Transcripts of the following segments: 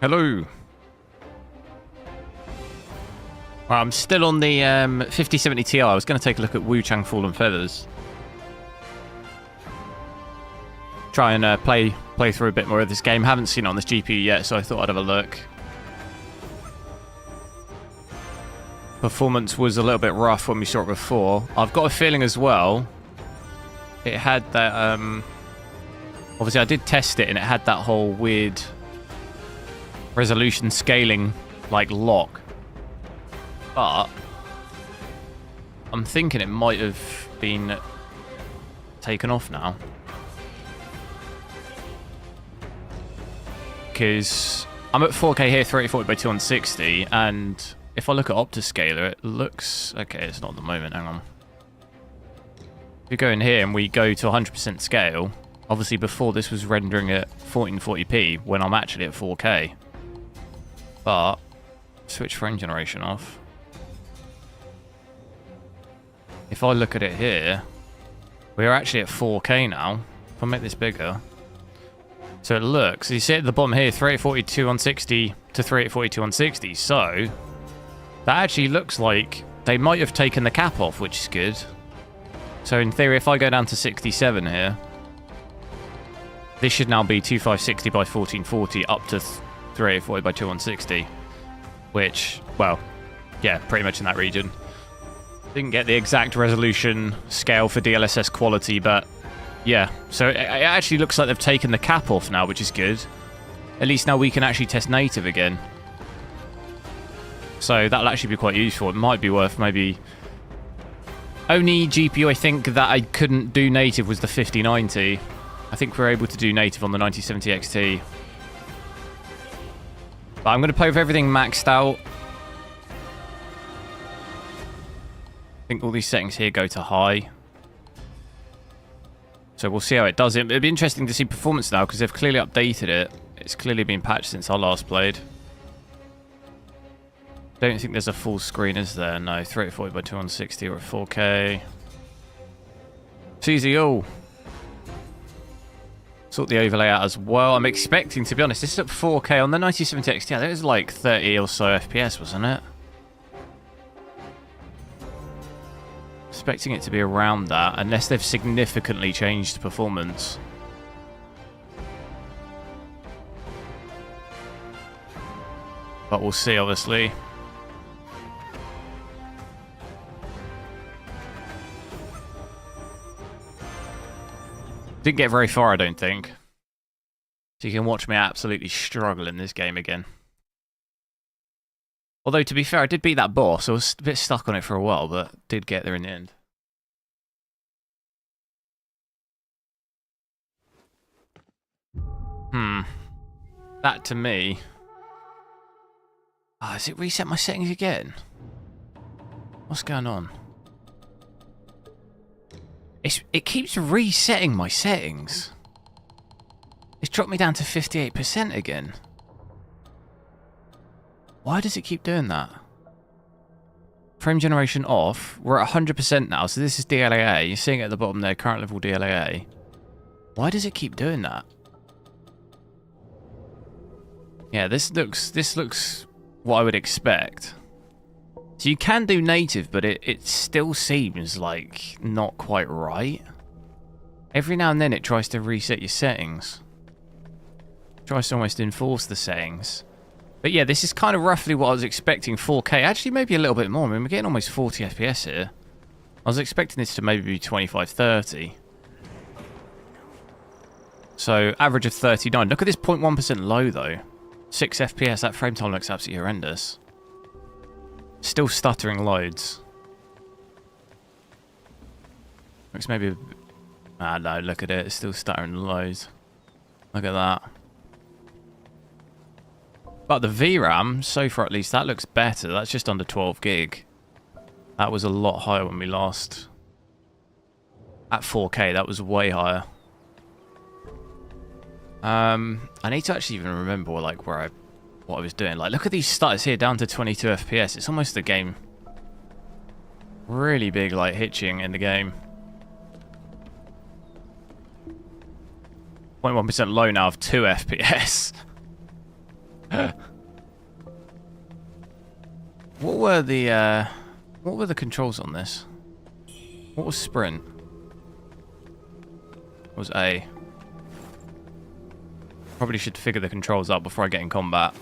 Hello. Well, I'm still on the 5070 Ti. I was going to take a look at Wuchang Fallen Feathers. Try and play through a bit more of this game. Haven't seen it on this GPU yet, so I thought I'd have a look. Performance was a little bit rough when we saw it before. I've got a feeling as well, it had that... obviously, I did test it, and it had that whole weird resolution scaling, like, lock. But I'm thinking it might have been taken off now. Because I'm at 4K here, 3040 by 260, and if I look at Optiscaler, it looks... Okay, it's not at the moment, hang on. If we go in here and we go to 100% scale, obviously before this was rendering at 1440p when I'm actually at 4K. But, switch frame generation off. If I look at it here, we're actually at 4K now. If I make this bigger. So it looks, you see at the bottom here, 3842 160 to 3842 160. So, that actually looks like they might have taken the cap off, which is good. So in theory, if I go down to 67 here, this should now be 2560 by 1440 up to 3840 by 2160. Which, well, yeah, pretty much in that region. Didn't get the exact resolution scale for DLSS quality, but yeah. So it actually looks like they've taken the cap off now, which is good. At least now we can actually test native again. So that'll actually be quite useful. It might be worth maybe... Only GPU I think that I couldn't do native was the 5090. I think we're able to do native on the 9070 XT. But I'm going to play with everything maxed out. I think all these settings here go to high. So we'll see how it does. It'll be interesting to see performance now because they've clearly updated it. It's clearly been patched since I last played. Don't think there's a full screen, is there? No, 3040 by 2160 or 4K. It's easy all. Sort the overlay out as well. I'm expecting, to be honest, this is at 4K on the 9070 XT. That was like 30 or so FPS, wasn't it? Expecting it to be around that, unless they've significantly changed performance. But we'll see, obviously. Didn't get very far, I don't think. So you can watch me absolutely struggle in this game again. Although, to be fair, I did beat that boss. I was a bit stuck on it for a while, but did get there in the end. That, to me... Oh, has it reset my settings again? What's going on? It keeps resetting my settings. It's dropped me down to 58% again. Why does it keep doing that? Frame generation off. We're at 100% now, so this is DLAA. You're seeing it at the bottom there, current level DLAA. Why does it keep doing that? Yeah, this looks what I would expect. So you can do native, but it still seems like not quite right. Every now and then it tries to reset your settings. Tries to almost enforce the settings. But yeah, this is kind of roughly what I was expecting. 4K, actually maybe a little bit more. I mean, we're getting almost 40 FPS here. I was expecting this to maybe be 25, 30. So, average of 39. Look at this 0.1% low, though. 6 FPS, that frame time looks absolutely horrendous. Still stuttering loads. Looks maybe... Ah, no, look at it. It's still stuttering loads. Look at that. But the VRAM, so far at least, that looks better. That's just under 12 gig. That was a lot higher when we last... At 4K, that was way higher. I need to actually even remember like what I was doing. Like, look at these stutters here, down to 22 FPS. It's almost the game. Really big, like, hitching in the game. 0.1% low now of 2 FPS. What were the controls on this? What was sprint? What was A? Probably should figure the controls out before I get in combat.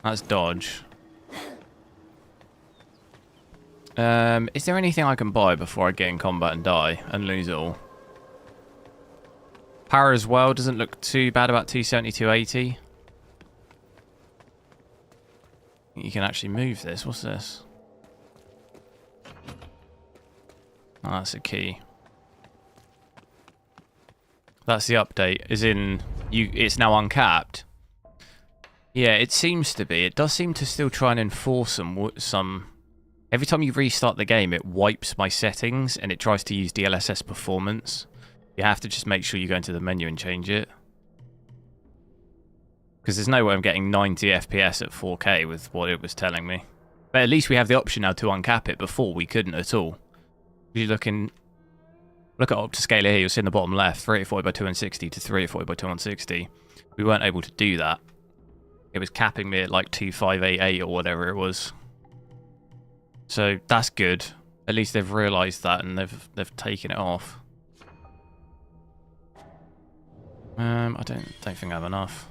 That's dodge. Is there anything I can buy before I get in combat and die and lose it all? Power as well doesn't look too bad, about 270, 280. You can actually move this. What's this? Oh, that's a key. That's the update. Is in it's now uncapped. Yeah, it seems to be. It does seem to still try and enforce some. Every time you restart the game, it wipes my settings and it tries to use DLSS performance. You have to just make sure you go into the menu and change it. Because there's no way I'm getting 90 FPS at 4K with what it was telling me. But at least we have the option now to uncap it. Before, we couldn't at all. If you look at Optiscaler here, you'll see in the bottom left, 3840 by 260 to 3840 by 2160. We weren't able to do that. It was capping me at like 2588 or whatever it was. So that's good. At least they've realised that and they've taken it off. I don't think I have enough.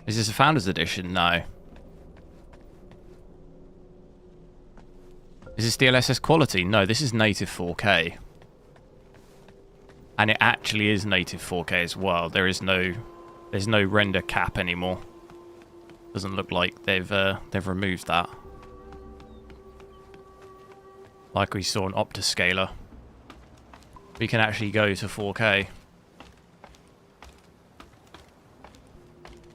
Is this a Founders Edition? No. Is this DLSS quality? No, this is native 4K. And it actually is native 4K as well. There's no render cap anymore. Doesn't look like they've removed that. Like we saw in Optiscaler. We can actually go to 4K.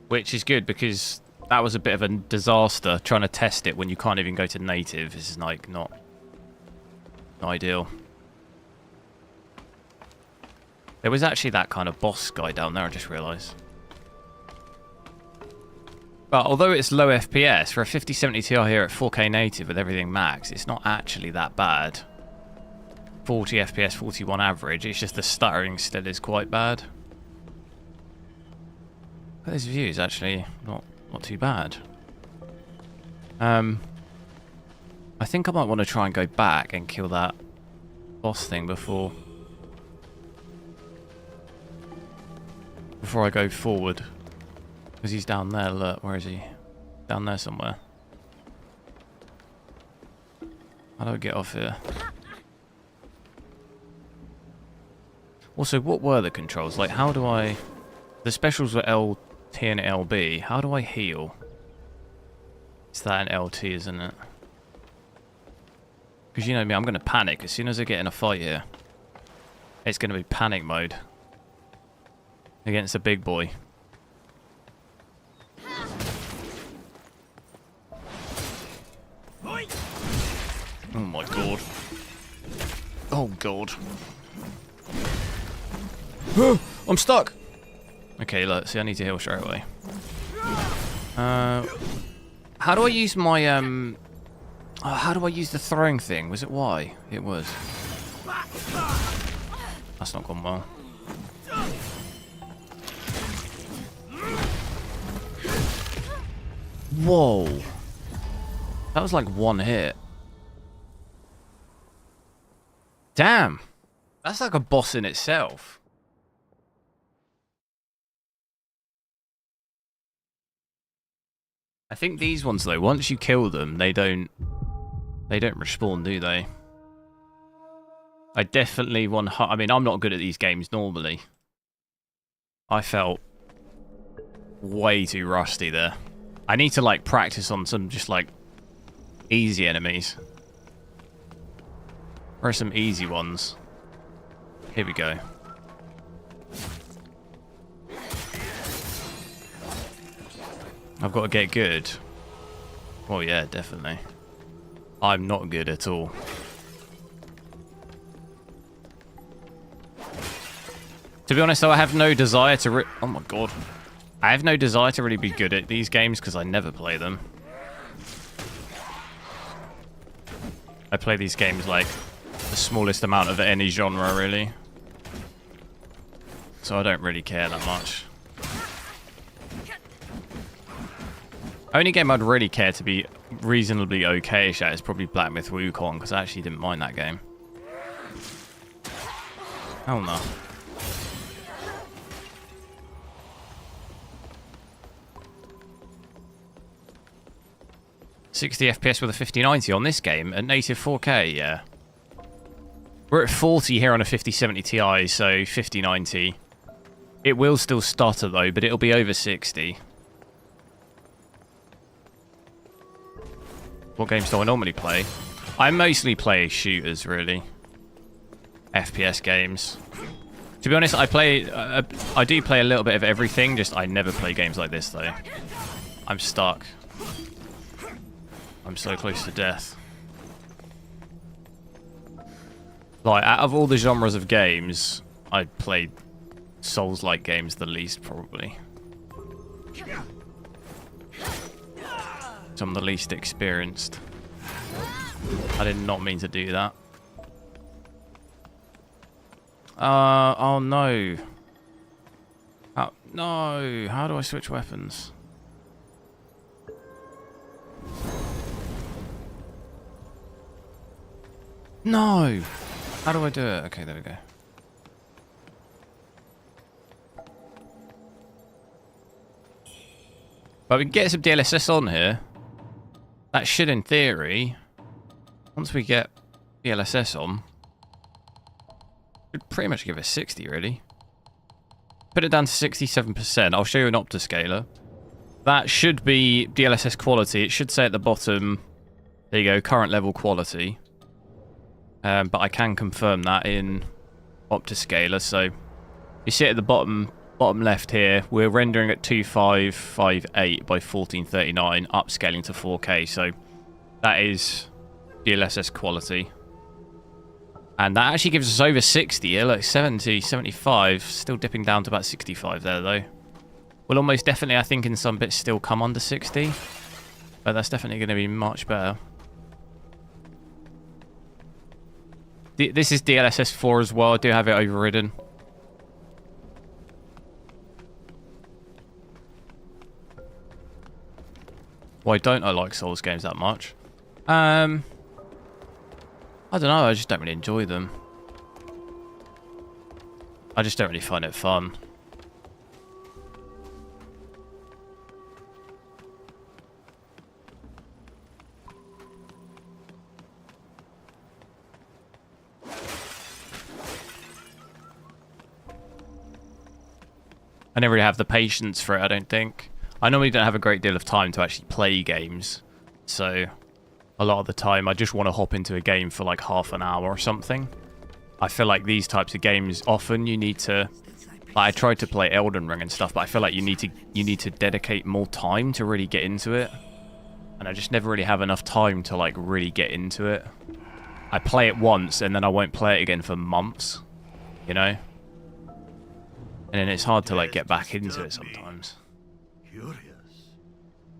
Which is good because that was a bit of a disaster trying to test it when you can't even go to native. This is like not ideal. There was actually that kind of boss guy down there, I just realised. But although it's low FPS, for a 5070 Ti here at 4K native with everything max, it's not actually that bad. 40 FPS, 41 average, it's just the stuttering still is quite bad. But this view is actually not too bad. I think I might want to try and go back and kill that boss thing before I go forward. Because he's down there, look, where is he? Down there somewhere. How do I get off here? Also, what were the controls? Like, how do I... The specials were LT and LB. How do I heal? It's that an LT, isn't it? Because you know me, I'm going to panic as soon as I get in a fight here. It's going to be panic mode. Against a big boy. Oh my god. Oh god. I'm stuck! Okay, look, see I need to heal straight away. How do I use my how do I use the throwing thing? Was it Y? It was. That's not gone well. Whoa. That was like one hit. Damn. That's like a boss in itself. I think these ones though, once you kill them, they don't respawn, do they? I definitely I mean, I'm not good at these games normally. I felt way too rusty there. I need to like practice on some just like easy enemies. Where are some easy ones? Here we go. I've got to get good. Well, yeah, definitely. I'm not good at all. To be honest, though, I have no desire to... Oh, my God. I have no desire to really be good at these games because I never play them. I play these games like the smallest amount of any genre, really. so I don't really care that much. Only game I'd really care to be reasonably okay-ish at is probably Black Myth Wukong, because I actually didn't mind that game. Hell no. $60 FPS with a 5090 on this game at native 4K, yeah. We're at 40 here on a 5070 Ti, so 5090. It will still stutter though, but it'll be over 60. What games do I normally play? I mostly play shooters, really. FPS games. To be honest, I do play a little bit of everything, just I never play games like this, though. I'm stuck. I'm so close to death. Like, out of all the genres of games, I'd play Souls-like games the least, probably. I'm the least experienced. I did not mean to do that. Oh no. Oh, no. How do I switch weapons? No. How do I do it? Okay, there we go. But we can get some DLSS on here. That should, in theory, once we get DLSS on, should pretty much give us 60, really. Put it down to 67%. I'll show you an optoscaler. That should be DLSS quality. It should say at the bottom, there you go, current level quality. But I can confirm that in optoscaler. So you see it at the bottom left here, we're rendering at 2558 by 1439, upscaling to 4K. So that is DLSS quality. And that actually gives us over 60 here, like 70, 75, still dipping down to about 65 there though. Will almost definitely, I think, in some bits still come under 60. But that's definitely going to be much better. This is DLSS 4 as well, I do have it overridden. Why don't I like Souls games that much? I don't know, I just don't really enjoy them. I just don't really find it fun. I never really have the patience for it, I don't think. I normally don't have a great deal of time to actually play games, so a lot of the time I just want to hop into a game for like half an hour or something. I feel like these types of games, often you need to... Like, I tried to play Elden Ring and stuff, but I feel like you need to dedicate more time to really get into it. And I just never really have enough time to like really get into it. I play it once and then I won't play it again for months, you know? And then it's hard to like get back into it sometimes. Curious.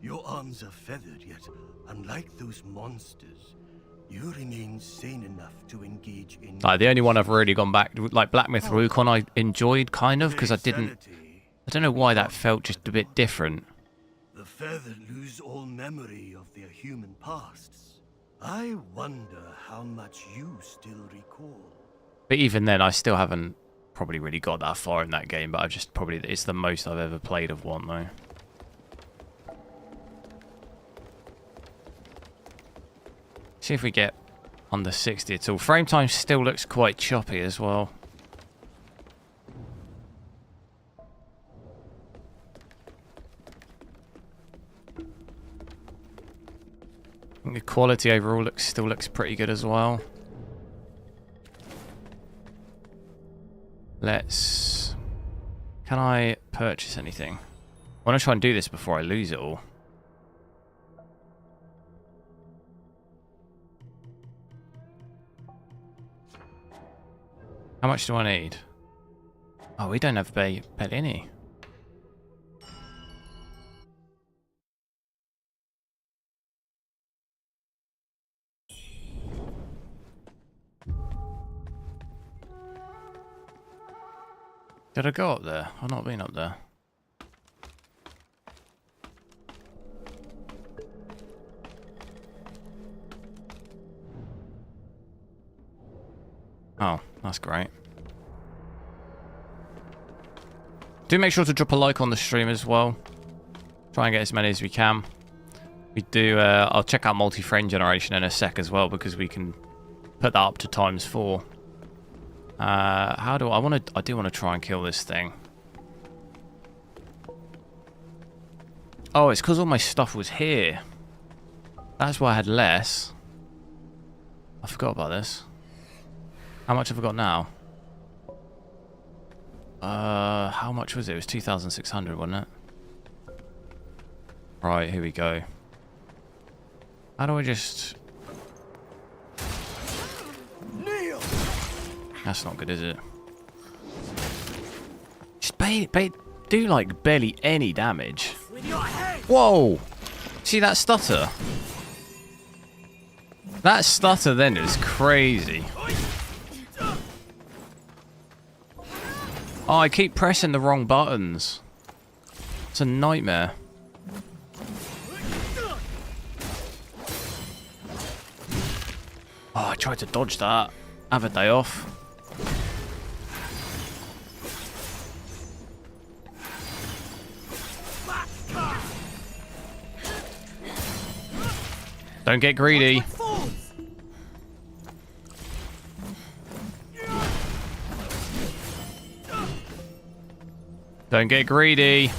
Your arms are feathered, yet unlike those monsters, you remain sane enough to engage in... Like, the only one I've really gone back... Like, Black Myth Wukong I enjoyed, kind of, because I don't know why that felt just a bit different. The feathered lose all memory of their human pasts. I wonder how much you still recall. But even then, I still haven't probably really got that far in that game, but I've just probably... It's the most I've ever played of one, though. See if we get under 60 at all. Frame time still looks quite choppy as well. I think the quality overall still looks pretty good as well. Let's... Can I purchase anything? I want to try and do this before I lose it all. How much do I need? Oh, we don't have barely any. Did I go up there? I've not been up there. Oh, that's great. Do make sure to drop a like on the stream as well. Try and get as many as we can. We do, I'll check out multi-frame generation in a sec as well, because we can put that up to ×4. How do I do want to try and kill this thing. Oh, it's because all my stuff was here. That's why I had less. I forgot about this. How much have I got now? How much was it? It was 2,600, wasn't it? Right, here we go. How do I just... That's not good, is it? Just do like barely any damage. Whoa! See that stutter? That stutter then is crazy. Oh, I keep pressing the wrong buttons. It's a nightmare. Oh, I tried to dodge that. Have a day off. Don't get greedy. Don't get greedy.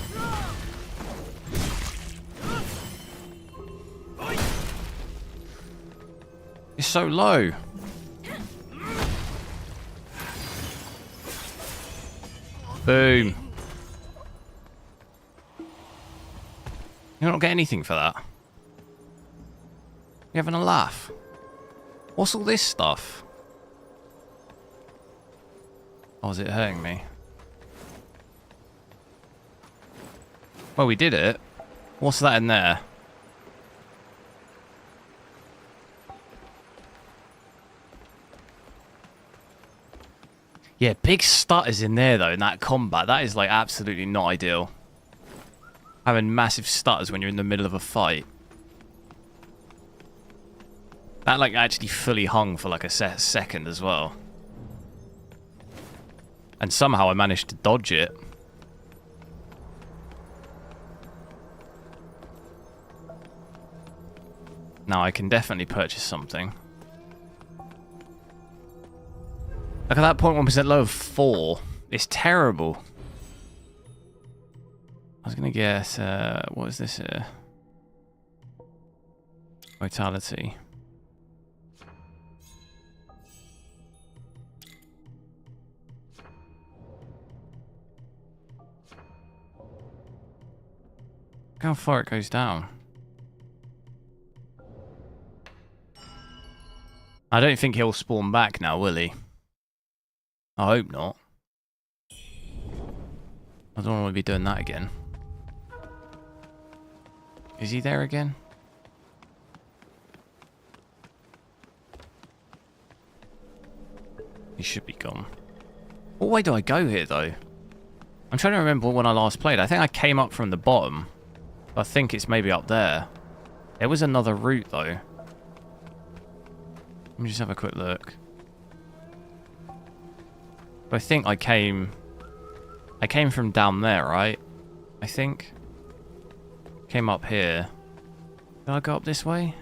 It's so low. Boom. You don't get anything for that. You having a laugh? What's all this stuff? Oh, is it hurting me? Well, we did it. What's that in there? Yeah, big stutters in there, though, in that combat. That is, like, absolutely not ideal. Having massive stutters when you're in the middle of a fight. That, like, actually fully hung for, like, a second as well. And somehow I managed to dodge it. Now I can definitely purchase something. Look at that 0.1% low of 4. It's terrible. I was going to guess, what is this here? Vitality. Look how far it goes down. I don't think he'll spawn back now, will he? I hope not. I don't want to be doing that again. Is he there again? He should be gone. What way do I go here, though? I'm trying to remember when I last played. I think I came up from the bottom. I think it's maybe up there. There was another route, though. Let me just have a quick look. I think I came from down there, right? I think. Came up here. Did I go up this way?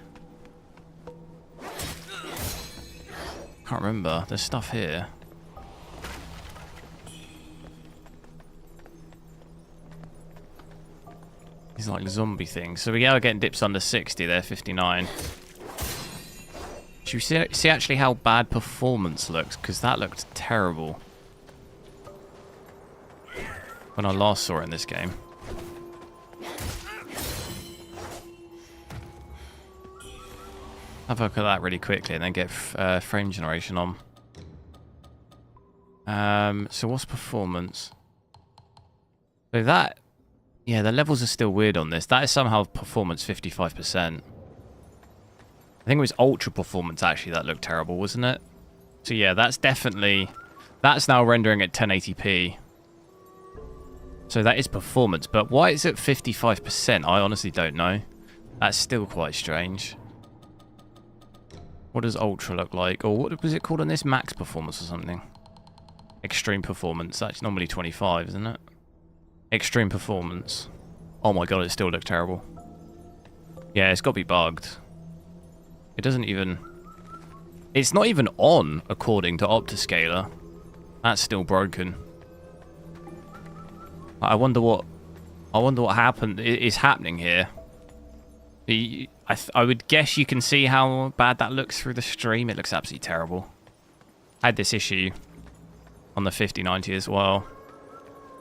Can't remember. There's stuff here. These like zombie things. So we are getting dips under 60 there, 59. Should we see actually how bad performance looks? Because that looked terrible when I last saw it in this game. Have a look at that really quickly and then get frame generation on. So what's performance? So that, yeah, the levels are still weird on this. That is somehow performance 55%. I think it was ultra performance actually that looked terrible, wasn't it? So yeah, that's definitely, that's now rendering at 1080p. So that is performance, but why is it 55%? I honestly don't know. That's still quite strange. What does Ultra look like? Or what was it called on this? Max performance or something? Extreme performance. That's normally 25, isn't it? Extreme performance. Oh my god, it still looks terrible. Yeah, it's got to be bugged. It doesn't even... It's not even on, according to Optiscaler. That's still broken. I wonder what happened is happening here. I would guess you can see how bad that looks through the stream. It looks absolutely terrible. I had this issue on the 5090 as well.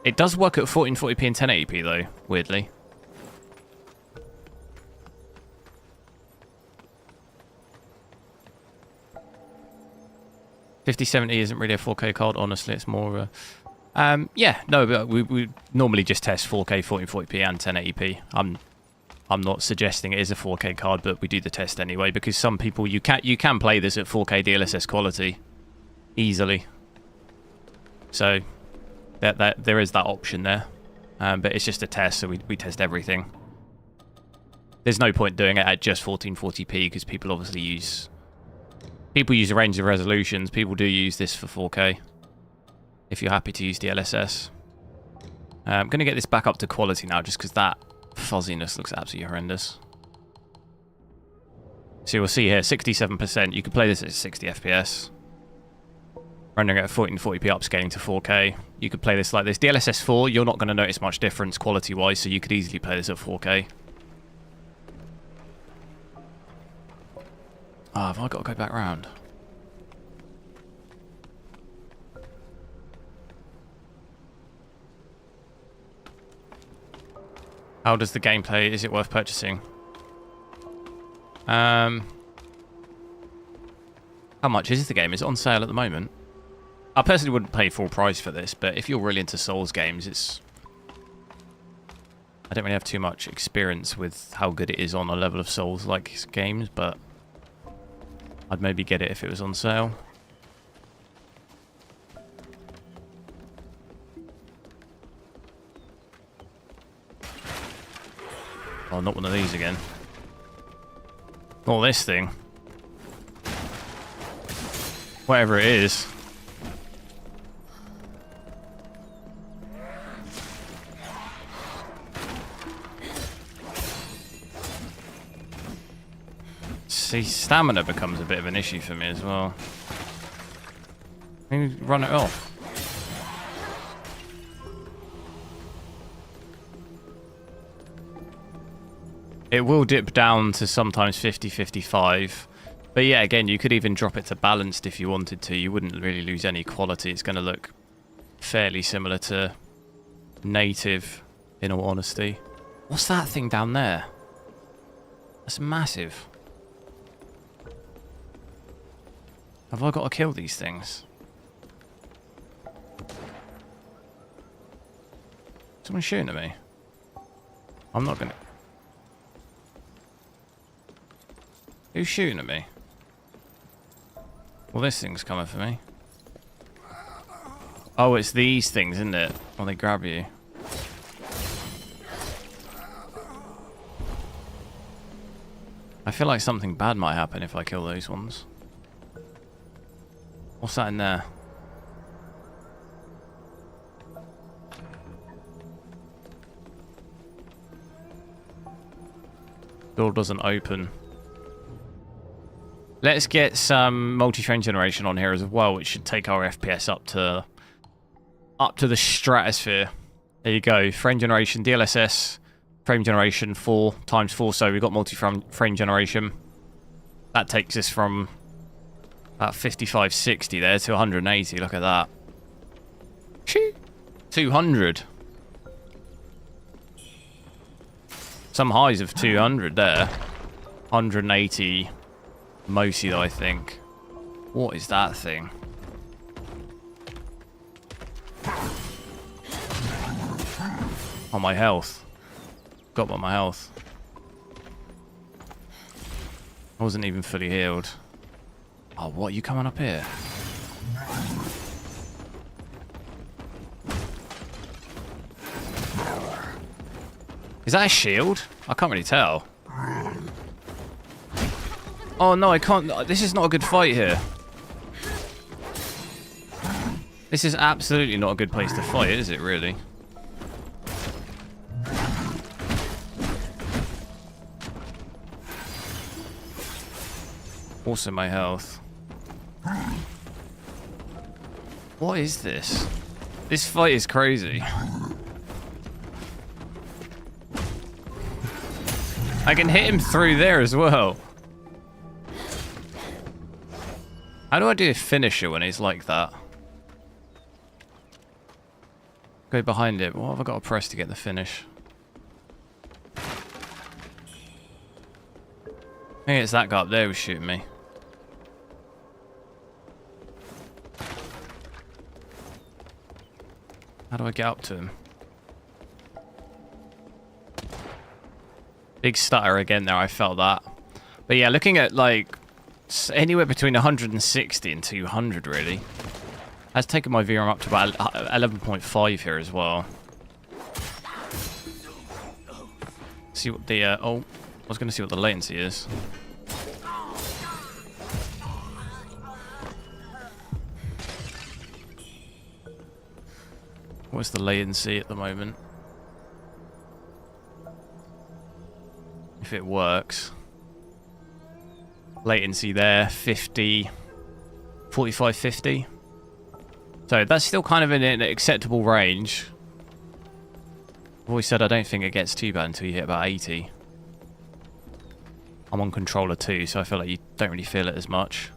It does work at 1440p and 1080p though, weirdly. $5070 isn't really a 4K card, honestly. It's more of a... yeah, no, but we normally just test 4K, 1440p and 1080p. I'm not suggesting it is a 4K card, but we do the test anyway, because some people, you can play this at 4K DLSS quality easily. So there is that option there. But it's just a test, so we test everything. There's no point doing it at just 1440p, because people obviously use a range of resolutions. People do use this for 4K, if you're happy to use DLSS. I'm going to get this back up to quality now, just because that fuzziness looks absolutely horrendous. So you'll see here, 67%. You can play this at 60 FPS. Rendering at 1440p, upscaling to 4K. You could play this like this. DLSS 4, you're not going to notice much difference quality-wise, so you could easily play this at 4K. Ah, have I got to go back round? How does the gameplay? Is it worth purchasing? How much is the game? Is it on sale at the moment? I personally wouldn't pay full price for this, but if you're really into Souls games, it's... I don't really have too much experience with how good it is on a level of Souls-like games, but I'd maybe get it if it was on sale. Oh, not one of these again. Oh, this thing. Whatever it is. See, stamina becomes a bit of an issue for me as well. Maybe run it off. It will dip down to sometimes 50, 55. But yeah, again, you could even drop it to balanced if you wanted to. You wouldn't really lose any quality. It's going to look fairly similar to native, in all honesty. What's that thing down there? That's massive. Have I got to kill these things? Someone shooting at me? I'm not going to... Who's shooting at me? Well, this thing's coming for me. Oh, it's these things, isn't it? Well, they grab you. I feel like something bad might happen if I kill those ones. What's that in there? Door doesn't open. Let's get some multi-frame generation on here as well, which should take our FPS up to the stratosphere. There you go. Frame generation, DLSS, frame generation 4 times 4. So we've got multi-frame generation. That takes us from about 55, 60 there to 180. Look at that. 200. Some highs of 200 there. 180. Mostly though, I think. What is that thing? Oh, my health. Got about my health. I wasn't even fully healed. Oh, what? You coming up here? Is that a shield? I can't really tell. Oh no, I can't. This is not a good fight here. This is absolutely not a good place to fight, is it really? Also my health. What is this? This fight is crazy. I can hit him through there as well. How do I do a finisher when he's like that? Go behind it. What have I got to press to get the finish? I think it's that guy up there who's shooting me. How do I get up to him? Big stutter again there, I felt that. But yeah, looking at like anywhere between 160 and 200 really. That's taken my VRAM up to about 11.5 here as well. See what the oh, I was going to see what the latency is. What's the latency at the moment? If it works. Latency there, 50, 45, 50. So that's still kind of in an acceptable range. I've always said I don't think it gets too bad until you hit about 80. I'm on controller 2, so I feel like you don't really feel it as much.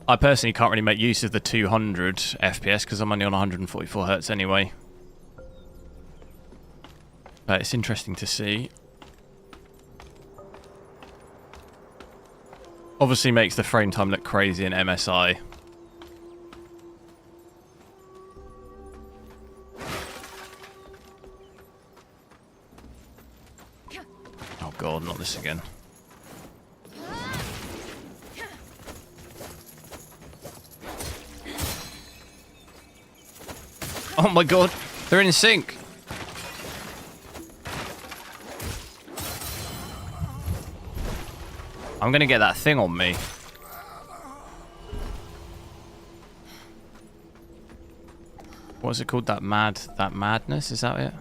I personally can't really make use of the 200 FPS because I'm only on 144 Hz anyway. But it's interesting to see. Obviously makes the frame time look crazy in MSI. Oh god, not this again. Oh my god, they're in sync. I'm gonna get that thing on me. What's it called? That madness? Is that it?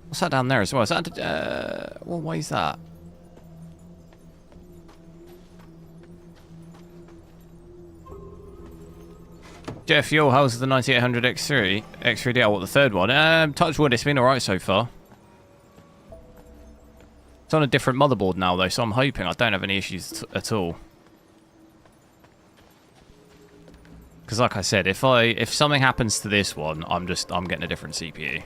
What's that down there as well? Is that what way is that? Jeff, yo, how's the 9800 X3? X3DL, what, the third one? Touch wood, it's been alright so far. It's on a different motherboard now, though, so I'm hoping I don't have any issues at all. Because like I said, if something happens to this one, I'm getting a different CPU.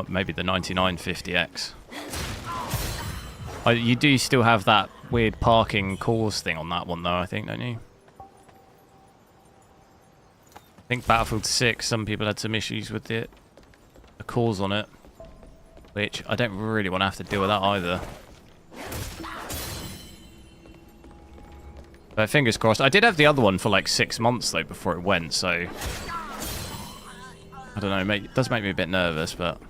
Maybe the 9950X. You do still have that weird parking cause thing on that one, though, I think, don't you? I think Battlefield 6, some people had some issues with it. The cause on it. Which I don't really want to have to deal with that either. But fingers crossed. I did have the other one for like 6 months, though, before it went, so... I don't know, it does make me a bit nervous, but...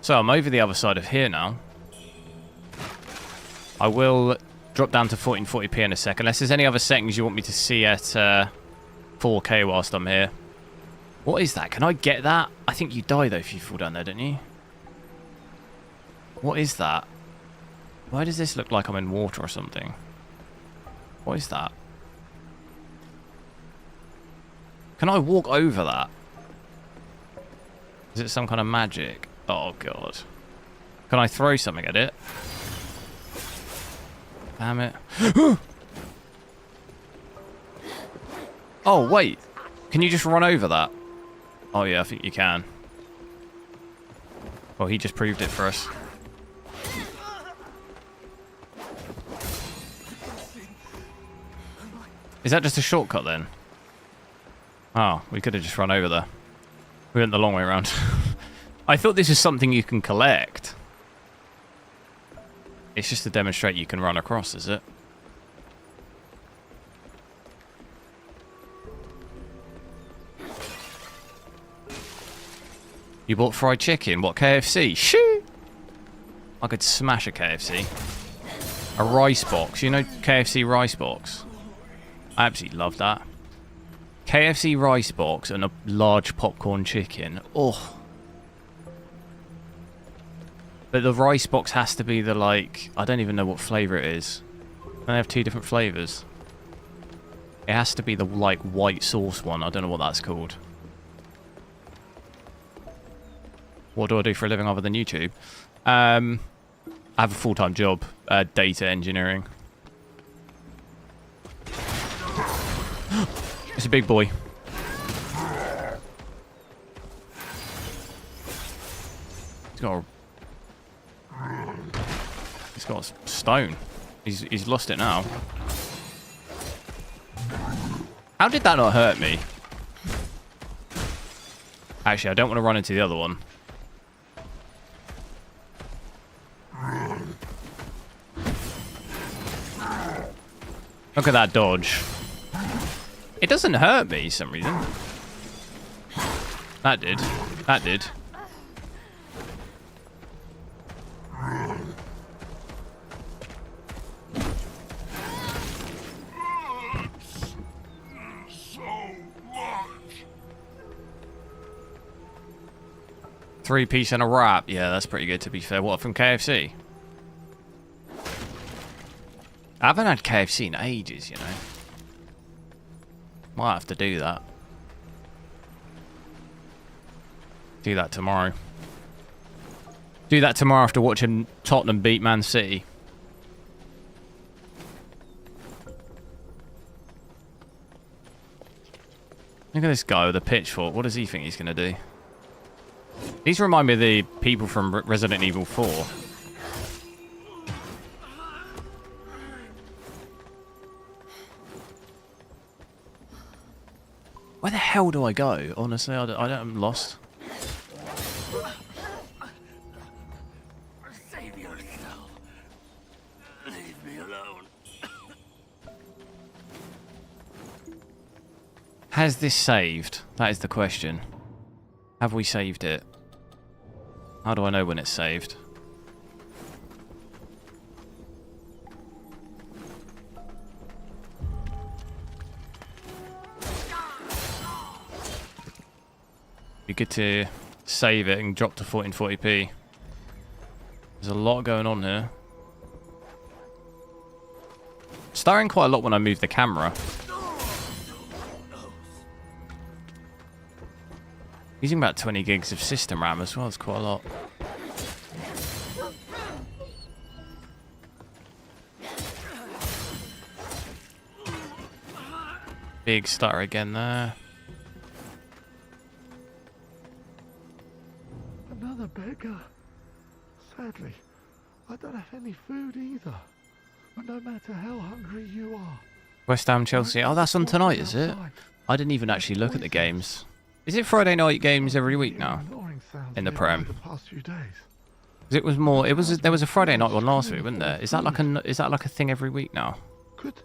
So I'm over the other side of here now. I will drop down to 1440p in a second, unless there's any other settings you want me to see at 4K whilst I'm here. What is that? Can I get that? I think you die though if you fall down there, don't you? What is that? Why does this look like I'm in water or something? What is that? Can I walk over that? Is it some kind of magic? Oh god. Can I throw something at it? Damn it. Oh wait. Can you just run over that? Oh yeah, I think you can. Well, he just proved it for us. Is that just a shortcut then? Oh, we could have just run over there. We went the long way around. I thought this is something you can collect. It's just to demonstrate you can run across, is it? You bought fried chicken? What, KFC? Shoo! I could smash a KFC. A rice box. You know KFC rice box? I absolutely love that. KFC rice box and a large popcorn chicken. Oh. But the rice box has to be the, like... I don't even know what flavour it is. They have 2 different flavours. It has to be the, like, white sauce one. I don't know what that's called. What do I do for a living other than YouTube? I have a full-time job. Data engineering. It's a big boy. He's got a stone. He's lost it now. How did that not hurt me? Actually, I don't want to run into the other one. Look at that dodge. It doesn't hurt me for some reason. That did. That did. Three-piece and a wrap. Yeah, that's pretty good to be fair. What, from KFC? I haven't had KFC in ages, you know. Might have to do that. Do that tomorrow. Do that tomorrow after watching Tottenham beat Man City. Look at this guy with a pitchfork. What does he think he's going to do? These remind me of the people from Resident Evil 4. Where the hell do I go? Honestly, I'm lost. Save yourself. Leave me alone. Has this saved? That is the question. Have we saved it? How do I know when it's saved? Be good to save it and drop to 1440p. There's a lot going on here. Stuttering quite a lot when I move the camera. Using about 20 gigs of system RAM as well, it's quite a lot. Big stutter again there. Another beggar. Sadly, I don't have any food either. But no matter how hungry you are. West Ham, Chelsea. Oh, that's on tonight, is it? I didn't even actually look at the games. Is it Friday night games every week now? In the Prem? It was more. It was. There was a Friday night one last week, wasn't there? Is that like a thing every week now? Could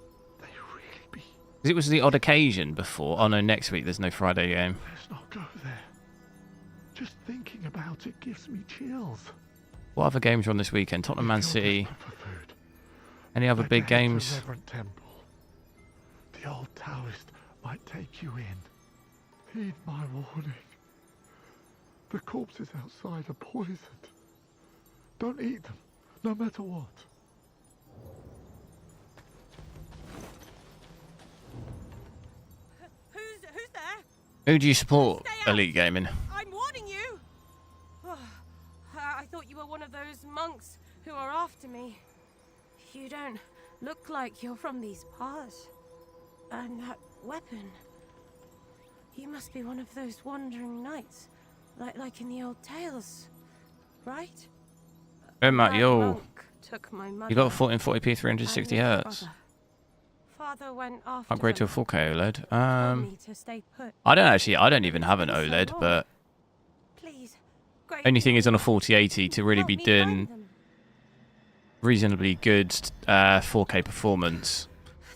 they really be? 'Cause it was the odd occasion before. Oh no, next week there's no Friday game. Let's not go there. Just thinking about it gives me chills. What other games are on this weekend? Tottenham, Man City. Any other big games? The old Taoist might take you in. Heed my warning. The corpses outside are poisoned. Don't eat them, no matter what. Who's there? Who do you support? Elite Gaming. I'm warning you. I thought you were one of those monks who are after me. You don't look like you're from these parts. And that weapon. You must be one of those wandering knights, like in the old tales, right? Hey Matt, That yo. monk took my mother You got 1440p 360 and my Hz. brother. Father went after Upgrade to a them, 4K OLED. told me to stay put. I don't even have an OLED, but Please. Great. Only thing is on a 4080 to really Help be me doing find them. reasonably good 4K performance,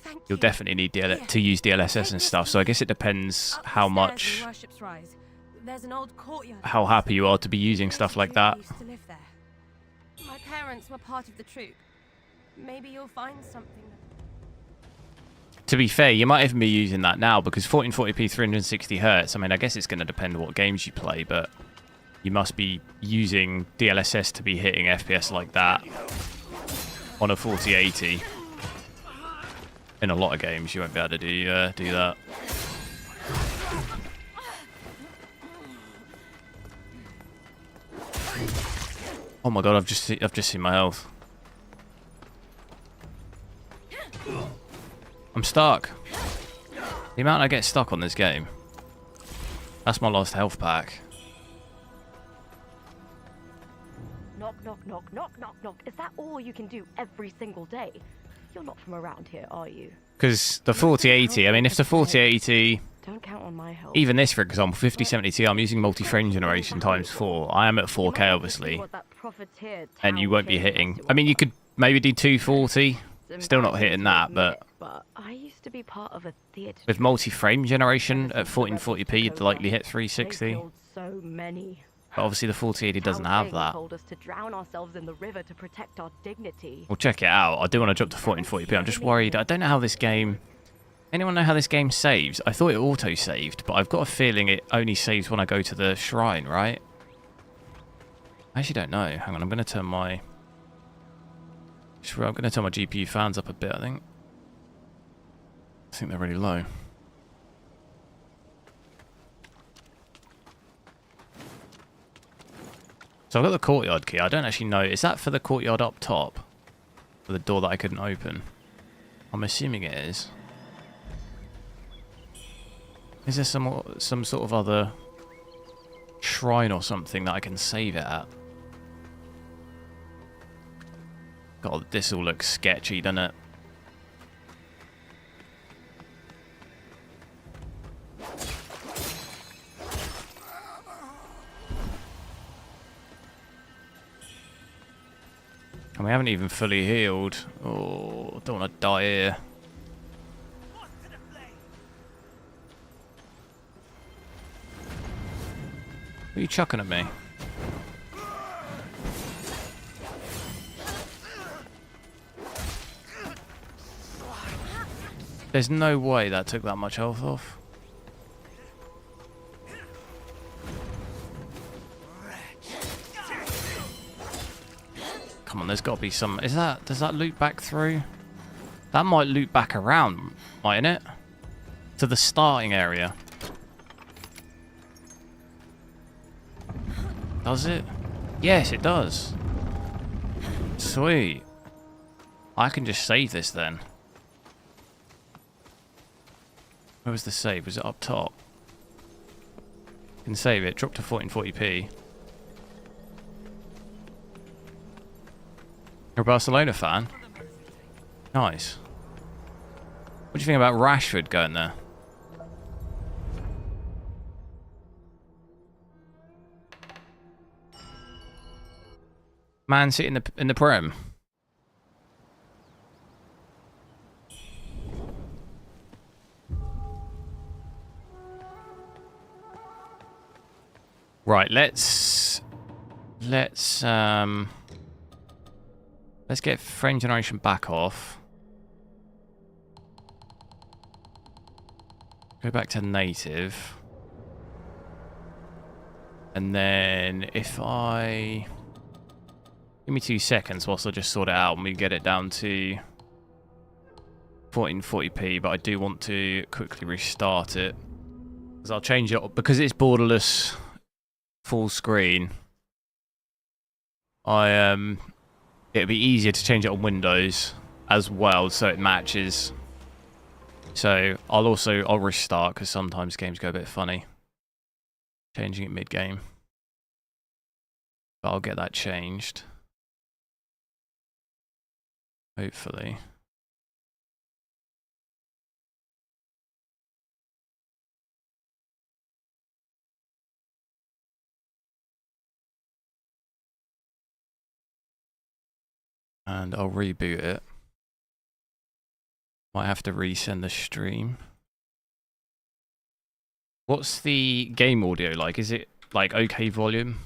Thank you'll you. definitely need Here, to use DLSS take and this stuff. So I with guess you. it depends Up the how stairs much, in Worship's Rise, there's an old courtyard. how happy you are to be using stuff like that. Used to live there. My parents were part of the troop. Maybe you'll find something. To be fair, you might even be using that now because 1440p 360 Hz. I mean, I guess it's going to depend what games you play, but you must be using DLSS to be hitting FPS like that on a 4080. In a lot of games, you won't be able to do that. Oh my god! I've just seen my health. I'm stuck. The amount I get stuck on this game. That's my last health pack. Knock, knock, knock, knock, knock, knock. Is that all you can do every single day? You're not from around here, are you? Because the 4080, I mean, if the 4080, Don't count on my help. even this, for example, 5070 Ti, I'm using multi-frame generation times 4. I am at 4K, obviously, and you won't be hitting. I mean, you could maybe do 240, still not hitting that, but I used to be part of a theater. with multi-frame generation at 1440p, you'd likely hit 360. So many. But obviously the 4080 doesn't have that. Told us to drown ourselves in the river to protect our dignity. We'll check it out. I do want to jump to 1440p. I'm just worried. I don't know how this game... Anyone know how this game saves? I thought it auto-saved, but I've got a feeling it only saves when I go to the shrine, right? I actually don't know. Hang on, I'm going to turn my... I'm going to turn my GPU fans up a bit, I think. I think they're really low. So I've got the courtyard key. I don't actually know. Is that for the courtyard up top? For the door that I couldn't open? I'm assuming it is. Is there some sort of other shrine or something that I can save it at? God, this all looks sketchy, doesn't it? And we haven't even fully healed. Oh, don't want to die here. What are you chucking at me? There's no way that took that much health off. Come on, there's got to be some... Does that loop back through? That might loop back around, mightn't it? To the starting area. Does it? Yes, it does. Sweet. I can just save this then. Where was the save? Was it up top? Can save it. Drop to 1440p. You're a Barcelona fan? Nice. What do you think about Rashford going there? Man City in the Prem. Right, let's get frame generation back off. Go back to native. And then if I... Give me 2 seconds whilst I just sort it out and we get it down to 1440p, but I do want to quickly restart it. Because I'll change it, because it's borderless full screen. It'd be easier to change it on Windows as well, so it matches. So I'll restart because sometimes games go a bit funny. Changing it mid-game. But I'll get that changed. Hopefully. And I'll reboot it. Might have to resend the stream. What's the game audio like? Is it like okay volume?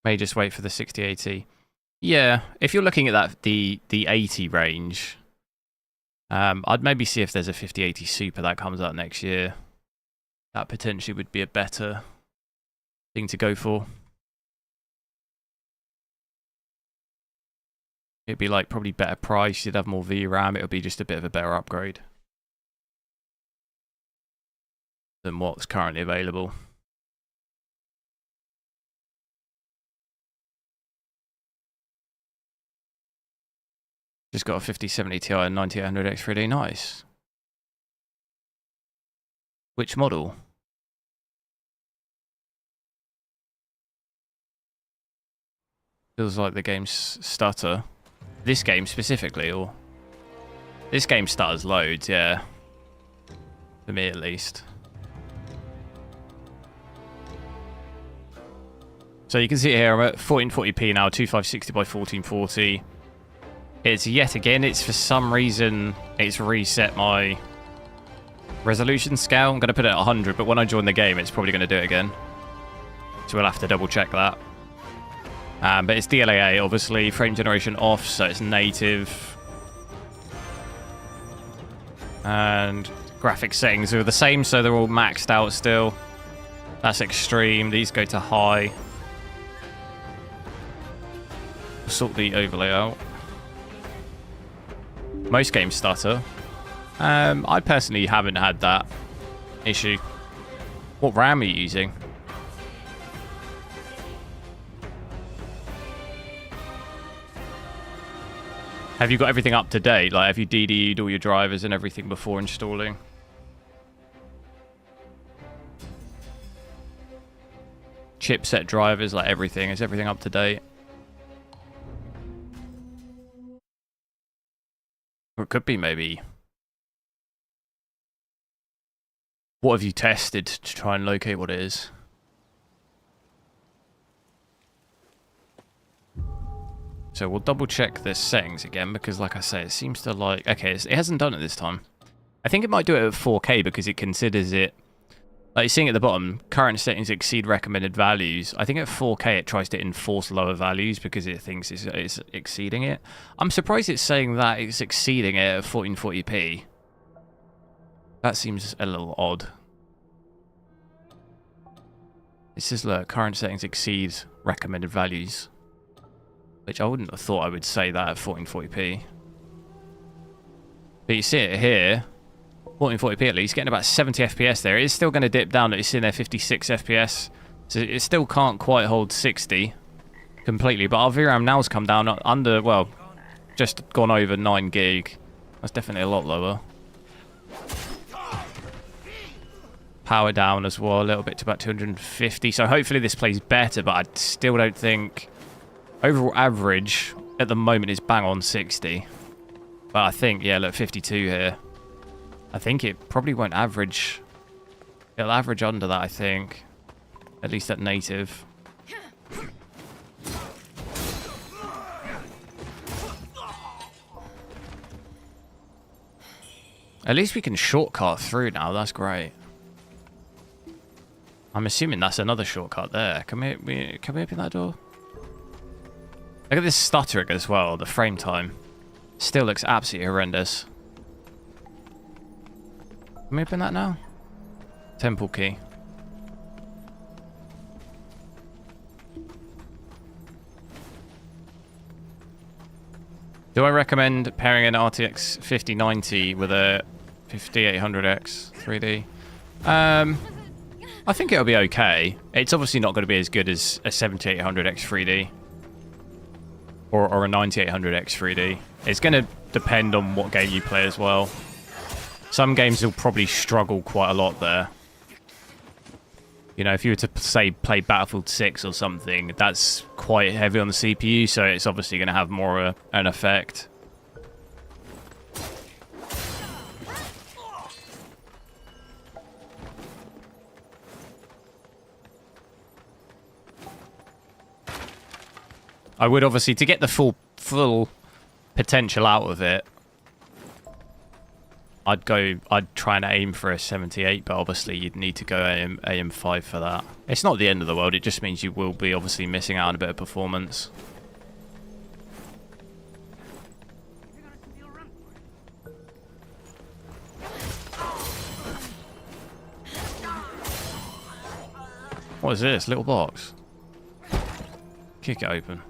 May just wait for the 6080. Yeah, if you're looking at that the 80 range, I'd maybe see if there's a 5080 Super that comes out next year. That potentially would be a better thing to go for. It'd be like probably better price. You'd have more VRAM. It would be just a bit of a better upgrade than what's currently available. Just got a 5070 Ti and 9800X 3D. Nice. Which model? Feels like the game's stutter. This game specifically, or? This game stutters loads, yeah. For me at least. So you can see here, I'm at 1440p now, 2560 by 1440. It's yet again, it's for some reason, it's reset my resolution scale. I'm going to put it at 100, but when I join the game, it's probably going to do it again. So we'll have to double check that. But it's DLAA, obviously, frame generation off, so it's native. And graphics settings are the same, so they're all maxed out still. That's extreme, these go to high. Sort the overlay out. Most games stutter. I personally haven't had that issue. What RAM are you using? Have you got everything up to date? Like, have you DD'd all your drivers and everything before installing? Chipset drivers, like everything. Is everything up to date? Or it could be maybe. What have you tested to try and locate what it is? So we'll double check the settings again, because like I say, it seems to like... Okay, it hasn't done it this time. I think it might do it at 4K because it considers it... Like you're seeing at the bottom, current settings exceed recommended values. I think at 4K it tries to enforce lower values because it thinks it's exceeding it. I'm surprised it's saying that it's exceeding it at 1440p. That seems a little odd. It says, look, current settings exceed recommended values. Which I wouldn't have thought I would say that at 1440p. But you see it here, 1440p at least, getting about 70 FPS there. It is still going to dip down. It's in there 56 FPS. So it still can't quite hold 60 completely. But our VRAM now's come down under, well, just gone over 9 gig. That's definitely a lot lower. Power down as well, a little bit to about 250. So hopefully this plays better, but I still don't think... Overall average at the moment is bang on 60. But I think, yeah, look, 52 here. I think it probably won't average. It'll average under that, I think. At least at native. At least we can shortcut through now. That's great. I'm assuming that's another shortcut there. Can we open that door? Look at this stuttering as well, the frame time. Still looks absolutely horrendous. Can we open that now? Temple key. Do I recommend pairing an RTX 5090 with a 5800X 3D? I think it'll be okay. It's obviously not going to be as good as a 7800X 3D. Or a 9800X 3D. It's going to depend on what game you play as well. Some games will probably struggle quite a lot there. You know, if you were to, say, play Battlefield 6 or something, that's quite heavy on the CPU, so it's obviously going to have more an effect. I would obviously, to get the full potential out of it, I'd try and aim for a 78, but obviously you'd need to go AM5 for that. It's not the end of the world, it just means you will be obviously missing out on a bit of performance. What is this? Little box? Kick it open.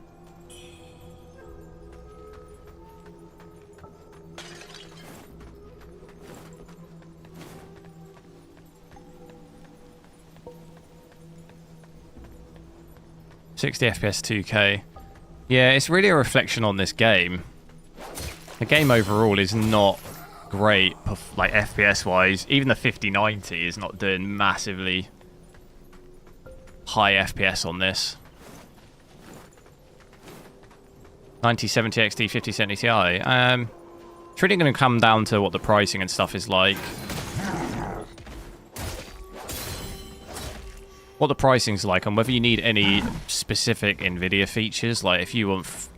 $60 FPS 2K. Yeah, it's really a reflection on this game. The game overall is not great, like FPS wise. Even the 5090 is not doing massively high FPS on this. 9070 XT 5070 Ti. It's really going to come down to what the pricing and stuff is like. What the pricing's like, and whether you need any specific Nvidia features. Like if you want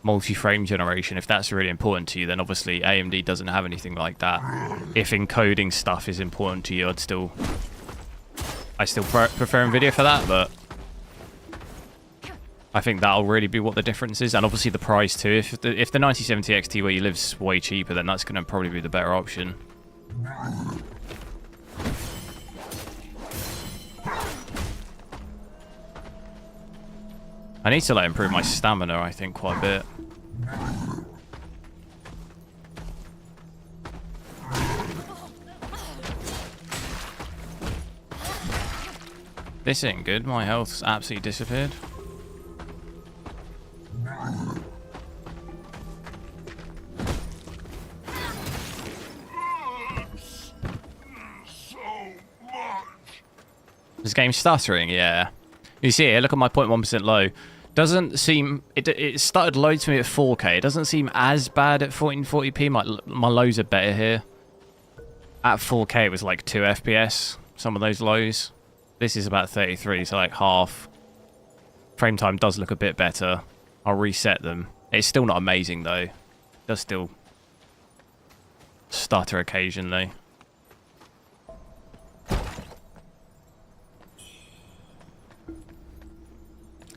multi-frame generation, if that's really important to you, then obviously AMD doesn't have anything like that. If encoding stuff is important to you, I still prefer Nvidia for that, but I think that'll really be what the difference is, and obviously the price too. If the 9070 XT where you live's way cheaper, then that's going to probably be the better option. I need to like improve my stamina, I think, quite a bit. This ain't good. My health's absolutely disappeared. This game's stuttering, yeah. You see it, look at my 0.1% low. Doesn't seem... It started low to me at 4K. It doesn't seem as bad at 1440p. My lows are better here. At 4K, it was like 2 FPS, some of those lows. This is about 33, so like half. Frame time does look a bit better. I'll reset them. It's still not amazing, though. It does still stutter occasionally.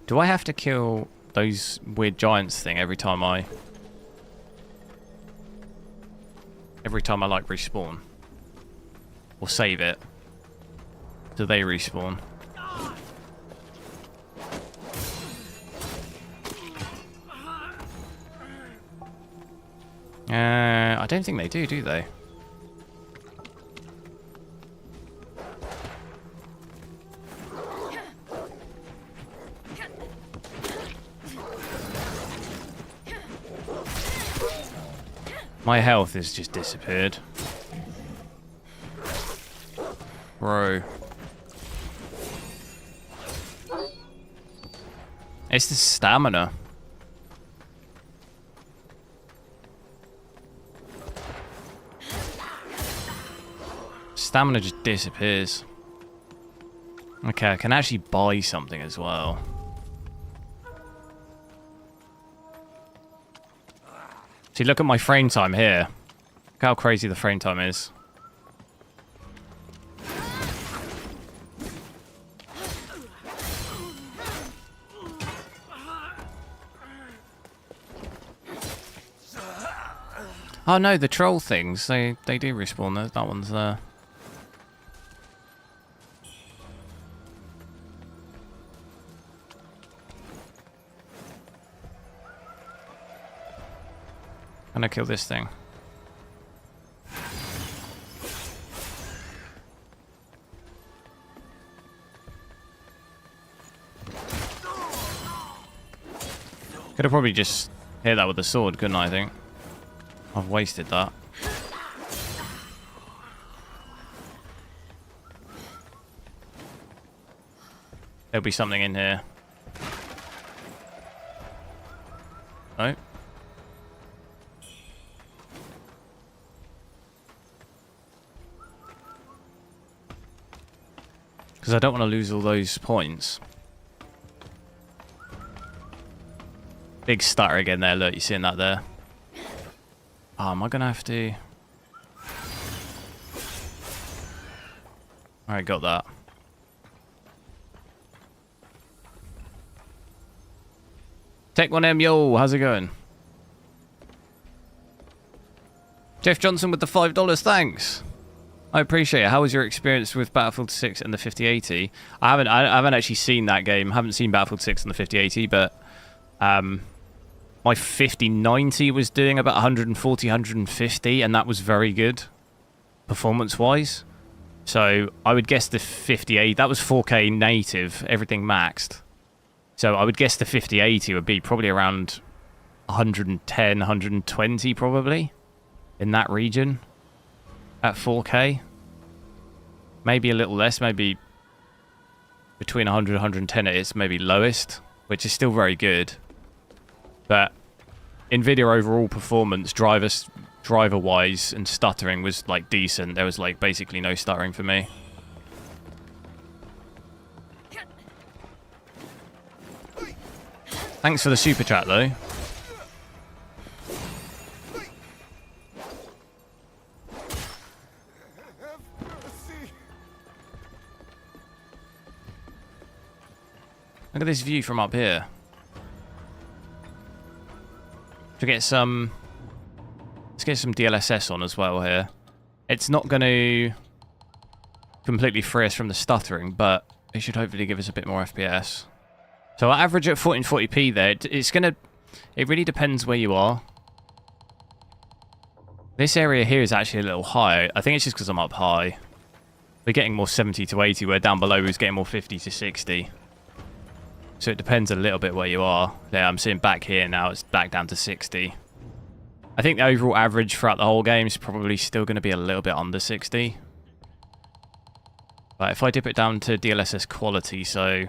Do I have to kill those weird giants thing every time I like respawn? Or save it? Do they respawn? I don't think they do they? My health has just disappeared. Bro. It's the stamina. Stamina just disappears. Okay, I can actually buy something as well. See, look at my frame time here. Look how crazy the frame time is. Oh no, the troll things, they do respawn. That one's there. Can I kill this thing? Could have probably just hit that with a sword, couldn't I, I think? I've wasted that. There'll be something in here. No? Because I don't want to lose all those points. Big stutter again there. Look, you're seeing that there. Oh, am I going to have to... Alright, got that. Tech 1M, yo, how's it going? Jeff Johnson with the $5, thanks. I appreciate it. How was your experience with Battlefield 6 and the 5080? I haven't actually seen that game. I haven't seen Battlefield 6 and the 5080, but my 5090 was doing about 140, 150, and that was very good performance-wise. So I would guess the 58, that was 4K native, everything maxed. So I would guess the 5080 would be probably around 110, 120 probably in that region at 4K. Maybe a little less, maybe between 100 and 110 at its maybe lowest, which is still very good. But Nvidia overall performance, driver-wise and stuttering was like decent. There was like basically no stuttering for me. Thanks for the super chat though. Look at this view from up here. Let's get some DLSS on as well here. It's not going to completely free us from the stuttering, but it should hopefully give us a bit more FPS. So I average at 1440p there. It really depends where you are. This area here is actually a little high. I think it's just because I'm up high. We're getting more 70 to 80, where down below we was getting more 50 to 60. So it depends a little bit where you are. Yeah, I'm seeing back here now, it's back down to 60. I think the overall average throughout the whole game is probably still going to be a little bit under 60. But if I dip it down to DLSS quality, so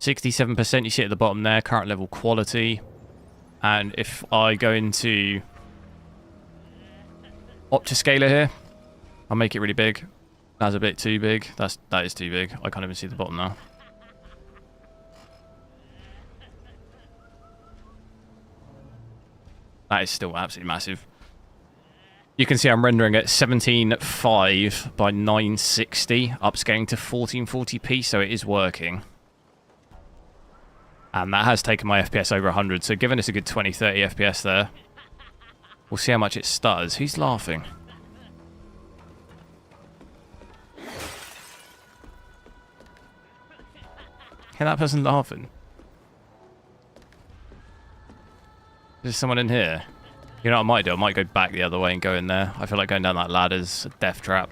67% you see at the bottom there, current level quality. And if I go into Optiscaler here, I'll make it really big. That's a bit too big. That is too big. I can't even see the bottom now. That is still absolutely massive. You can see I'm rendering at 17.5 by 960, upscaling to 1440p, so it is working. And that has taken my FPS over 100, so giving us a good 20, 30 FPS there. We'll see how much it stutters. Who's laughing? Hear that person laughing? There's someone in here. You know what I might do? I might go back the other way and go in there. I feel like going down that ladder's a death trap.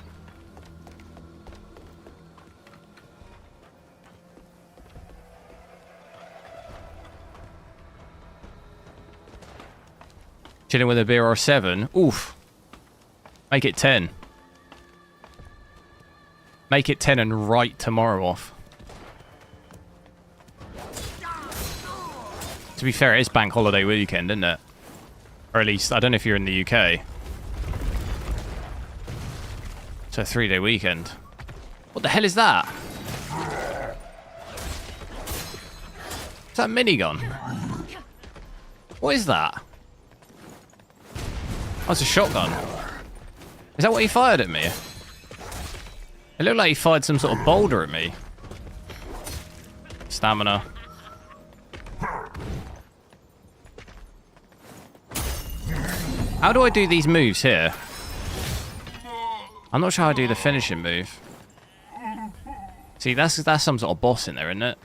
Chilling with a beer or a 7. Oof. Make it 10. Make it 10 and write tomorrow off. To be fair, it is bank holiday weekend, isn't it? Or at least, I don't know if you're in the UK. It's a 3-day weekend. What the hell is that? Is that a minigun? What is that? Oh, it's a shotgun. Is that what he fired at me? It looked like he fired some sort of boulder at me. Stamina. How do I do these moves here? I'm not sure how I do the finishing move. See, that's some sort of boss in there, isn't it?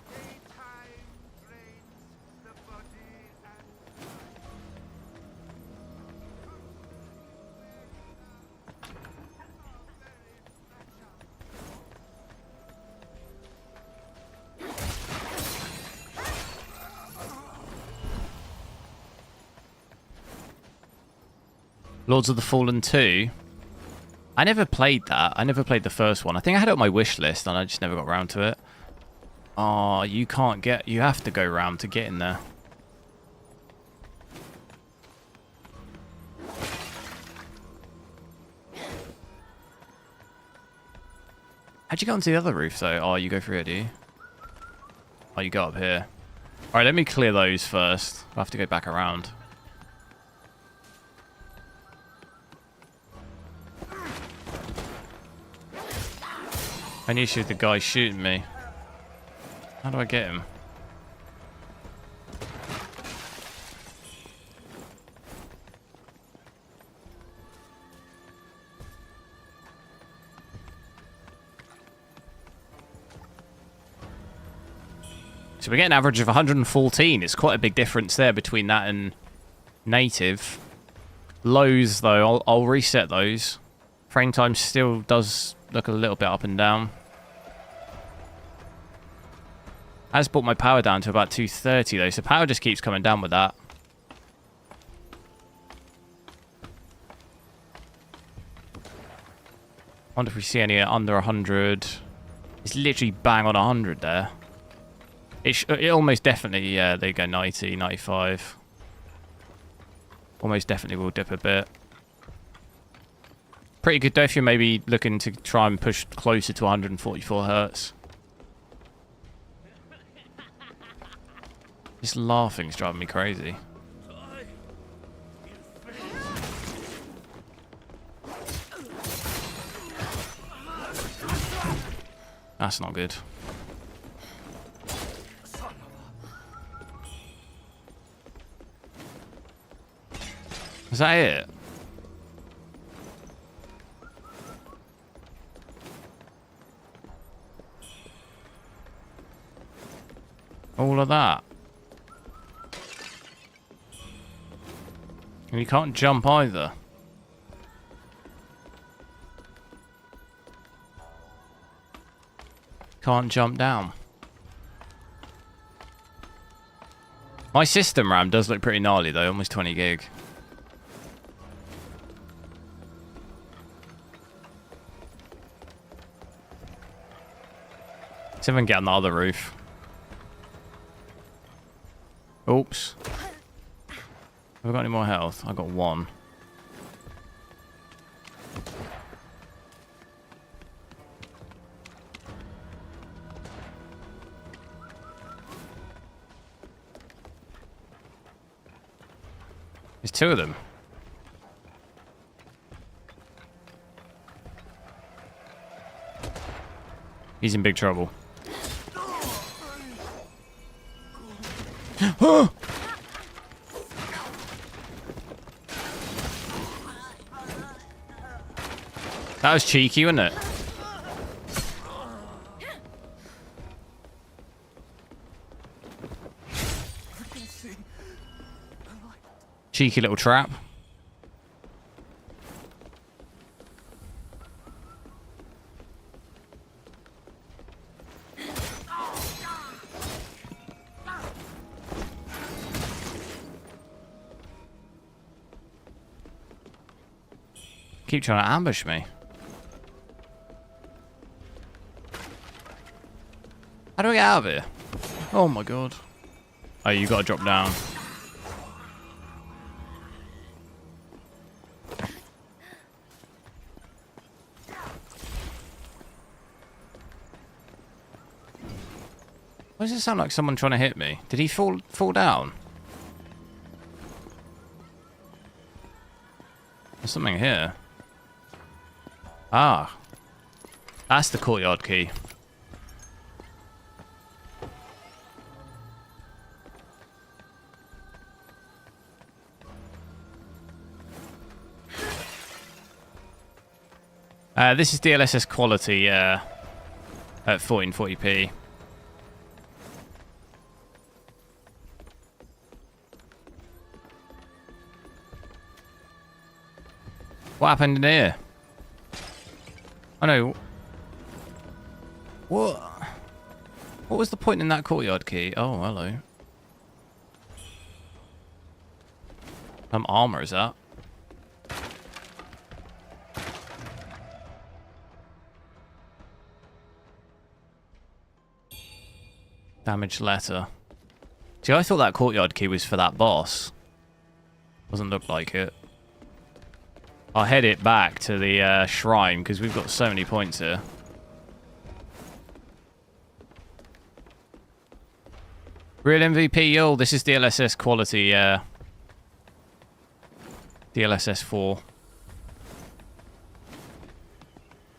Lords of the Fallen 2. I never played that. I never played the first one. I think I had it on my wish list and I just never got around to it. Oh, you can't get... You have to go around to get in there. How'd you get onto the other roof, though? Oh, you go through it, do you? Oh, you go up here. Alright, let me clear those first. I'll have to go back around. Any issue with the guy shooting me? How do I get him? So we get an average of 114. It's quite a big difference there between that and native. Lows, though, I'll reset those. Frame time still does look a little bit up and down. I just brought my power down to about 230, though, so power just keeps coming down with that. Wonder if we see any under 100. It's literally bang on 100 there. It almost definitely, yeah, there you go, 90, 95. Almost definitely will dip a bit. Pretty good though if you're maybe looking to try and push closer to 144 hertz. This laughing's driving me crazy. That's not good. Is that it? All of that? And you can't jump either. Can't jump down. My system RAM does look pretty gnarly though, almost 20 gig. Let's see if I can get on the other roof. Oops. Have I got any more health? I got 1. There's 2 of them. He's in big trouble. That was cheeky, wasn't it? Cheeky little trap. Keep trying to ambush me. How do I get out of here? Oh my god. Oh, you gotta drop down. Why does it sound like someone trying to hit me? Did he fall down? There's something here. Ah. That's the courtyard key. This is DLSS quality at 1440p. What happened in here? I know. What? What was the point in that courtyard key? Oh, hello. Some armor, is that? Damaged letter. See, I thought that courtyard key was for that boss. Doesn't look like it. I'll head it back to the shrine because we've got so many points here. Real MVP, yo, this is DLSS quality, yeah. DLSS 4.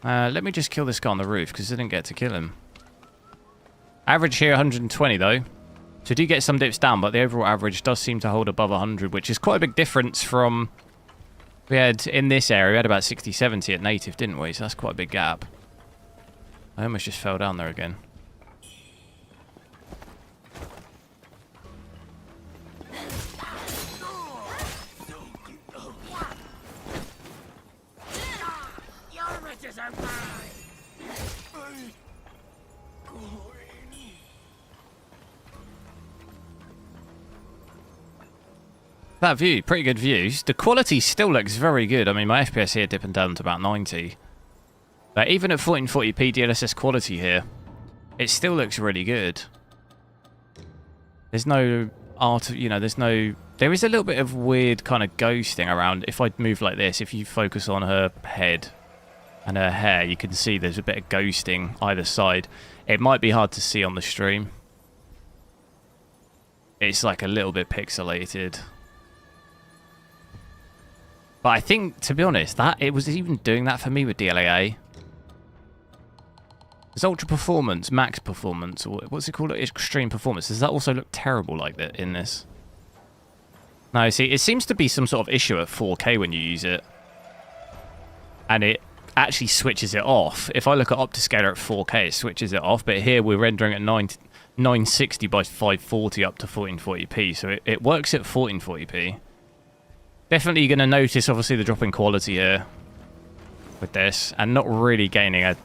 Let me just kill this guy on the roof, because I didn't get to kill him. Average here, 120, though. So do get some dips down, but the overall average does seem to hold above 100, which is quite a big difference from... We had, in this area, we had about 60, 70 at native, didn't we? So that's quite a big gap. I almost just fell down there again. That view, pretty good views. The quality still looks very good. I mean, my FPS here dipping down to about 90. But even at 1440p DLSS quality here, it still looks really good. There's no art, you know, there's no... There is a little bit of weird kind of ghosting around. If I move like this, if you focus on her head and her hair, you can see there's a bit of ghosting either side. It might be hard to see on the stream. It's like a little bit pixelated. But I think, to be honest, that it was even doing that for me with DLAA. There's ultra performance, max performance, or what's it called? Extreme performance. Does that also look terrible like that in this? No, see, it seems to be some sort of issue at 4K when you use it. And it actually switches it off. If I look at Optiscaler at 4K, it switches it off. But here we're rendering at 960 by 540 up to 1440p. So it works at 1440p. Definitely going to notice, obviously, the drop in quality here with this, and not really gaining a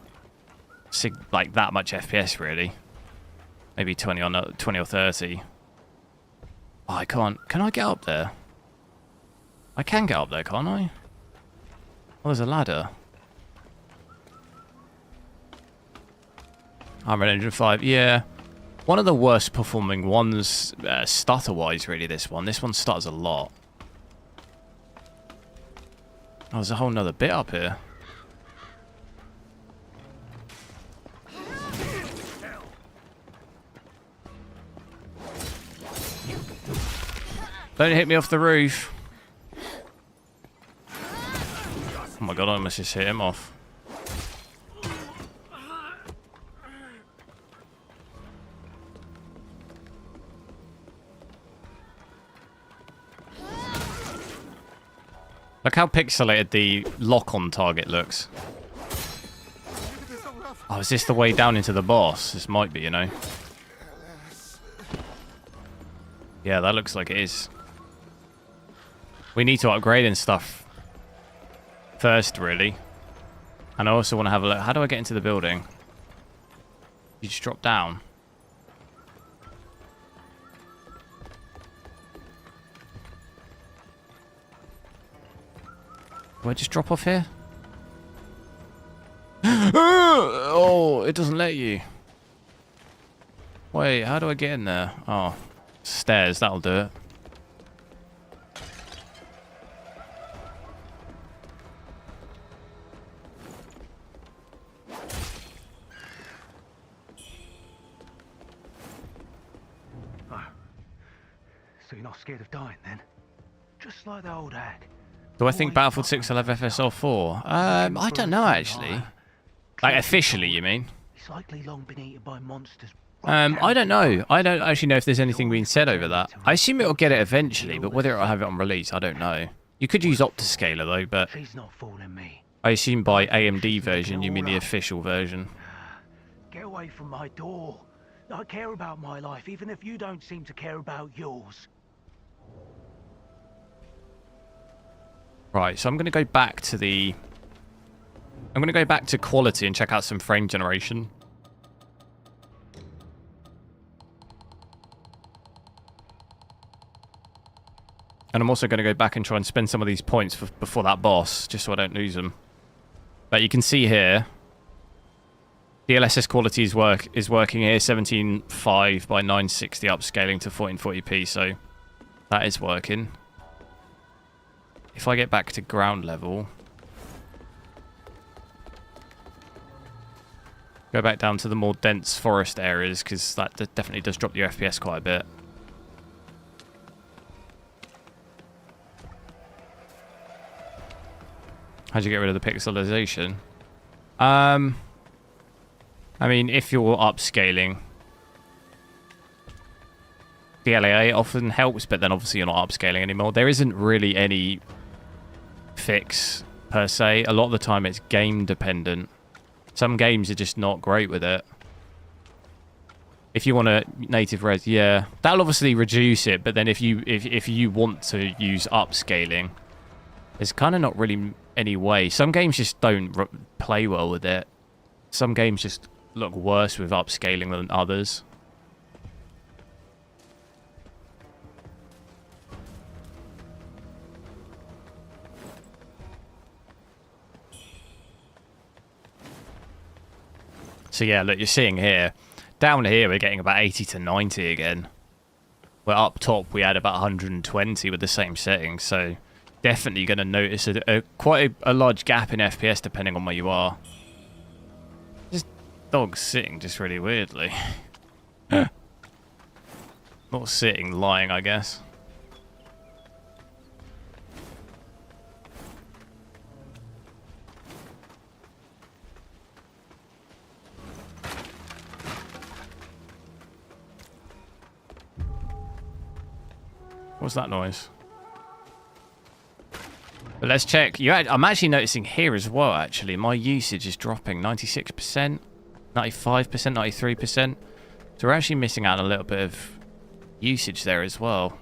like that much FPS, really. Maybe 20 or 30. Oh, I can't. Can I get up there? I can get up there, can't I? Oh, there's a ladder. I'm at 105. Yeah. One of the worst performing ones, stutter-wise, really, this one. This one stutters a lot. Oh, there's a whole nother bit up here. Don't hit me off the roof. Oh my god, I almost just hit him off. Look how pixelated the lock-on target looks. Oh, is this the way down into the boss? This might be, you know. Yeah, that looks like it is. We need to upgrade and stuff first, really. And I also want to have a look. How do I get into the building? You just drop down. Do I just drop off here? Oh, it doesn't let you. Wait, how do I get in there? Oh, stairs, that'll do it. So you're not scared of dying then? Just like the old hag. Do I think Battlefield 6 will have FSL 4? I don't know, actually. Like, officially, you mean? It's likely long been eaten by monsters. I don't know. I don't actually know if there's anything being said over that. I assume it'll get it eventually, but whether it'll have it on release, I don't know. You could use Optiscaler, though, but She's not fooling me. I assume by AMD version, you mean the official version. Get away from my door. I care about my life, even if you don't seem to care about yours. Right, so I'm going to go back to the... I'm going to go back to quality and check out some frame generation. And I'm also going to go back and try and spend some of these points before that boss, just so I don't lose them. But you can see here, DLSS quality is working here, 17.5 by 960 upscaling to 1440p, so that is working. If I get back to ground level, Go back down to the more dense forest areas, because that definitely does drop your FPS quite a bit. How'd you get rid of the pixelization? I mean, if you're upscaling, DLA often helps, but then obviously you're not upscaling anymore. There isn't really any fix per se. A lot of the time it's game dependent. Some games are just not great with it. If you want a native res, yeah, that'll obviously reduce it, but then if you want to use upscaling, there's kind of not really any way. Some games just don't play well with it. Some games just look worse with upscaling than others. So yeah, look, you're seeing here. Down here, we're getting about 80 to 90 again. Where up top, we had about 120 with the same settings. So definitely going to notice quite a large gap in FPS depending on where you are. This dog's sitting just really weirdly. Not sitting, lying, I guess. What's that noise? But let's check. I'm actually noticing here as well, actually. My usage is dropping 96%, 95%, 93%. So we're actually missing out on a little bit of usage there as well.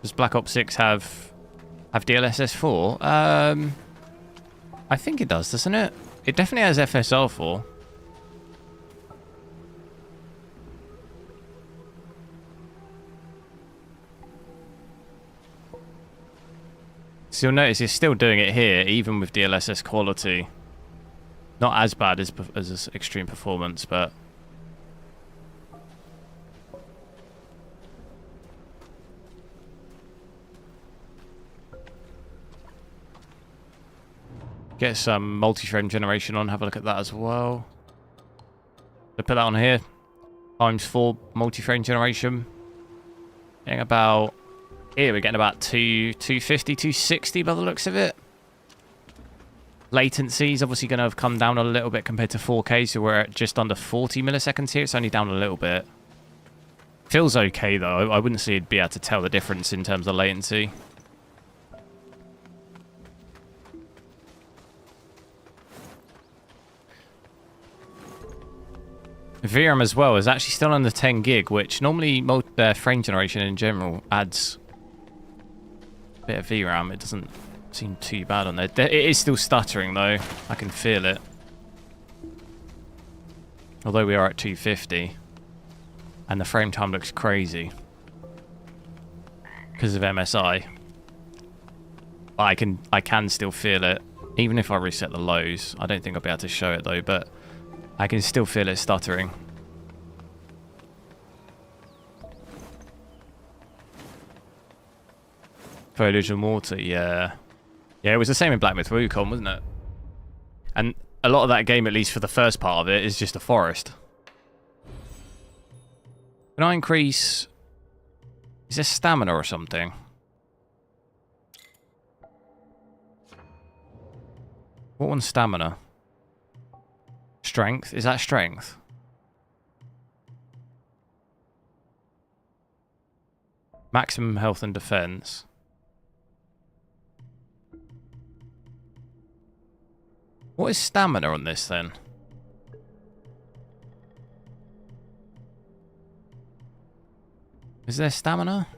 Does Black Ops 6 have DLSS 4? I think it does, doesn't it? It definitely has FSR 4. So you'll notice it's still doing it here, even with DLSS quality. Not as bad as extreme performance, but... Get some multi-frame generation on, have a look at that as well. So put that on here. ×4 multi-frame generation. Getting about... Here we're getting about 250, 260 by the looks of it. Latency is obviously going to have come down a little bit compared to 4K, so we're at just under 40 milliseconds here. It's only down a little bit. Feels okay though. I wouldn't say you'd be able to tell the difference in terms of latency. VRAM as well is actually still under 10 gig, which normally frame generation in general adds a bit of VRAM. It doesn't seem too bad on there. It is still stuttering though. I can feel it. Although we are at 250. And the frame time looks crazy. Because of MSI. But I can still feel it. Even if I reset the lows. I don't think I'll be able to show it though, but I can still feel it stuttering. Foliage and water, yeah. Yeah, it was the same in Black Myth Wukong, wasn't it? And a lot of that game, at least for the first part of it, is just a forest. Can I increase... Is this stamina or something? What one's stamina? Strength? Is that strength? Maximum health and defense. What is stamina on this then? Is there stamina?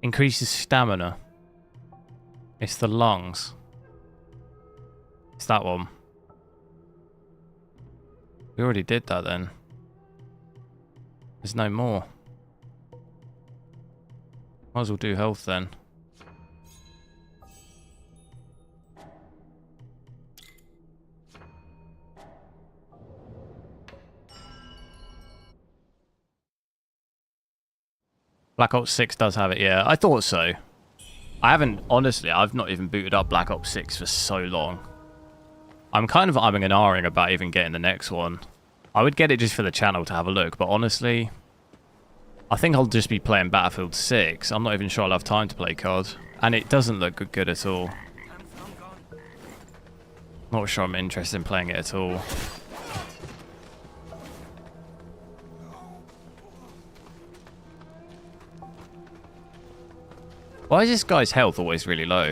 Increases stamina. It's the lungs. It's that one. We already did that then. There's no more. Might as well do health then. Black Ops 6 does have it, yeah. I thought so. Honestly, I've not even booted up Black Ops 6 for so long. I'm kind of umming and ahhing about even getting the next one. I would get it just for the channel to have a look, but honestly, I think I'll just be playing Battlefield 6. I'm not even sure I'll have time to play COD. And it doesn't look good at all. Not sure I'm interested in playing it at all. Why is this guy's health always really low?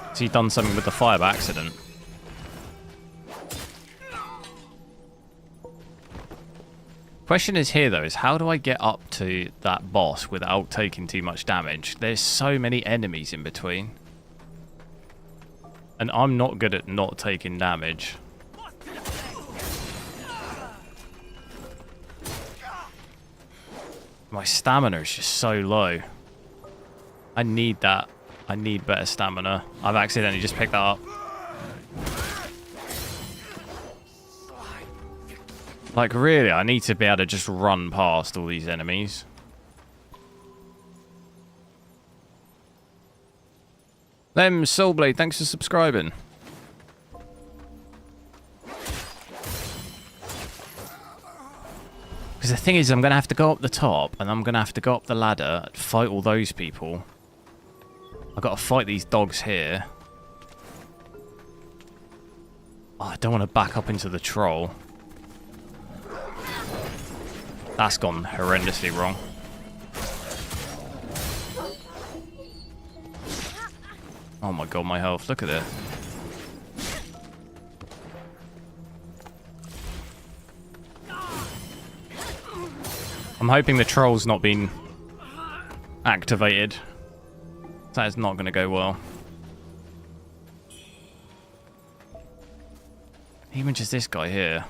Has he done something with the fire by accident? Question is here though, is how do I get up to that boss without taking too much damage? There's so many enemies in between. And I'm not good at not taking damage. My stamina is just so low. I need that. I need better stamina. I've accidentally just picked that up. Like, really, I need to be able to just run past all these enemies. Soulblade, thanks for subscribing. Because the thing is, I'm going to have to go up the top, and I'm going to have to go up the ladder and fight all those people. I've got to fight these dogs here. Oh, I don't want to back up into the troll. That's gone horrendously wrong. Oh my god, my health. Look at it. I'm hoping the troll's not been activated. That is not going to go well. Even just this guy here.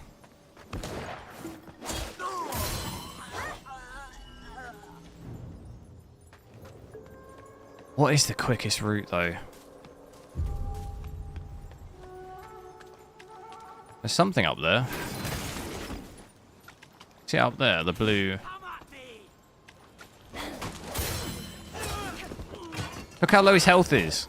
What is the quickest route, though? There's something up there. See it up there, the blue. Look how low his health is.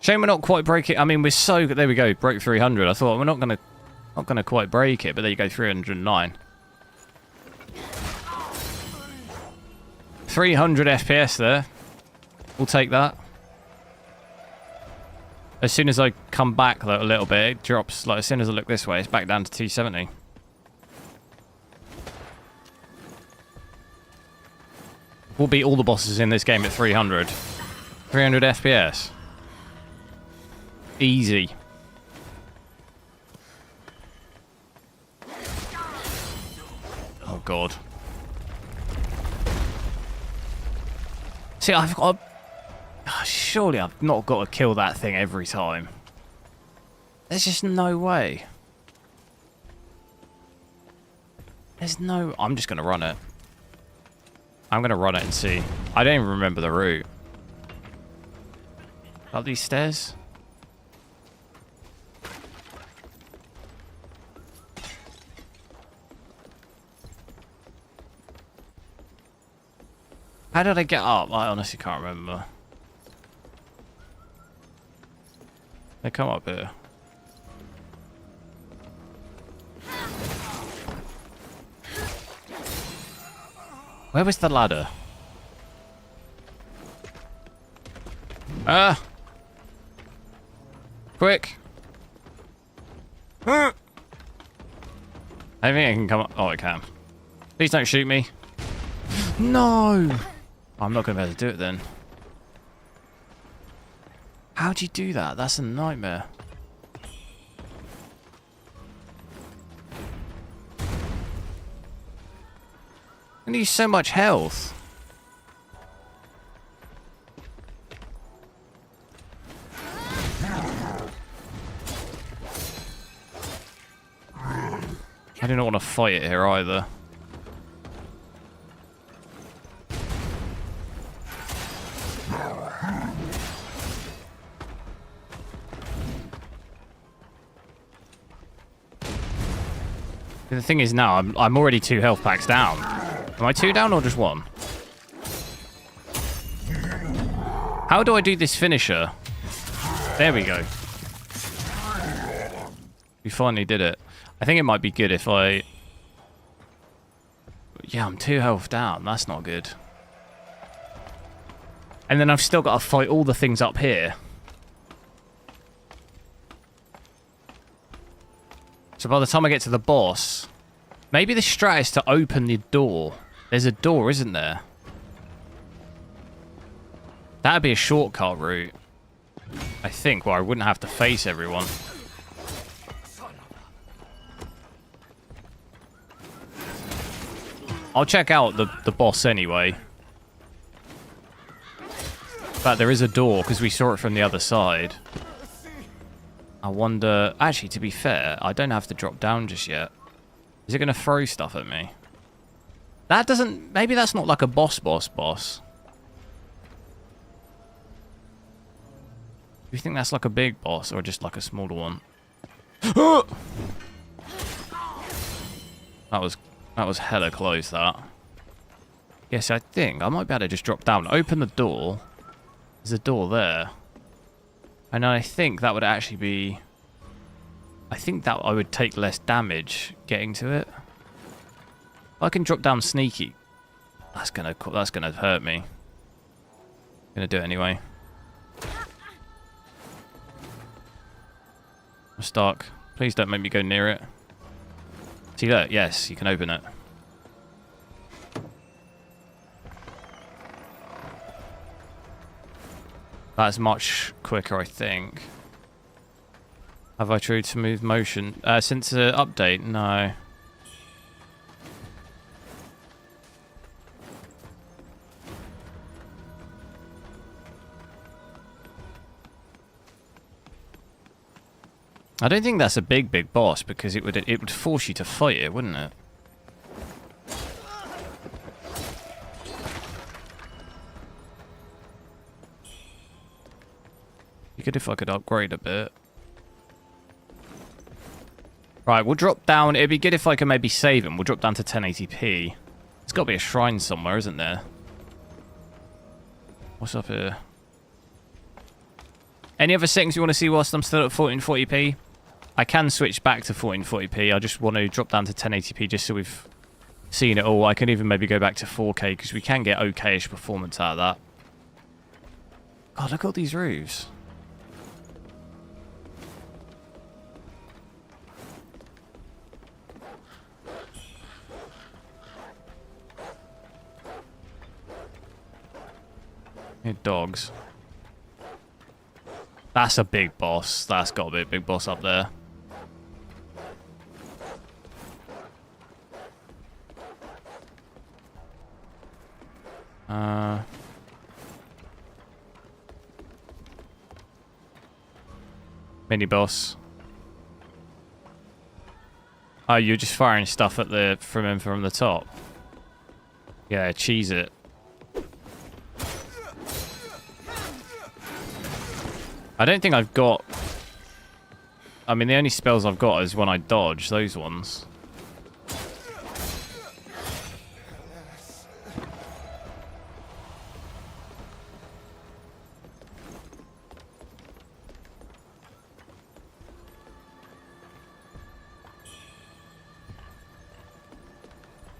Shame we're not quite breaking. I mean, we're so good. There we go, broke 300. I thought we're not gonna quite break it, but there you go, 309. 300 FPS there. We'll take that. As soon as I come back though, a little bit, it drops. Like as soon as I look this way, it's back down to 270. We'll beat all the bosses in this game at 300. 300 FPS. Easy. Oh god. See, I've got... Surely I've not got to kill that thing every time. There's just no way. There's no... I'm just going to run it. I'm going to run it and see. I don't even remember the route. Up these stairs? How did I get up? I honestly can't remember. They come up here. Where was the ladder? Ah! Quick! I think I can come up. Oh, I can. Please don't shoot me. No! I'm not going to be able to do it then. How'd you do that? That's a nightmare. I need so much health. I do not want to fight it here either. The thing is now, I'm already 2 health packs down. Am I 2 down or just 1? How do I do this finisher? There we go. We finally did it. I think it might be good if I... Yeah, I'm 2 health down. That's not good. And then I've still got to fight all the things up here. So by the time I get to the boss... Maybe the strat is to open the door. There's a door, isn't there? That'd be a shortcut route. I think, well, I wouldn't have to face everyone. I'll check out the boss anyway. But there is a door, because we saw it from the other side. I wonder... Actually, to be fair, I don't have to drop down just yet. Is it going to throw stuff at me? That doesn't... Maybe that's not like a boss. Do you think that's like a big boss or just like a smaller one? That was hella close, that. Yes, I think I might be able to just drop down. Open the door. There's a door there. And I think that would actually be... I think that I would take less damage getting to it. I can drop down sneaky. That's gonna hurt me. Gonna do it anyway. I'm stuck. Please don't make me go near it. See that? Yes, you can open it. That's much quicker, I think. Have I tried smooth motion? Since the update? No. I don't think that's a big boss because it would force you to fight it, wouldn't it? Be good if I could upgrade a bit. Right, we'll drop down. It'd be good if I could maybe save him. We'll drop down to 1080p. There's got to be a shrine somewhere, isn't there? What's up here? Any other settings you want to see whilst I'm still at 1440p? I can switch back to 1440p. I just want to drop down to 1080p just so we've seen it all. I can even maybe go back to 4K because we can get okay-ish performance out of that. God, look at all these roofs. Here, dogs. That's a big boss. That's got to be a big boss up there. Mini boss. Oh, you're just firing stuff at from the top. Yeah, cheese it. I don't think I've got... I mean, the only spells I've got is when I dodge, those ones.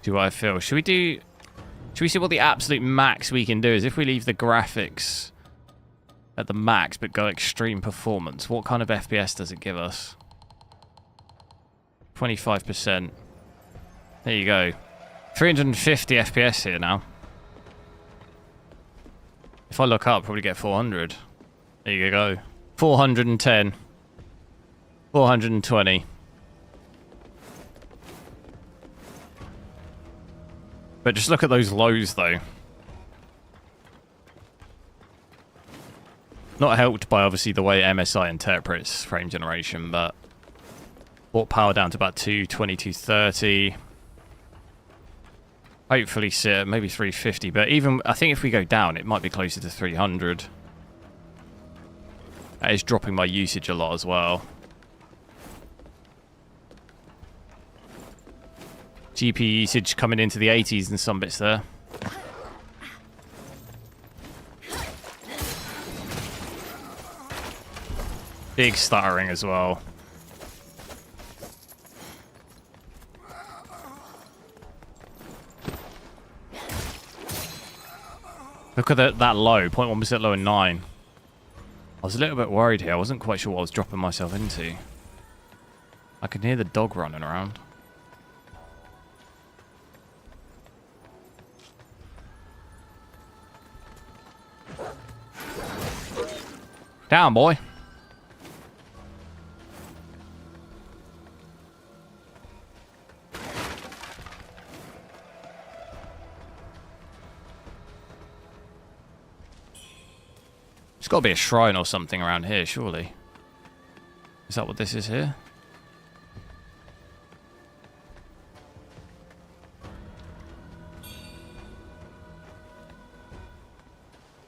Do what I feel. Should we see what the absolute max we can do is if we leave the graphics at the max but go extreme performance? What kind of FPS does it give us? 25%. There you go. 350 FPS here now. If I look up, probably get 400. There you go. 410. 420. But just look at those lows, though. Not helped by, obviously, the way MSI interprets frame generation, but... brought power down to about 220, 230. Hopefully sit at maybe 350, but even... I think if we go down, it might be closer to 300. That is dropping my usage a lot as well. GPU usage coming into the 80s in some bits there. Big stuttering as well. Look at that low, 0.1% low in 9. I was a little bit worried here. I wasn't quite sure what I was dropping myself into. I can hear the dog running around. Down, boy. There's got to be a shrine or something around here, surely. Is that what this is here?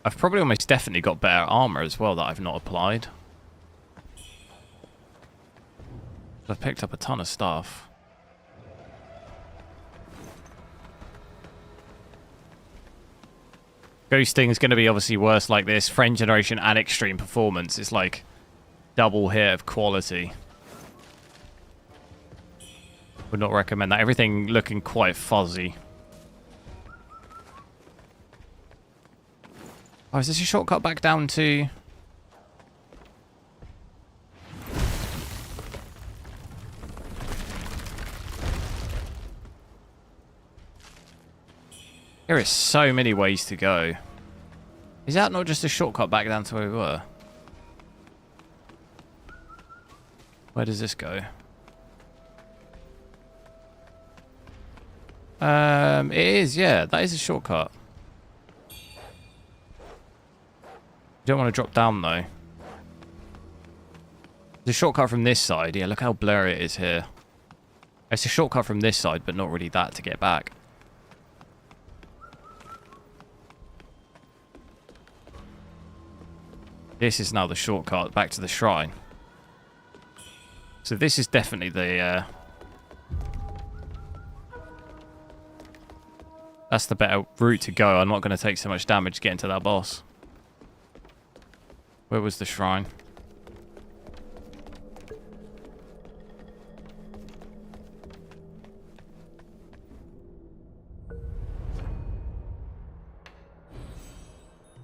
I've probably almost definitely got better armor as well that I've not applied. I've picked up a ton of stuff. Ghosting is going to be obviously worse like this. Frame generation and extreme performance. It's like double hit of quality. Would not recommend that. Everything looking quite fuzzy. Oh, is this a shortcut back down to... There is so many ways to go. Is that not just a shortcut back down to where we were? Where does this go? It is, yeah. That is a shortcut. You don't want to drop down, though. The shortcut from this side. Yeah, look how blurry it is here. It's a shortcut from this side, but not really that to get back. This is now the shortcut back to the shrine. So this is definitely the... that's the better route to go. I'm not going to take so much damage getting to that boss. Where was the shrine?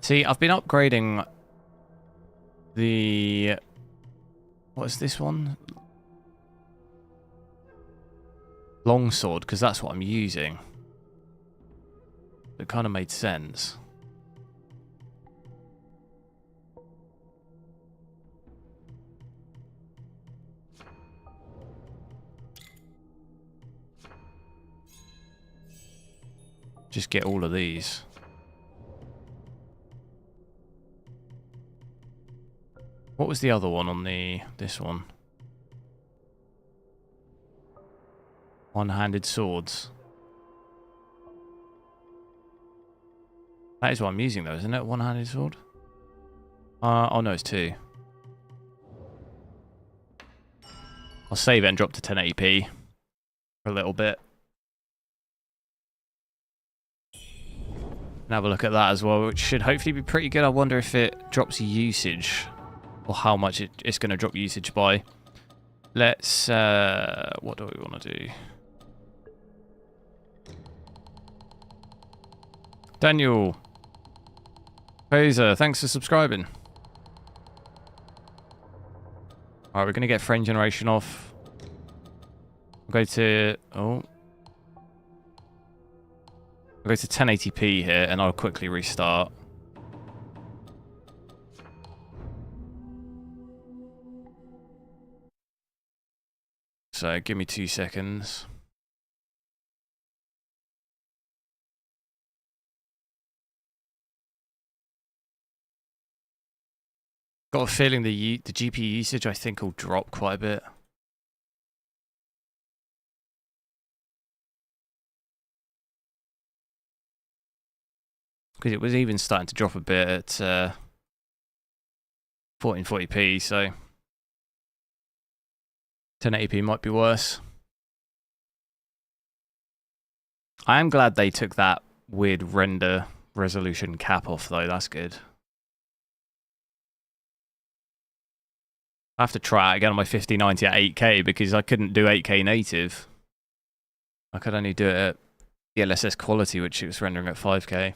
See, I've been upgrading the... what is this one? Longsword, because that's what I'm using. It kind of made sense. Just get all of these. What was the other one on this one? One-handed swords. That is what I'm using though, isn't it? One-handed sword? Oh no, it's two. I'll save it and drop to 1080p for a little bit. And have a look at that as well, which should hopefully be pretty good. I wonder if it drops usage or how much it's going to drop usage by. Let's, what do we want to do? Daniel. Fraser, thanks for subscribing. Alright, we're going to get frame generation off. We'll go to... oh. We'll go to 1080p here, and I'll quickly restart. So, give me 2 seconds. Got a feeling the GPU usage, I think, will drop quite a bit. Because it was even starting to drop a bit at 1440p, so 1080p might be worse. I am glad they took that weird render resolution cap off, though. That's good. I have to try it again on my 5090 at 8K because I couldn't do 8K native. I could only do it at DLSS quality, which it was rendering at 5K.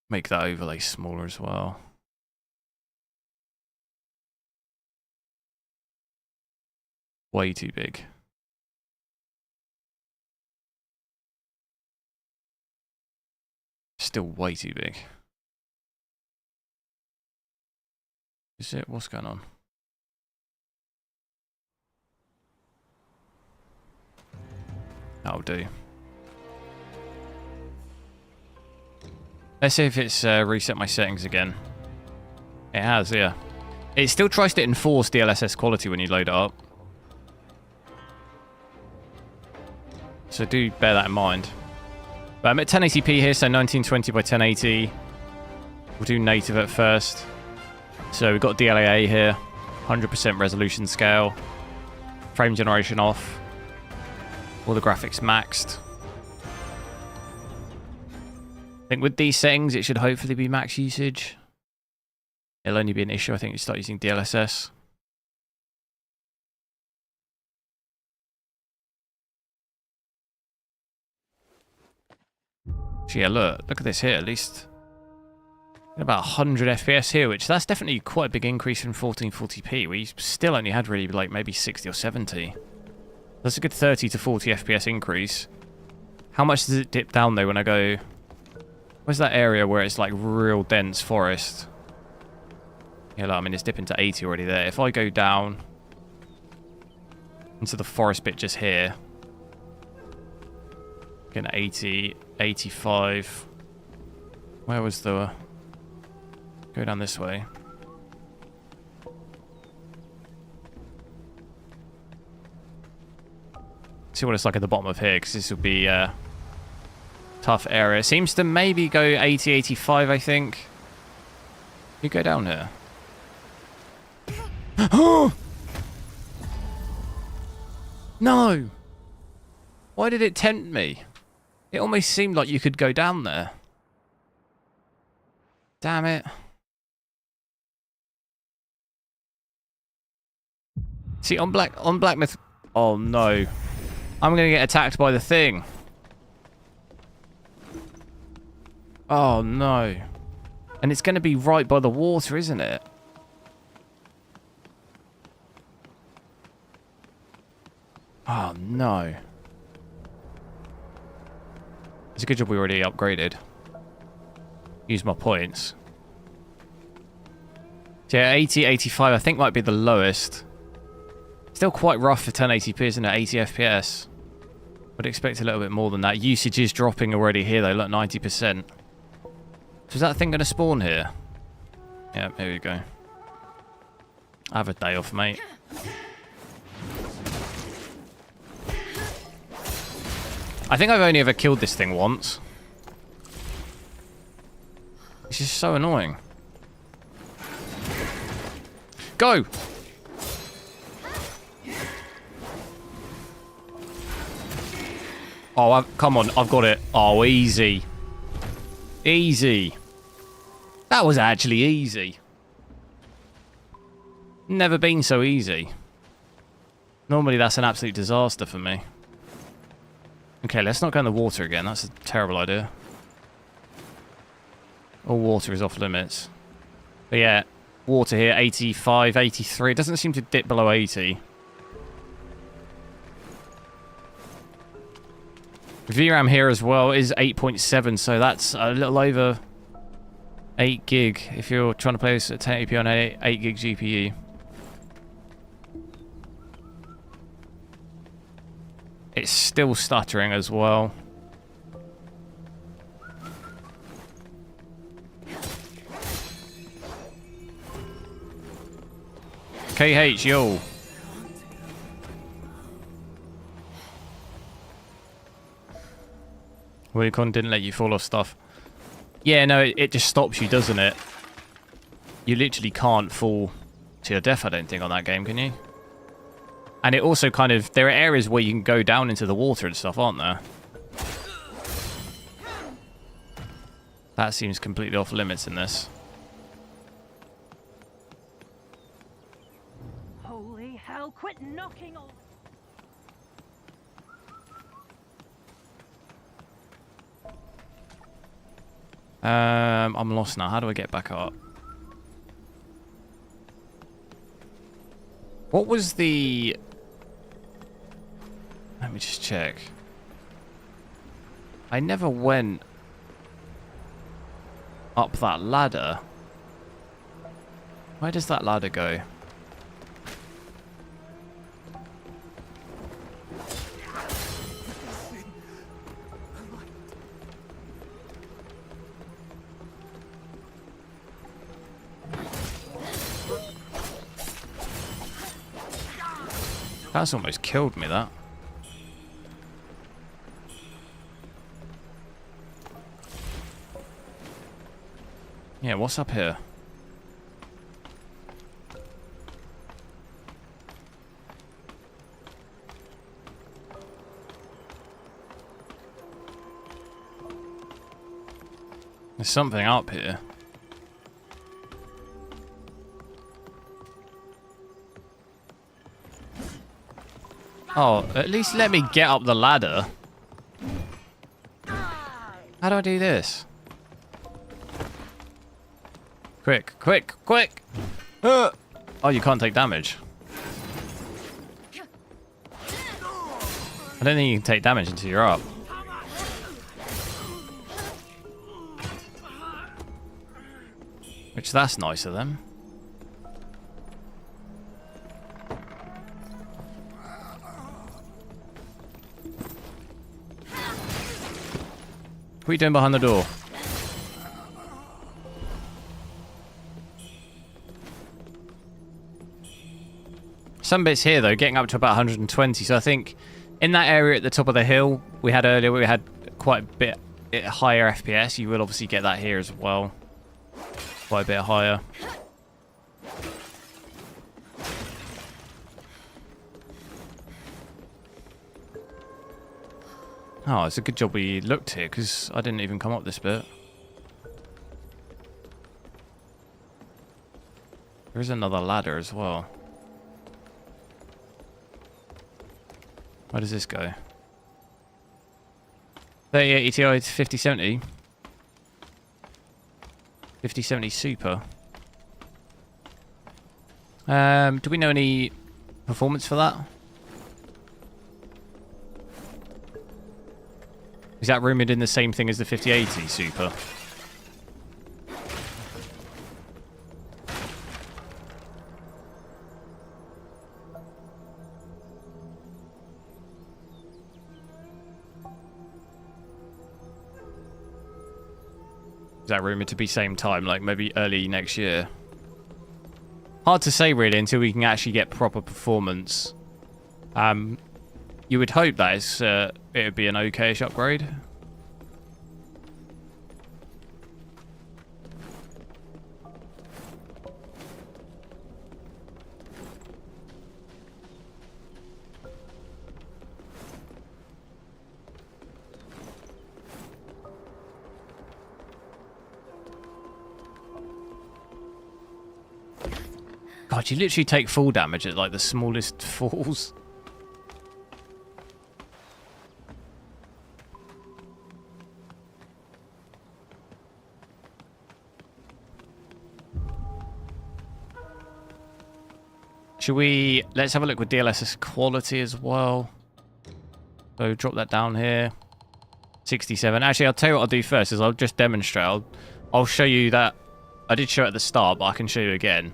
Make that overlay smaller as well. Way too big. Still way too big. Is it? What's going on? That'll do. Let's see if it's reset my settings again. It has, yeah. It still tries to enforce DLSS quality when you load it up. So do bear that in mind. But I'm at 1080p here, so 1920 by 1080. We'll do native at first. So we've got DLAA here. 100% resolution scale. Frame generation off. All the graphics maxed. I think with these settings, it should hopefully be max usage. It'll only be an issue, I think, if you start using DLSS. So yeah, look at this here, at least about 100 FPS here, which that's definitely quite a big increase from 1440p. We still only had really like maybe 60 or 70. That's a good 30 to 40 FPS increase. How much does it dip down though when I go... Where's that area where it's like real dense forest? Yeah, look, I mean, it's dipping to 80 already there. If I go down into the forest bit just here, getting 80, 85. Where was the... Go down this way. See what it's like at the bottom of here, because this will be tough area. It seems to maybe go 80, 85, I think. You go down here. No! Why did it tempt me? It almost seemed like you could go down there. Damn it. See, on Black Myth... Oh, no. I'm going to get attacked by the thing. Oh, no. And it's going to be right by the water, isn't it? Oh, no. It's a good job we already upgraded. Use my points. So yeah, 80, 85 I think might be the lowest. Still quite rough for 1080p, isn't it? 80 FPS. Would expect a little bit more than that. Usage is dropping already here though, look, 90%. So is that thing going to spawn here? Yeah, here we go. Have a day off, mate. I think I've only ever killed this thing once. It's just so annoying. Go! Oh, come on, I've got it. Oh, easy. Easy. That was actually easy. Never been so easy. Normally that's an absolute disaster for me. Okay, let's not go in the water again. That's a terrible idea. All water is off limits. But yeah, water here, 85, 83. It doesn't seem to dip below 80. VRAM here as well is 8.7, so that's a little over 8 gig if you're trying to play this at 1080p on an 8 gig GPU. It's still stuttering as well. KH, yo. Wuchang didn't let you fall off stuff. Yeah, no, it just stops you, doesn't it? You literally can't fall to your death, I don't think, on that game, can you? And it also kind of... There are areas where you can go down into the water and stuff, aren't there? That seems completely off limits in this. Holy hell, quit knocking on... I'm lost now. How do I get back up? What was the... Let me just check. I never went up that ladder. Where does that ladder go? That's almost killed me, that. Yeah, what's up here? There's something up here. Oh, at least let me get up the ladder. How do I do this? Quick, quick, quick! Oh, you can't take damage. I don't think you can take damage until you're up. Which, that's nice of them. What are you doing behind the door? Some bits here, though, getting up to about 120. So I think in that area at the top of the hill we had earlier, we had quite a bit higher FPS. You will obviously get that here as well. Quite a bit higher. Oh, it's a good job we looked here, because I didn't even come up this bit. There is another ladder as well. Where does this go? 3080 Ti to 5070. 5070 Super. Do we know any performance for that? Is that rumored in the same thing as the 5080 Super? Is that rumored to be same time, like maybe early next year? Hard to say really until we can actually get proper performance. You would hope that it would be an okayish upgrade. God, you literally take full damage at like the smallest falls. Should we... Let's have a look with DLSS quality as well. So drop that down here. 67. Actually, I'll tell you what I'll do first is I'll just demonstrate. I'll show you that... I did show it at the start, but I can show you again.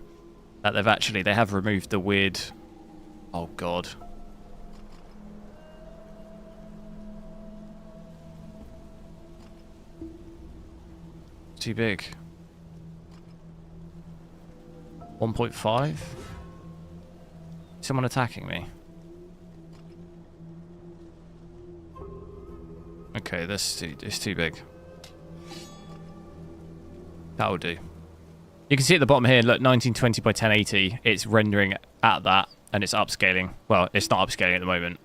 That they have removed the weird... Oh, God. Too big. 1.5? Someone attacking me. Okay. Okay, it's too big. That'll do. You can see at the bottom here, look, 1920 by 1080. It's rendering at that, and it's upscaling. Well, it's not upscaling at the moment.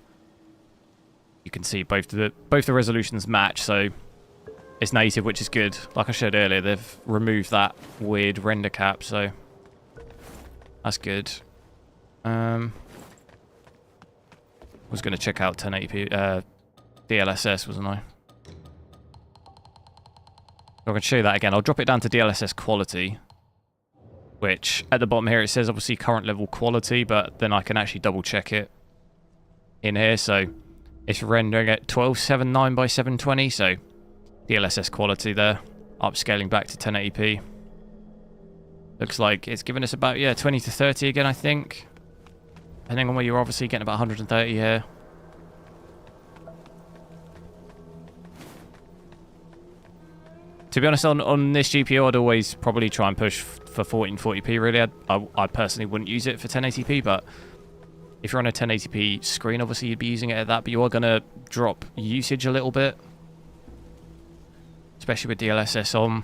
You can see both the resolutions match, so it's native, which is good. Like I showed earlier, they've removed that weird render cap, so that's good. Was going to check out 1080p DLSS, wasn't I? I'm going to show you that again. I'll drop it down to DLSS quality, which at the bottom here it says obviously current level quality, but then I can actually double check it in here. So it's rendering at 1279 by 720, so DLSS quality there, upscaling back to 1080p. Looks like it's giving us about, yeah, 20 to 30 again, I think. Depending on where you're obviously getting about 130 here. To be honest, on this GPU, I'd always probably try and push for 1440p, really. I personally wouldn't use it for 1080p, but if you're on a 1080p screen, obviously you'd be using it at that, but you are going to drop usage a little bit. Especially with DLSS on.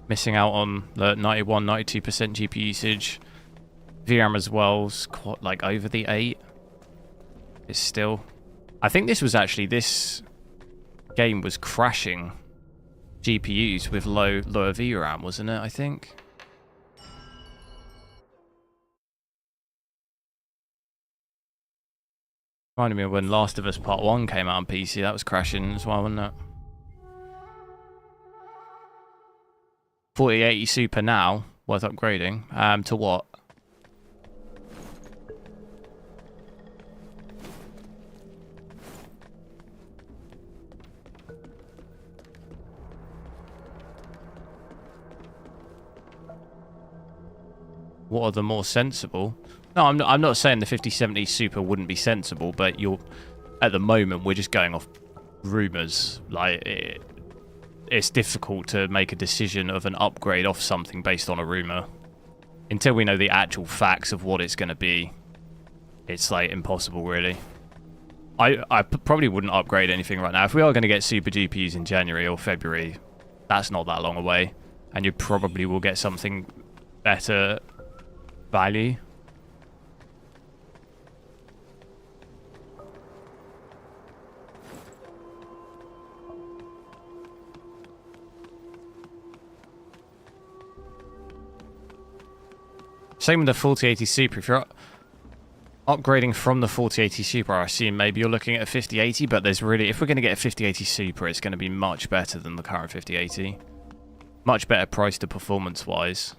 Missing out on the 91, 92% GPU usage. VRAM as well is quite, like, over the 8. It's still... I think this game was crashing GPUs with lower VRAM, wasn't it, I think? Reminded me of when Last of Us Part 1 came out on PC. That was crashing as well, wasn't it? 4080 Super now, worth upgrading. To what? What are the more sensible? No, I'm not saying the 5070 Super wouldn't be sensible, but at the moment we're just going off rumors. Like it's difficult to make a decision of an upgrade off something based on a rumor until we know the actual facts of what it's going to be. It's like impossible, really. I probably wouldn't upgrade anything right now. If we are going to get super GPUs in January or February, that's not that long away, and you probably will get something better value. Same with the 4080 Super. If you're upgrading from the 4080 Super, I assume maybe you're looking at a 5080, but there's really, if we're going to get a 5080 Super, it's going to be much better than the current 5080. Much better price to performance wise.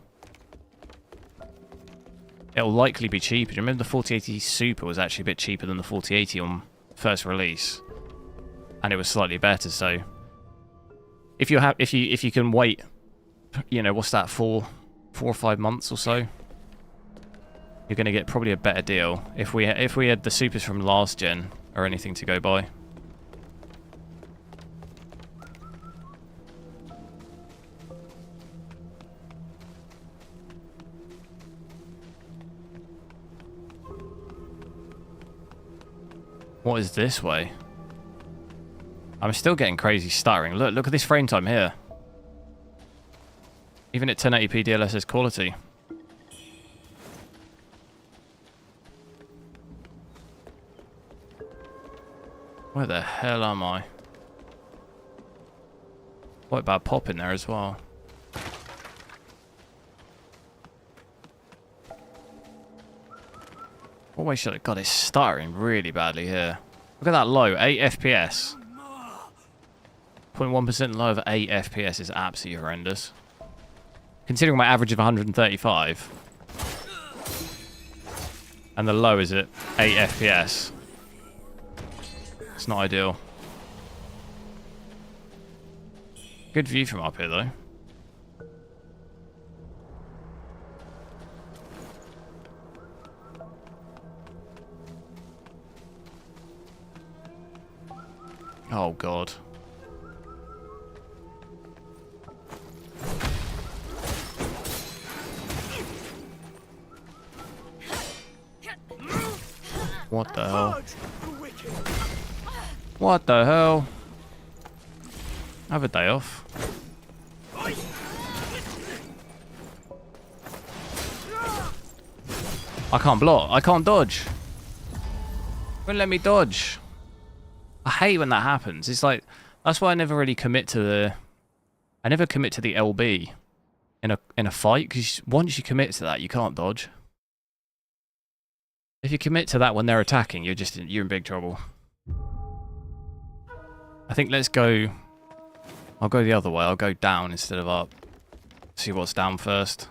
It'll likely be cheaper. Do you remember the 4080 Super was actually a bit cheaper than the 4080 on first release, and it was slightly better. So if you have, if you can wait, you know, what's that, 4 or 5 months or so, you're going to get probably a better deal. If we had the Supers from last gen or anything to go by. What is this way? I'm still getting crazy stuttering. Look at this frame time here. Even at 1080p DLSS quality. Where the hell am I? What about pop in there as well? What way should I... God, it's stuttering really badly here. Look at that low, 8 FPS. 0.1% low of 8 FPS is absolutely horrendous. Considering my average of 135. And the low is at 8 FPS. It's not ideal. Good view from up here though. Oh god. What the hell? What the hell? Have a day off. I can't block. I can't dodge. Won't let me dodge. I hate when that happens. It's like, that's why I never really commit to the... I never commit to the LB in a fight, because once you commit to that, you can't dodge. If you commit to that when they're attacking, you're in big trouble. I think let's go... I'll go the other way. I'll go down instead of up. See what's down first.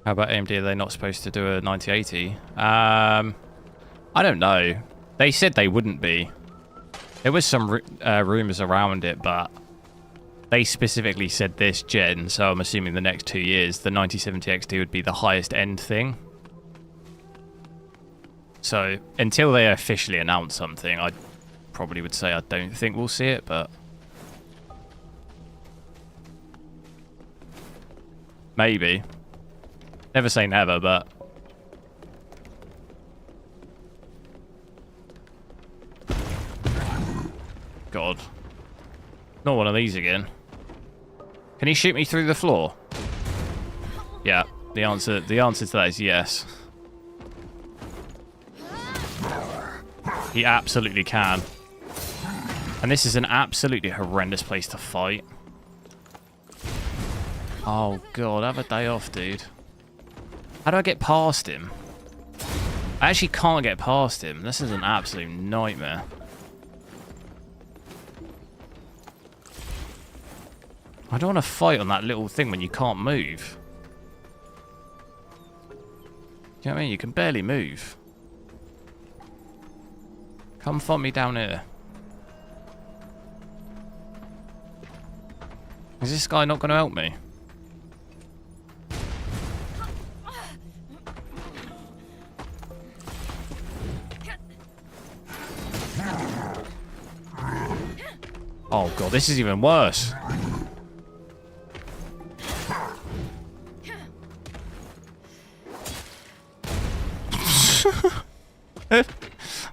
How about AMD? Are they not supposed to do a 9080? I don't know. They said they wouldn't be. There was some rumors around it, but they specifically said this gen, so I'm assuming the next 2 years, the 9070 XT would be the highest end thing. So until they officially announce something, I probably would say I don't think we'll see it, but maybe. Never say never, but God. Not one of these again. Can he shoot me through the floor? Yeah, the answer to that is yes. He absolutely can. And this is an absolutely horrendous place to fight. Oh God, have a day off, dude. How do I get past him? I actually can't get past him. This is an absolute nightmare. I don't want to fight on that little thing when you can't move. Do you know what I mean? You can barely move. Come fight me down here. Is this guy not going to help me? Oh God, this is even worse.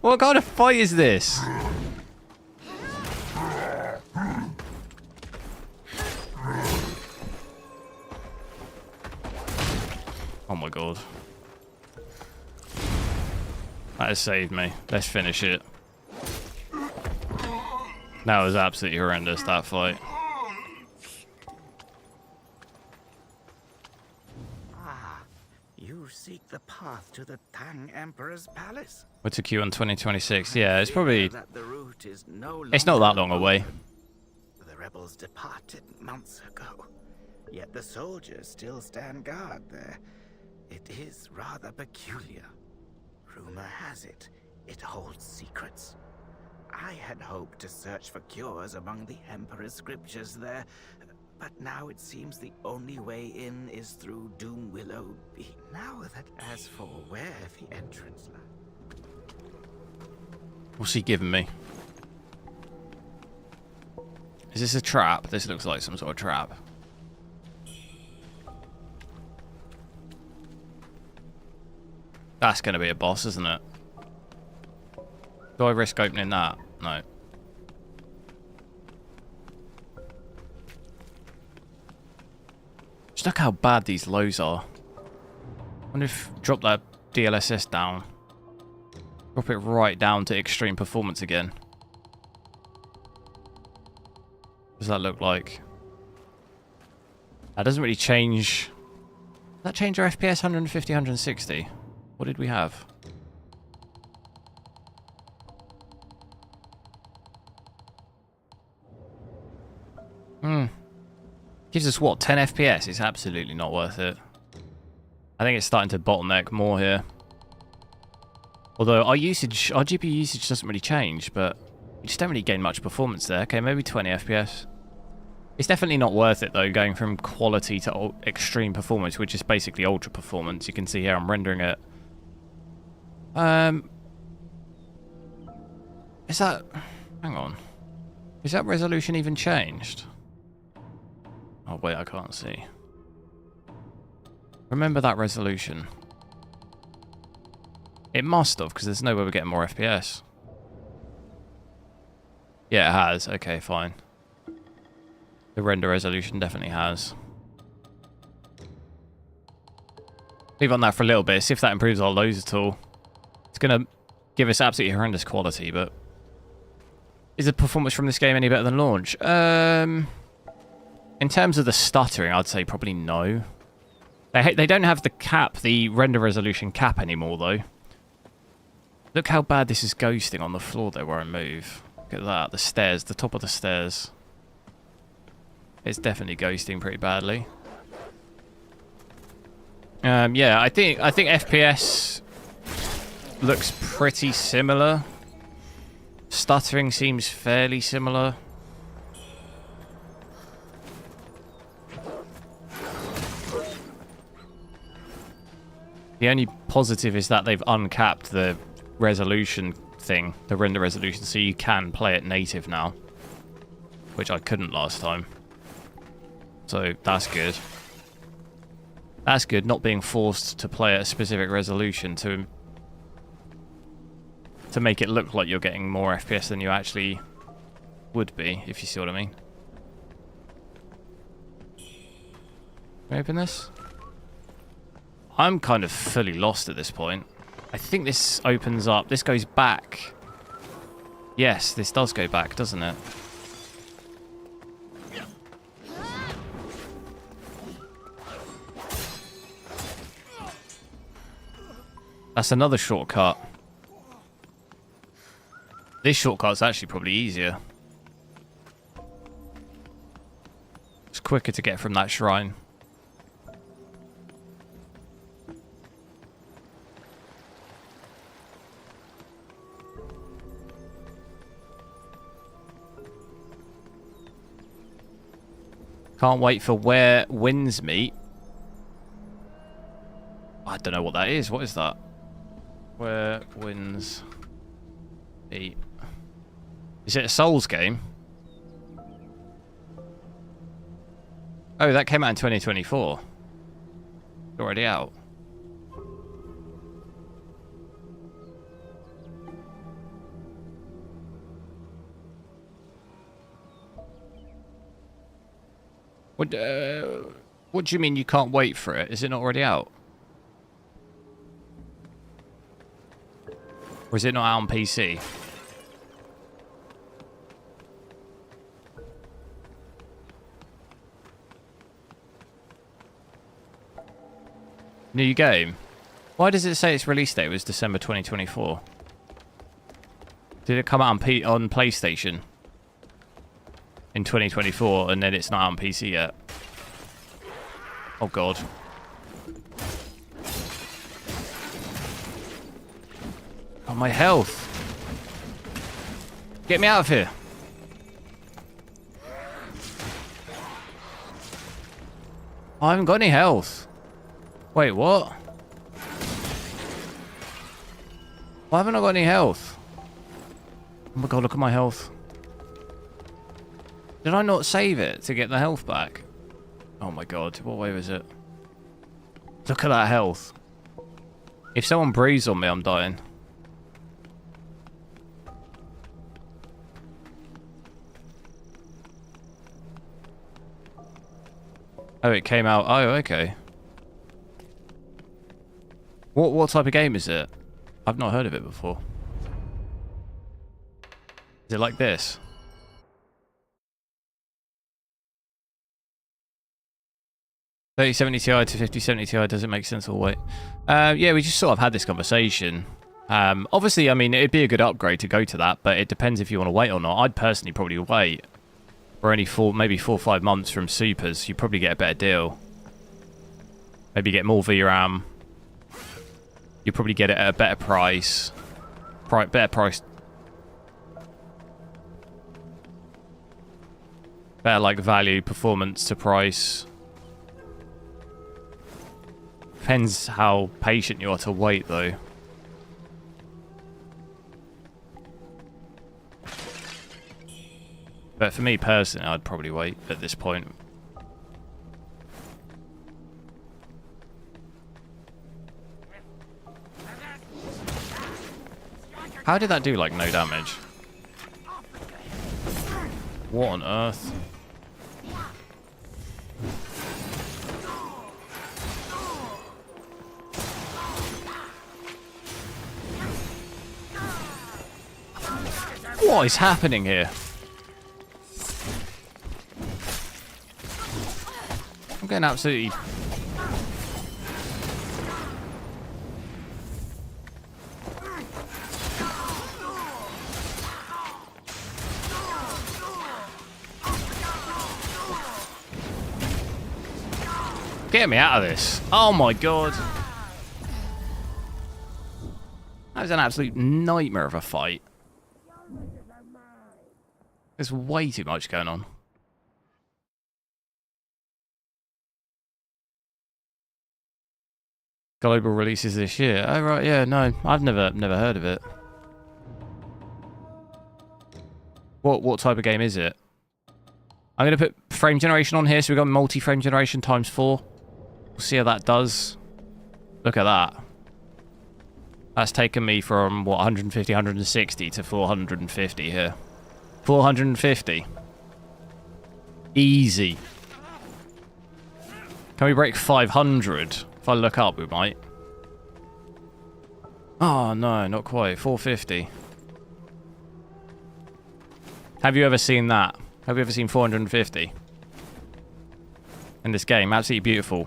What kind of fight is this? Oh my God. That has saved me. Let's finish it. That was absolutely horrendous, that fight. You seek the path to the Tang Emperor's palace. What's a Q on 2026? Yeah, it's probably... That the route is no It's not that long away. The rebels departed months ago, yet the soldiers still stand guard there. It is rather peculiar. Rumor has it, it holds secrets. I had hoped to search for cures among the Emperor's scriptures there, but now it seems the only way in is through Doom Willow Beach. Now that as for where the entrance lies... What's he giving me? Is this a trap? This looks like some sort of trap. That's going to be a boss, isn't it? Do I risk opening that? No. Just look how bad these lows are. I wonder if drop that DLSS down. Drop it right down to extreme performance again. What does that look like? That doesn't really change. Does that change our FPS 150, 160? What did we have? Gives us what, 10 FPS? It's absolutely not worth it. I think it's starting to bottleneck more here. Although our GPU usage doesn't really change, but we just don't really gain much performance there. Okay, maybe 20 FPS. It's definitely not worth it though, going from quality to extreme performance, which is basically ultra performance. You can see here I'm rendering it. Is that... Hang on. Is that resolution even changed? Oh wait, I can't see. Remember that resolution. It must have, because there's no way we're getting more FPS. Yeah, it has. Okay, fine. The render resolution definitely has. Leave on that for a little bit, see if that improves our loads at all. It's going to give us absolutely horrendous quality, but... Is the performance from this game any better than launch? In terms of the stuttering, I'd say probably no. They don't have the cap, the render resolution cap anymore, though. Look how bad this is ghosting on the floor, though, where I move. Look at that, the stairs, the top of the stairs. It's definitely ghosting pretty badly. Yeah, I think FPS looks pretty similar. Stuttering seems fairly similar. The only positive is that they've uncapped the resolution thing, the render resolution, so you can play it native now, which I couldn't last time. So that's good. That's good, not being forced to play at a specific resolution to make it look like you're getting more FPS than you actually would be, if you see what I mean. Can I open this? I'm kind of fully lost at this point. I think this opens up. This goes back. Yes, this does go back, doesn't it? That's another shortcut. This shortcut's actually probably easier. It's quicker to get from that shrine. Can't wait for where winds meet. I don't know what that is. What is that? Where winds meet. Is it a Souls game? Oh, that came out in 2024. It's already out. What do you mean you can't wait for it? Is it not already out? Or is it not out on PC? New game? Why does it say its release date was December 2024? Did it come out on PlayStation in 2024 and then it's not out on PC yet? Oh god. Oh, my health. Get me out of here. I haven't got any health. Wait, what? Why haven't I got any health? Oh my god, look at my health. Did I not save it to get the health back? Oh my god, what way was it? Look at that health. If someone breathes on me, I'm dying. Oh, it came out. Oh, okay. What type of game is it? I've not heard of it before. Is it like this? $3070 Ti to $5070 Ti doesn't make sense all the way. Yeah, we just sort of had this conversation. Obviously, I mean, it'd be a good upgrade to go to that, but it depends if you want to wait or not. I'd personally probably wait. For only maybe 4 or 5 months from Supers, you probably get a better deal. Maybe get more VRAM. You probably get it at a better price. Better price. Better like value, performance to price. Depends how patient you are to wait though. But for me personally, I'd probably wait at this point. How did that do, like, no damage? What on earth? What is happening here? I'm getting absolutely... Get me out of this. Oh my god. That was an absolute nightmare of a fight. There's way too much going on. Global releases this year. Oh right, yeah, no, I've never heard of it. What type of game is it? I'm gonna put frame generation on here, so we've got multi-frame generation ×4. We'll see how that does. Look at that. That's taken me from what 150, 160 to 450 here. 450. Easy. Can we break 500? If I look up, we might. Oh, no, not quite. 450. Have you ever seen that? Have you ever seen 450? In this game, absolutely beautiful.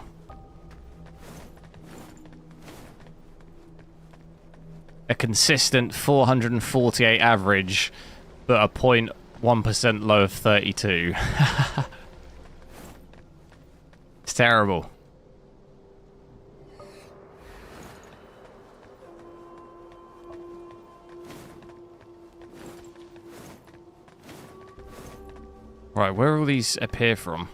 A consistent 448 average, but a 0.1% low of 32. It's terrible. Right, where all these appear from?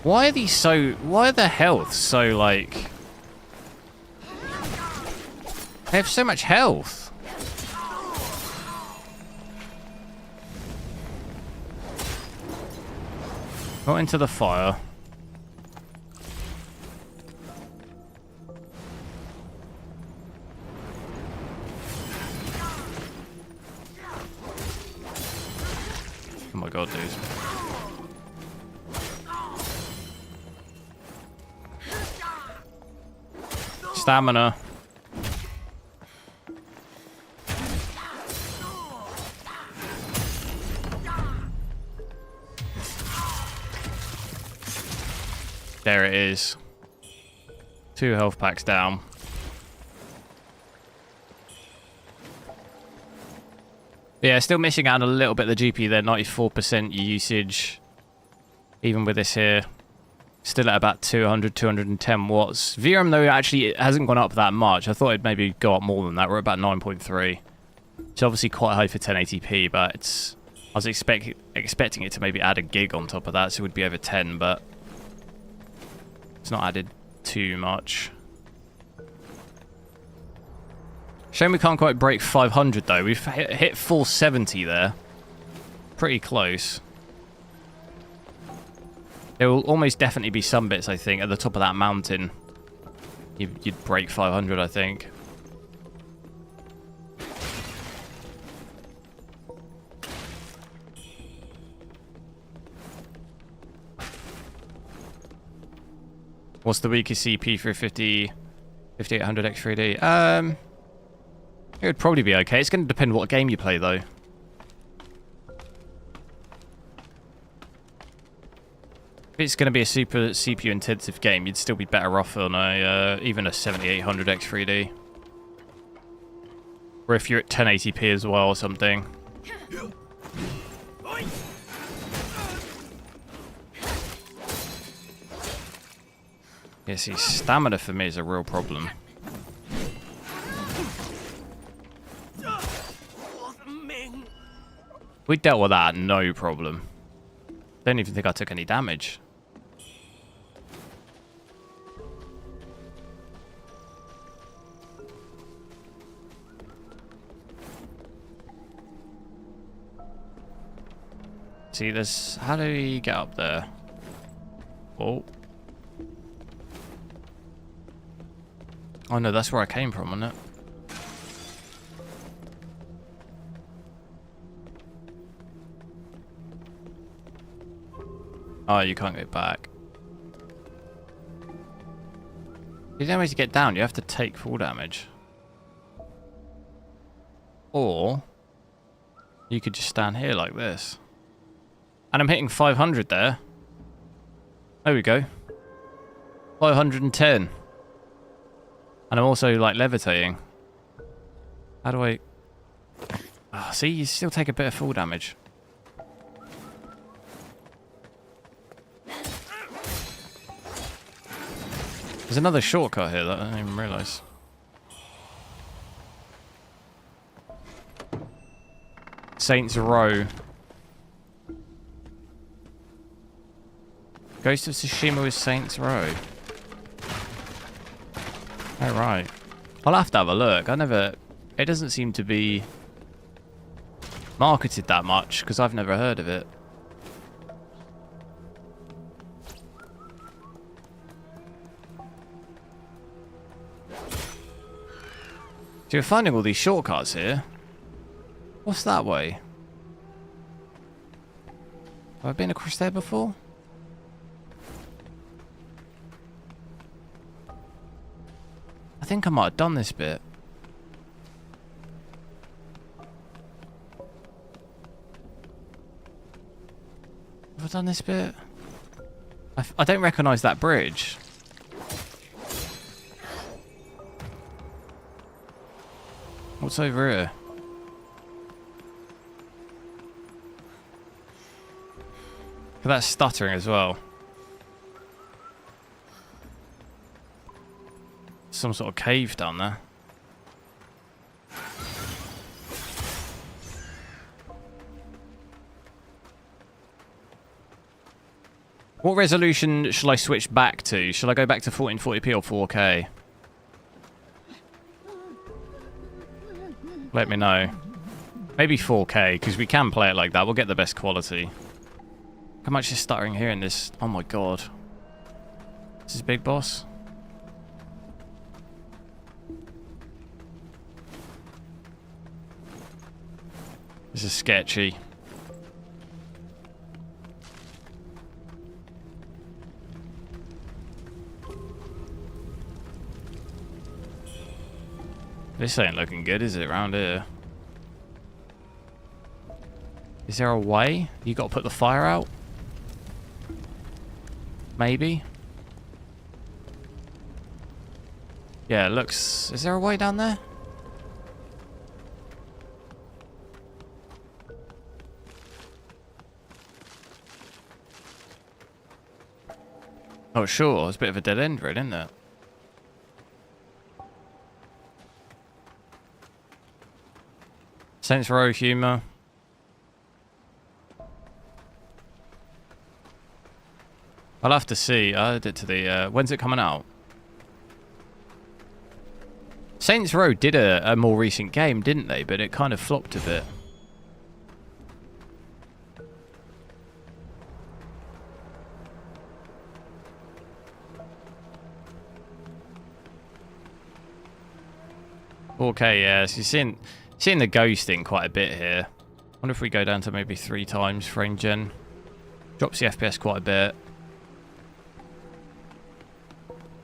Why are these so... Why are the health so, like... They have so much health. Got into the fire. Oh my god, dude. Stamina. There it is. 2 health packs down. Yeah, still missing out a little bit of the GPU there. 94% usage. Even with this here. Still at about 200, 210 watts. VRAM, though, actually it hasn't gone up that much. I thought it'd maybe go up more than that. We're at about 9.3. It's obviously quite high for 1080p, but it's... I was expecting it to maybe add a gig on top of that, so it would be over 10, but... It's not added too much. Shame we can't quite break 500, though. We've hit 470 there. Pretty close. There will almost definitely be some bits, I think, at the top of that mountain. You'd break 500, I think. What's the weakest CP for 5800 X3D? It would probably be okay. It's going to depend what game you play, though. If it's going to be a super CPU intensive game, you'd still be better off on a even a 7800 X3D. Or if you're at 1080p as well or something. Yeah, see, stamina for me is a real problem. We dealt with that, no problem. Don't even think I took any damage. See, there's... How do we get up there? Oh. Oh no, that's where I came from, wasn't it? Oh, you can't go back. There's no way to get down. You have to take full damage. Or you could just stand here like this. And I'm hitting 500 there. There we go. 510. And I'm also like levitating. How do I... Oh, see, you still take a bit of full damage. There's another shortcut here that I didn't even realise. Saints Row. Ghost of Tsushima with Saints Row. Oh, right. I'll have to have a look. It doesn't seem to be marketed that much because I've never heard of it. So you're finding all these shortcuts here. What's that way? Have I been across there before? I think I might have done this bit. Have I done this bit? I don't recognise that bridge. What's over here? That's stuttering as well. Some sort of cave down there. What resolution shall I switch back to? Shall I go back to 1440p or 4K? Let me know. Maybe 4K, because we can play it like that. We'll get the best quality. How much is stuttering here in this? Oh my god. This is Big Boss. This is sketchy. This ain't looking good, is it, around here? Is there a way? You got to put the fire out? Maybe? Yeah, it looks... Is there a way down there? Oh, sure. It's a bit of a dead end road, isn't it? Saints Row humour. I'll have to see. I added it to the... when's it coming out? Saints Row did a more recent game, didn't they? But it kind of flopped a bit. Okay, yeah. So you're seeing the ghosting quite a bit here. I wonder if we go down to maybe 3 times frame gen. Drops the FPS quite a bit.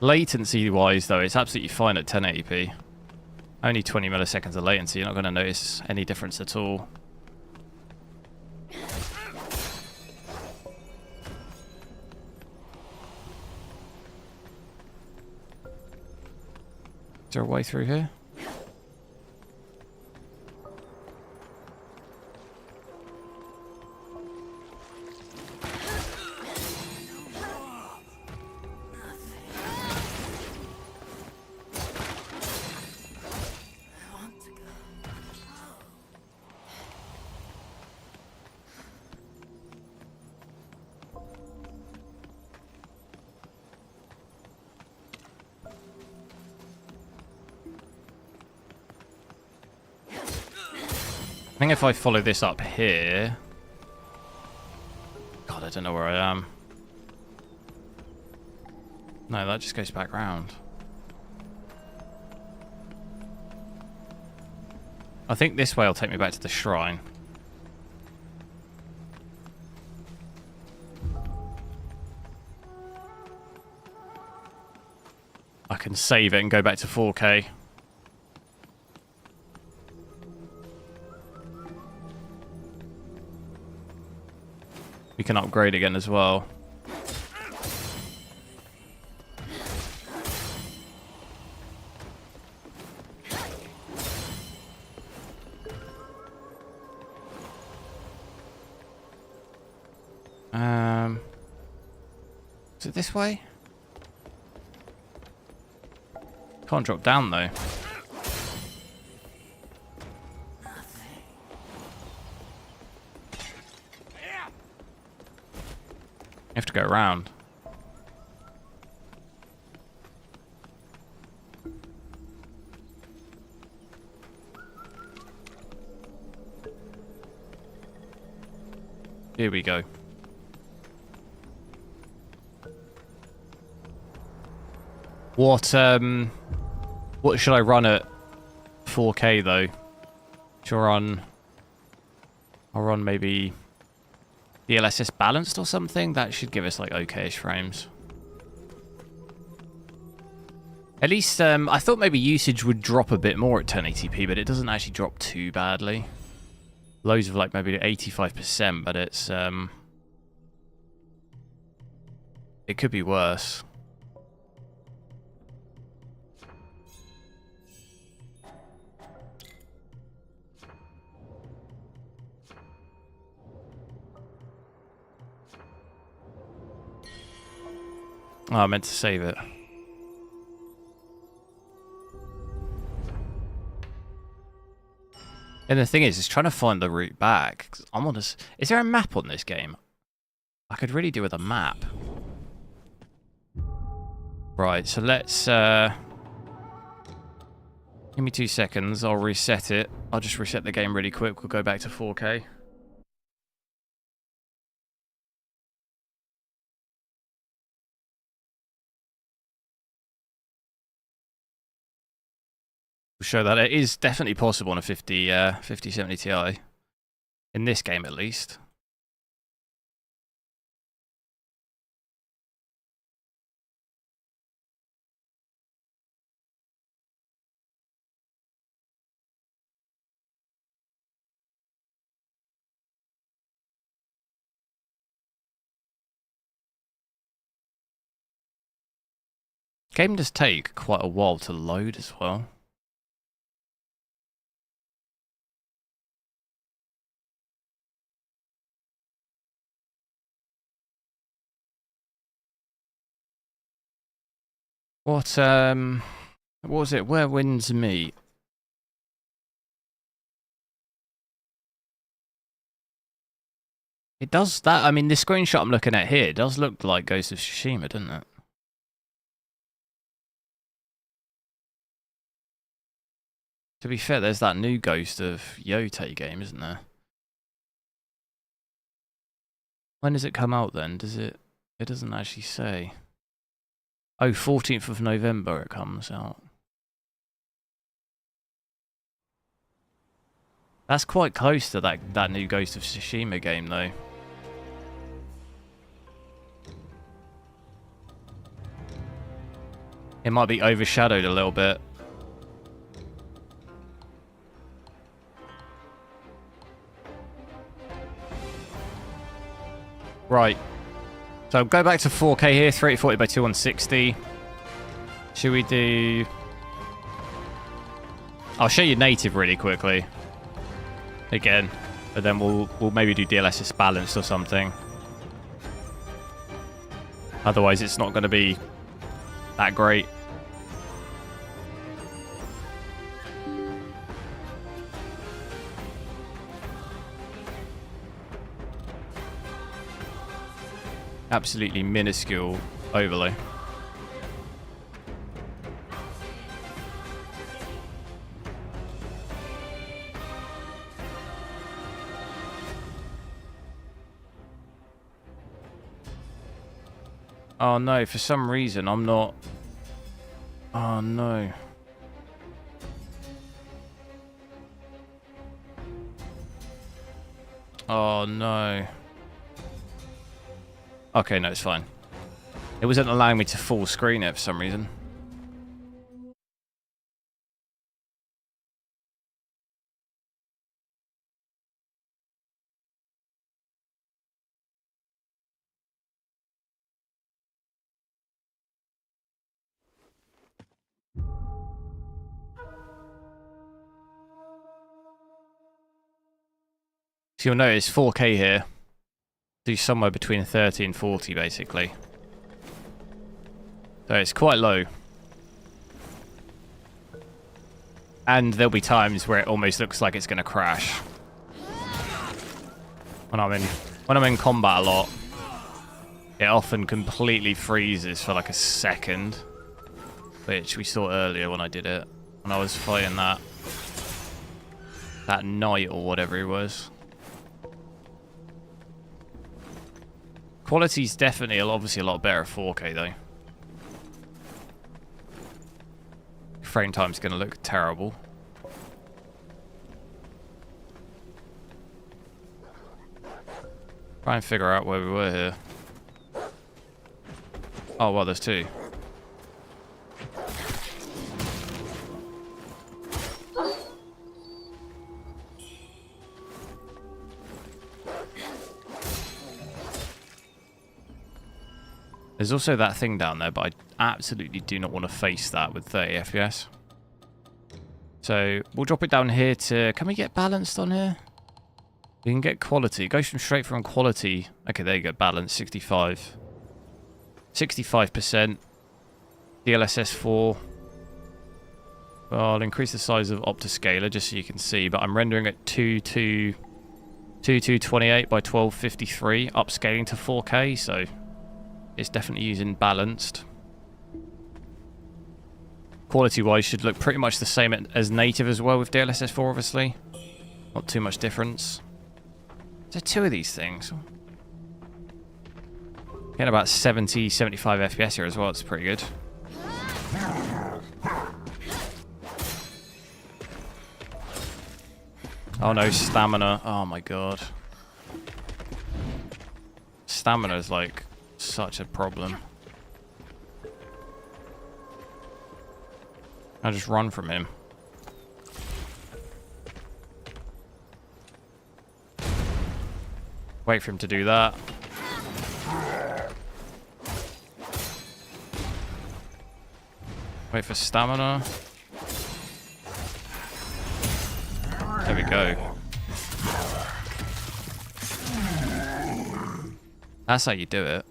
Latency wise though, it's absolutely fine at 1080p. Only 20 milliseconds of latency, you're not going to notice any difference at all. Is there a way through here? I think if I follow this up here... I don't know where I am. No, that just goes back round. I think this way will take me back to the shrine. I can save it and go back to 4K. We can upgrade again as well. Is it this way? Can't drop down though. You have to go around. Here we go. What should I run at 4K though? I'll run maybe DLSS balanced or something. That should give us like okay-ish frames. At least I thought maybe usage would drop a bit more at 1080p, but it doesn't actually drop too badly. Loads of like maybe 85%, but it's it could be worse. Oh, I meant to save it. And the thing is trying to find the route back. 'Cause I'm on this. Is there a map on this game? I could really do with a map. Right, so let's give me 2 seconds. I'll reset it. I'll just reset the game really quick. We'll go back to 4K. Show that it is definitely possible on a 5070 Ti. In this game, at least. Game does take quite a while to load as well. What was it? Where winds meet? It does that. I mean, the screenshot I'm looking at here does look like Ghost of Tsushima, doesn't it? To be fair, there's that new Ghost of Yote game, isn't there? When does it come out then? Does it? It doesn't actually say. Oh, 14th of November it comes out. That's quite close to that new Ghost of Tsushima game, though. It might be overshadowed a little bit. Right. So go back to 4K here, 3040 by 2160. Should we do... I'll show you native really quickly. Again. But then we'll maybe do DLSS balanced or something. Otherwise it's not going to be that great. Absolutely minuscule overlay. Oh no, for some reason I'm not... Oh no. Oh no. Okay, no, it's fine. It wasn't allowing me to full screen it for some reason. So you'll notice 4K here. Do somewhere between 30 and 40 basically. So it's quite low. And there'll be times where it almost looks like it's going to crash. When I'm in combat a lot, it often completely freezes for like a second. Which we saw earlier when I did it. When I was fighting that knight or whatever he was. Quality's definitely obviously a lot better at 4K though. Frame time's going to look terrible. Try and figure out where we were here. Oh well, there's two. There's also that thing down there, but I absolutely do not want to face that with 30 FPS. So we'll drop it down here to... Can we get balanced on here? We can get quality. It goes from straight from quality. Okay, there you go. Balance, 65. 65%. DLSS 4. Well, I'll increase the size of Optiscaler just so you can see, but I'm rendering at 2228 by 1253, upscaling to 4K, so... It's definitely using balanced. Quality-wise, should look pretty much the same as native as well with DLSS 4, obviously. Not too much difference. There's two of these things. Getting about 70, 75 FPS here as well. It's pretty good. Oh no, stamina. Oh my god. Stamina is like... such a problem. I'll just run from him. Wait for him to do that. Wait for stamina. There we go. That's how you do it.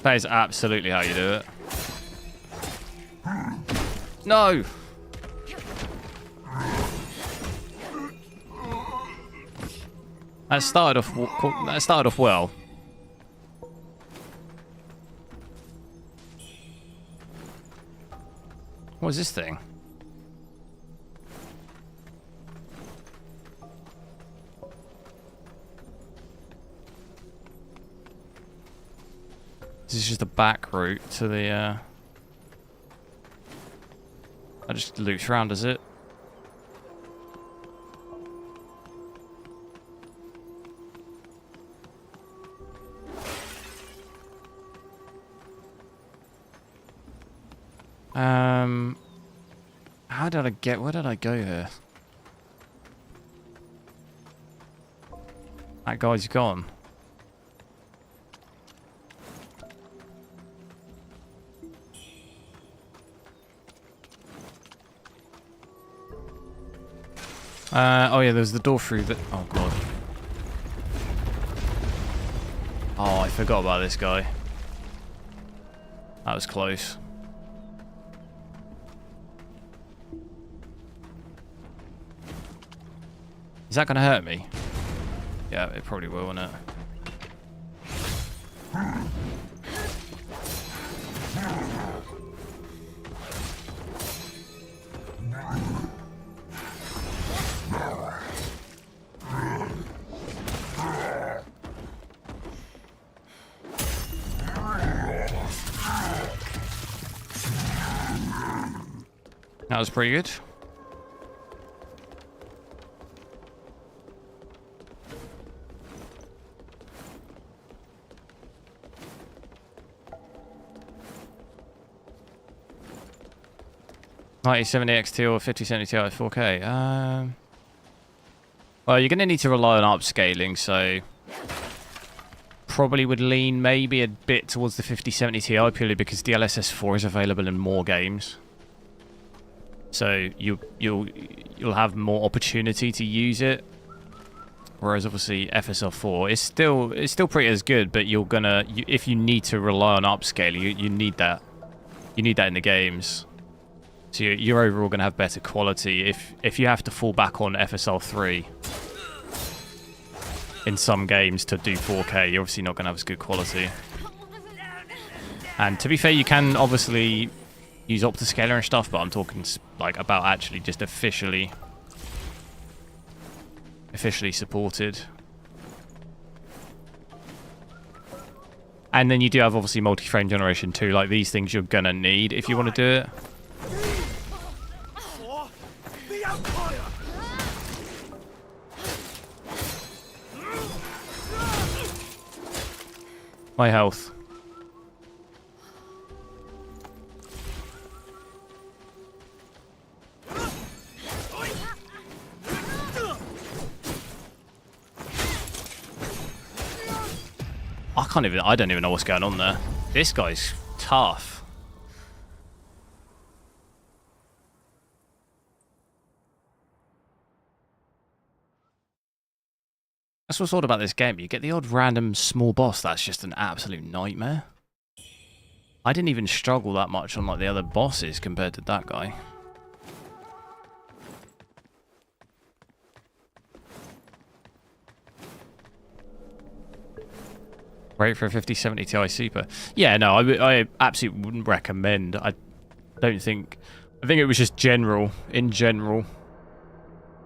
That is absolutely how you do it. No! That started off well. What is this thing? This is just the back route to the, I just loops around, does it? How did I get, where did I go here? That guy's gone. Oh yeah, there's the door through the... Oh god. Oh, I forgot about this guy. That was close. Is that going to hurt me? Yeah, it probably will, won't it? That was pretty good. $9070 XT or 5070 Ti 4K. Well, you're going to need to rely on upscaling, so probably would lean maybe a bit towards the 5070 Ti purely because DLSS 4 is available in more games. So you'll have more opportunity to use it. Whereas obviously FSR 4 is still pretty as good, but you're gonna if you need to rely on upscaling, you need that. You need that in the games. So you're overall going to have better quality if you have to fall back on FSR 3 in some games to do 4K. You're obviously not going to have as good quality. And to be fair, you can obviously use Optiscaler and stuff, but I'm talking like about actually just officially supported. And then you do have obviously multi-frame generation too. Like these things you're gonna need if you want to do it. My health. I don't even know what's going on there. This guy's tough. That's what's odd about this game. You get the odd random small boss that's just an absolute nightmare. I didn't even struggle that much on like the other bosses compared to that guy. Right for a 5070 Ti Super. Yeah, no, I absolutely wouldn't recommend. I think it was just general. In general,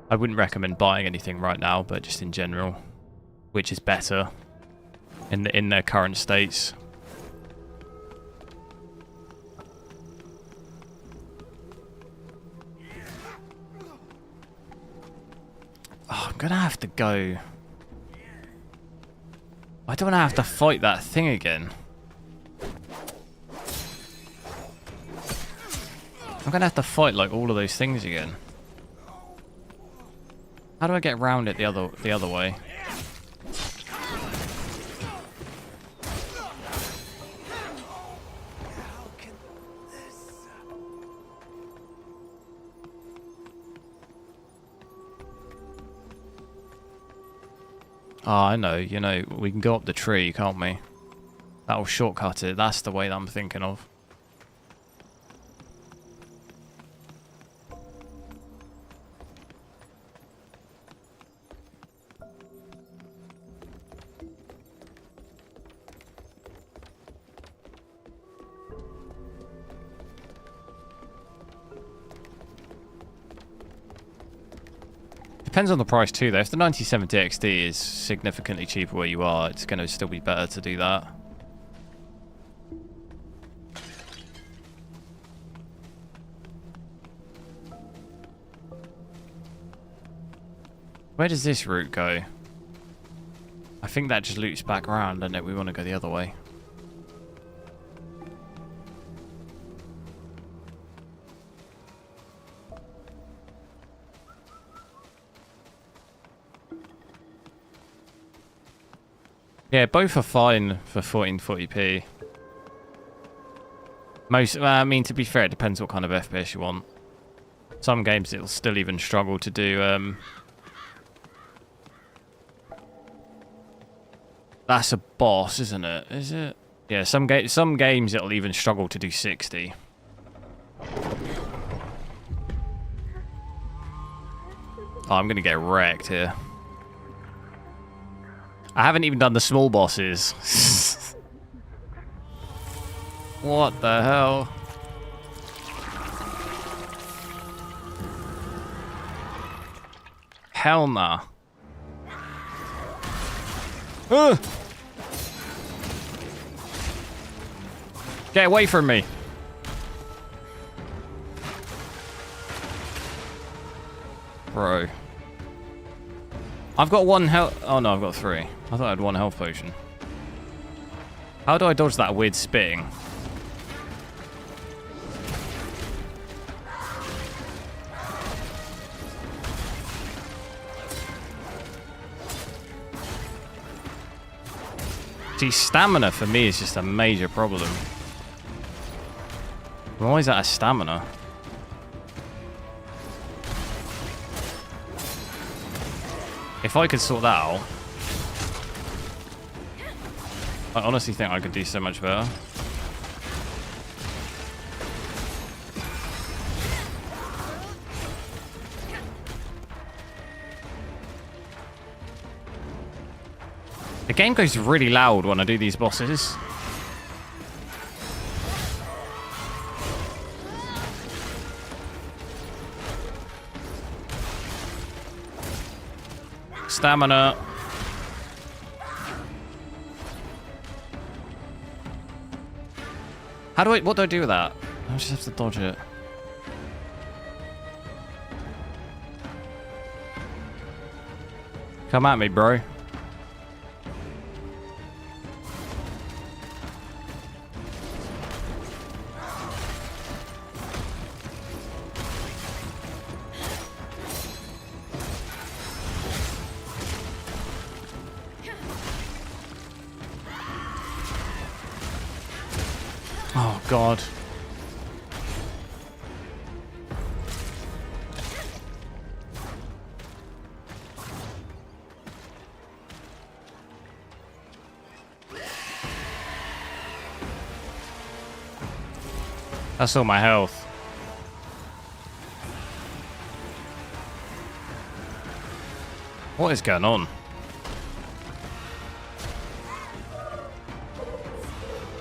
I wouldn't recommend buying anything right now, but just in general, which is better in their current states. Oh, I'm gonna have to go. I don't want to have to fight that thing again. I'm gonna have to fight like all of those things again. How do I get around it the other way? Oh, I know. You know, we can go up the tree, can't we? That'll shortcut it. That's the way that I'm thinking of. Depends on the price too though. If the 9070 XD is significantly cheaper where you are, it's going to still be better to do that. Where does this route go? I think that just loops back around, doesn't it? We want to go the other way. Yeah, both are fine for 1440p. I mean, to be fair, it depends what kind of FPS you want. Some games it'll still even struggle to do. That's a boss, isn't it? Is it? Yeah, some games it'll even struggle to do 60. Oh, I'm gonna get wrecked here. I haven't even done the small bosses. What the hell? Hell nah. Get away from me. Bro. I've got 1 health. Oh no, I've got 3. I thought I had 1 health potion. How do I dodge that weird spitting? See, stamina for me is just a major problem. I'm always out of stamina. If I could sort that out, I honestly think I could do so much better. The game goes really loud when I do these bosses. Stamina. What do I do with that? I just have to dodge it. Come at me, bro. Oh, God. That's all my health. What is going on?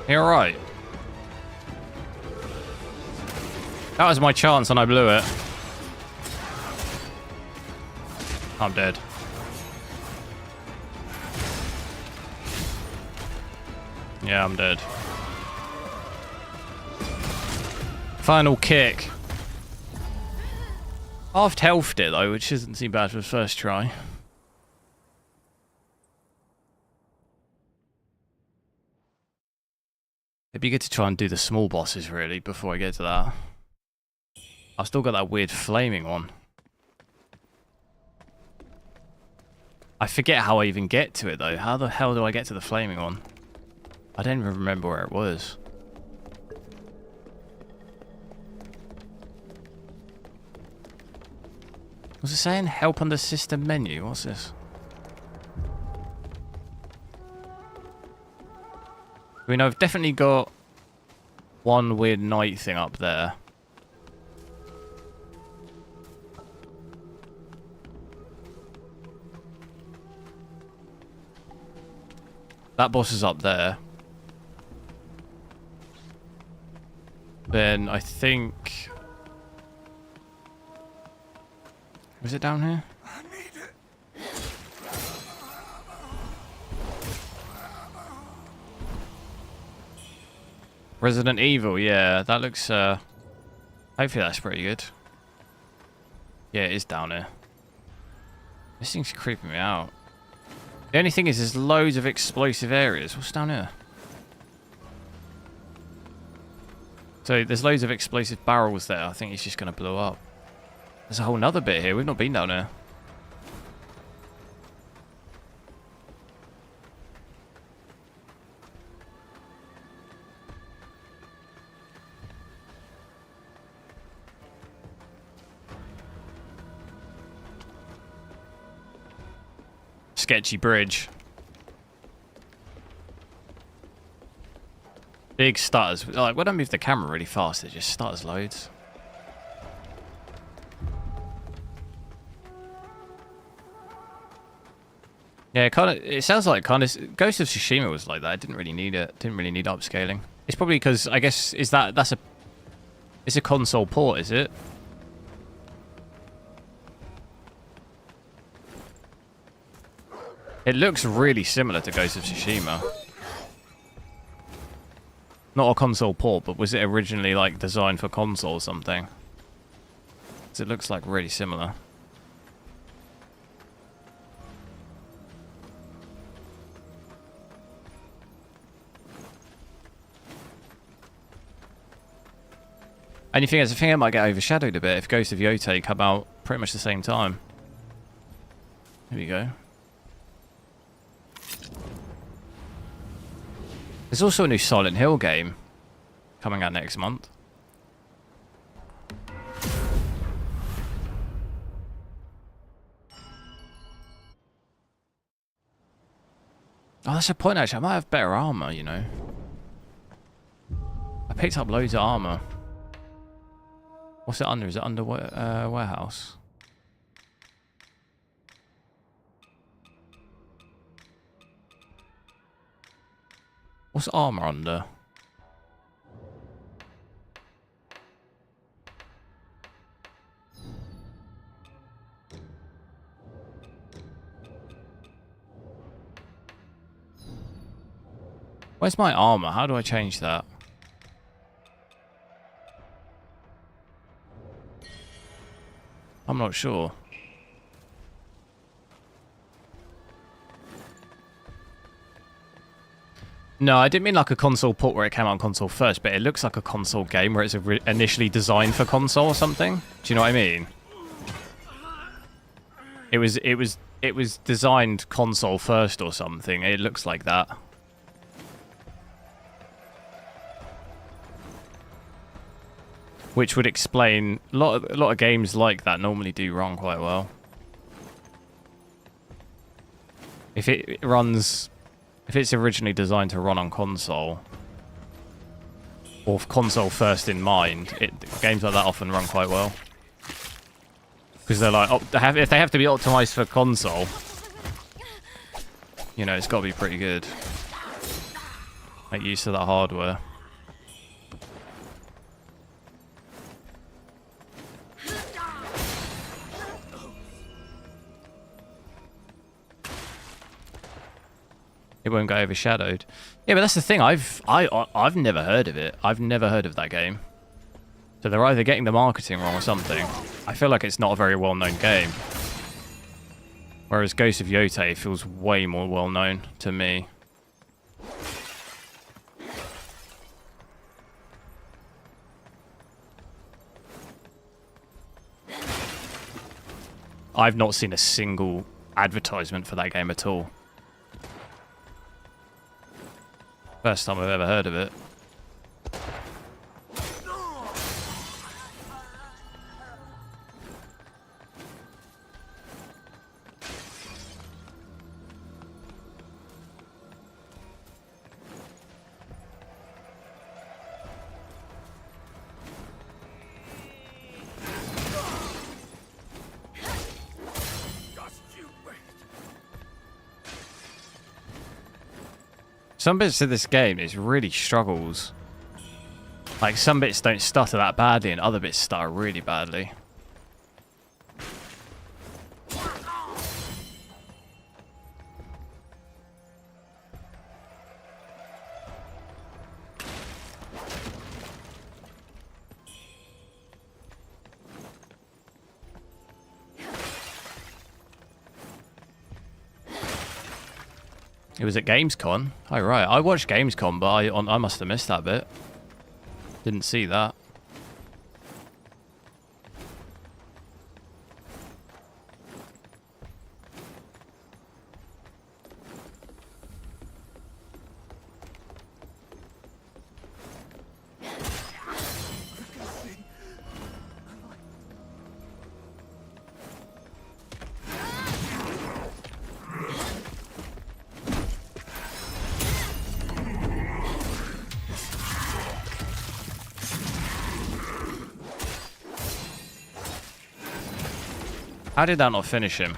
You're right. That was my chance and I blew it. I'm dead. Yeah, I'm dead. Final kick. Half healthed it though, which doesn't seem bad for the first try. It'd be good to try and do the small bosses really before I get to that. I've still got that weird flaming one. I forget how I even get to it though. How the hell do I get to the flaming one? I don't even remember where it was. Was it saying help on the system menu? What's this? I mean, I've definitely got one weird night thing up there. That boss is up there. Then I think... Was it down here? Resident Evil, yeah, that looks, hopefully that's pretty good. Yeah, it is down here. This thing's creeping me out. The only thing is there's loads of explosive areas. What's down here? So there's loads of explosive barrels there. I think it's just going to blow up. There's a whole nother bit here. We've not been down here. Sketchy bridge. Big stutters. Like when I move the camera really fast, it just stutters loads. Yeah, it sounds like Ghost of Tsushima was like that. It didn't really need it. Didn't really need upscaling. It's probably because I guess it's a console port, is it? It looks really similar to Ghost of Tsushima. Not a console port, but was it originally like designed for console or something? Because it looks like really similar. Only thing is, I think it might get overshadowed a bit if Ghost of Yotei come out pretty much the same time. Here we go. There's also a new Silent Hill game coming out next month. Oh, that's a point actually. I might have better armor, you know. I picked up loads of armor. What's it under? Is it under warehouse? What's armor under? Where's my armor? How do I change that? I'm not sure. No, I didn't mean like a console port where it came out on console first, but it looks like a console game where it's initially designed for console or something. Do you know what I mean? It was designed console first or something. It looks like that. Which would explain a lot of games like that normally do run quite well. If it's originally designed to run on console, or console first in mind, games like that often run quite well. Because they're like, if they have to be optimized for console, you know, it's got to be pretty good. Make use of that hardware. It won't get overshadowed. Yeah, but that's the thing. I've never heard of it. I've never heard of that game. So they're either getting the marketing wrong or something. I feel like it's not a very well-known game. Whereas Ghost of Yotei feels way more well-known to me. I've not seen a single advertisement for that game at all. First time I've ever heard of it. Some bits of this game, it really struggles. Like, some bits don't stutter that badly, and other bits stutter really badly. It was at Gamescom. Oh, right. I watched Gamescom, but I must have missed that bit. Didn't see that. How did that not finish him?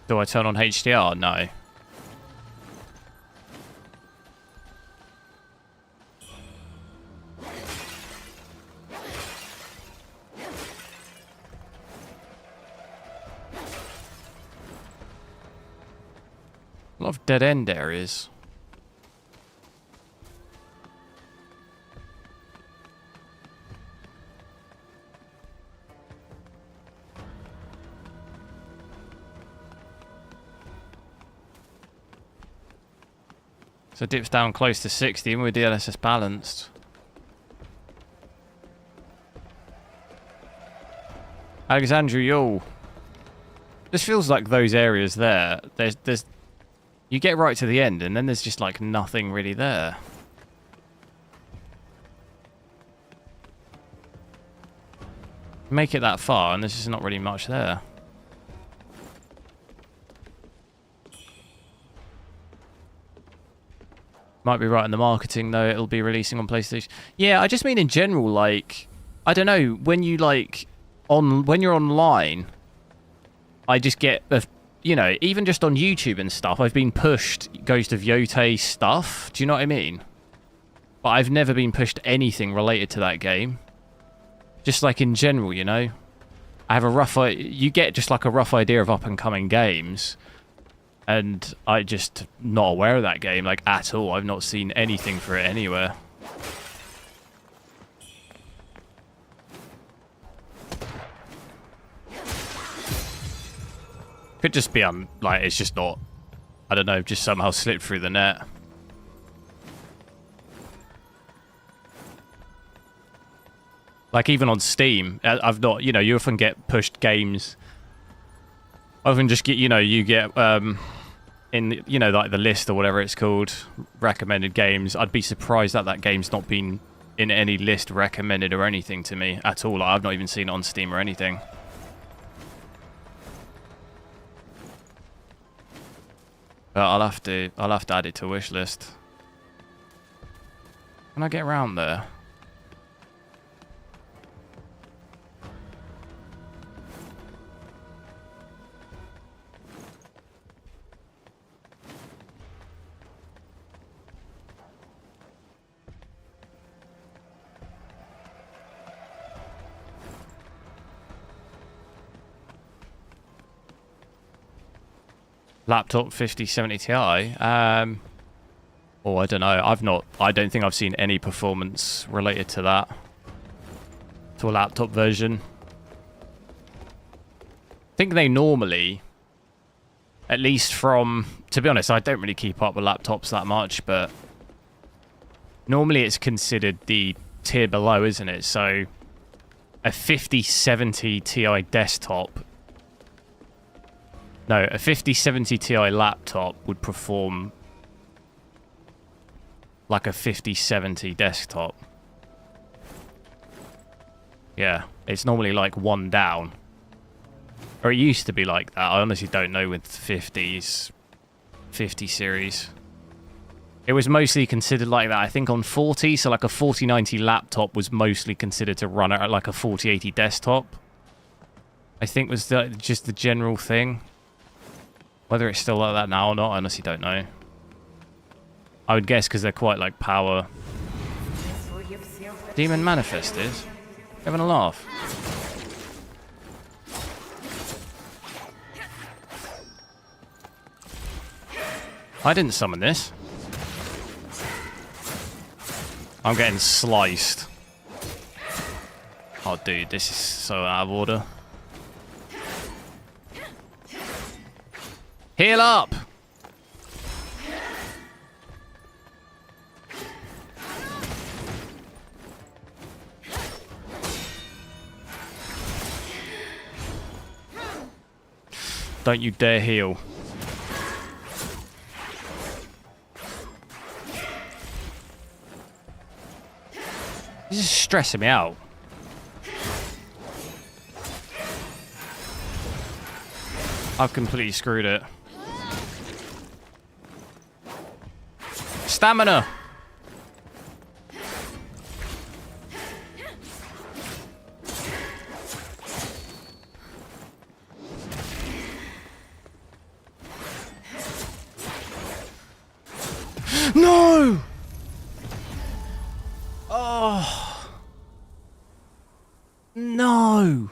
Do I turn on HDR? No. A lot of dead end areas. So it dips down close to 60 and we're DLSS balanced. Alexandra, yo. This feels like those areas there. There's you get right to the end and then there's just like nothing really there. Make it that far and there's just not really much there. Might be right in the marketing though, it'll be releasing on PlayStation. Yeah, I just mean in general, like, I don't know, when you like, when you're online, I just get, you know, even just on YouTube and stuff, I've been pushed Ghost of Yotei stuff, do you know what I mean? But I've never been pushed anything related to that game. Just like in general, you know? I have a rough, you get just like a rough idea of up and coming games. And I just not aware of that game, like, at all. I've not seen anything for it anywhere. Could just be, like, it's just not, I don't know, just somehow slipped through the net. Like, even on Steam, I've not, you know, you often get pushed games. I often just get, you know, you get, in, you know, like the list or whatever it's called, recommended games. I'd be surprised that that game's not been in any list recommended or anything to me at all. Like, I've not even seen it on Steam or anything. But I'll have to add it to wish list. Can I get around there? Laptop 5070 Ti. Oh, I don't know. I don't think I've seen any performance related to that. To a laptop version. I think they normally, at least from, to be honest, I don't really keep up with laptops that much, but normally it's considered the tier below, isn't it? So a 5070 Ti desktop, no, a 5070 Ti laptop would perform like a 5070 desktop. Yeah, it's normally like one down. Or it used to be like that. I honestly don't know with 50s, 50 series. It was mostly considered like that, I think, on 40. So like a 4090 laptop was mostly considered to run at like a 4080 desktop. I think was just the general thing. Whether it's still like that now or not, I honestly don't know. I would guess because they're quite like power. Demon manifested. Having a laugh. I didn't summon this. I'm getting sliced. Oh, dude, this is so out of order. Heal up! Don't you dare heal. This is stressing me out. I've completely screwed it. Stamina! No! Oh. No!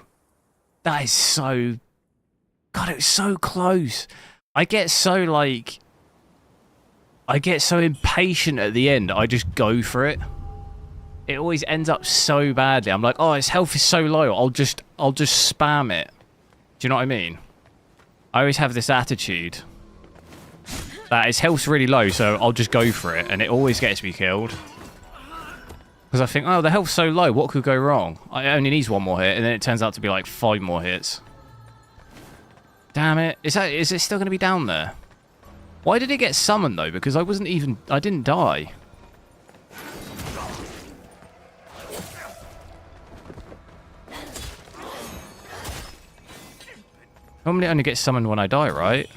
That is so... God, it was so close. I get so, like... I get so impatient at the end, I just go for it. It always ends up so badly. I'm like, oh, his health is so low. I'll just spam it. Do you know what I mean? I always have this attitude that his health's really low, so I'll just go for it, and it always gets me killed. Because I think, oh, the health's so low, what could go wrong? I only needs one more hit, and then it turns out to be like 5 more hits. Damn it. Is it still going to be down there? Why did it get summoned, though? Because I didn't die. Normally it only gets summoned when I die, right?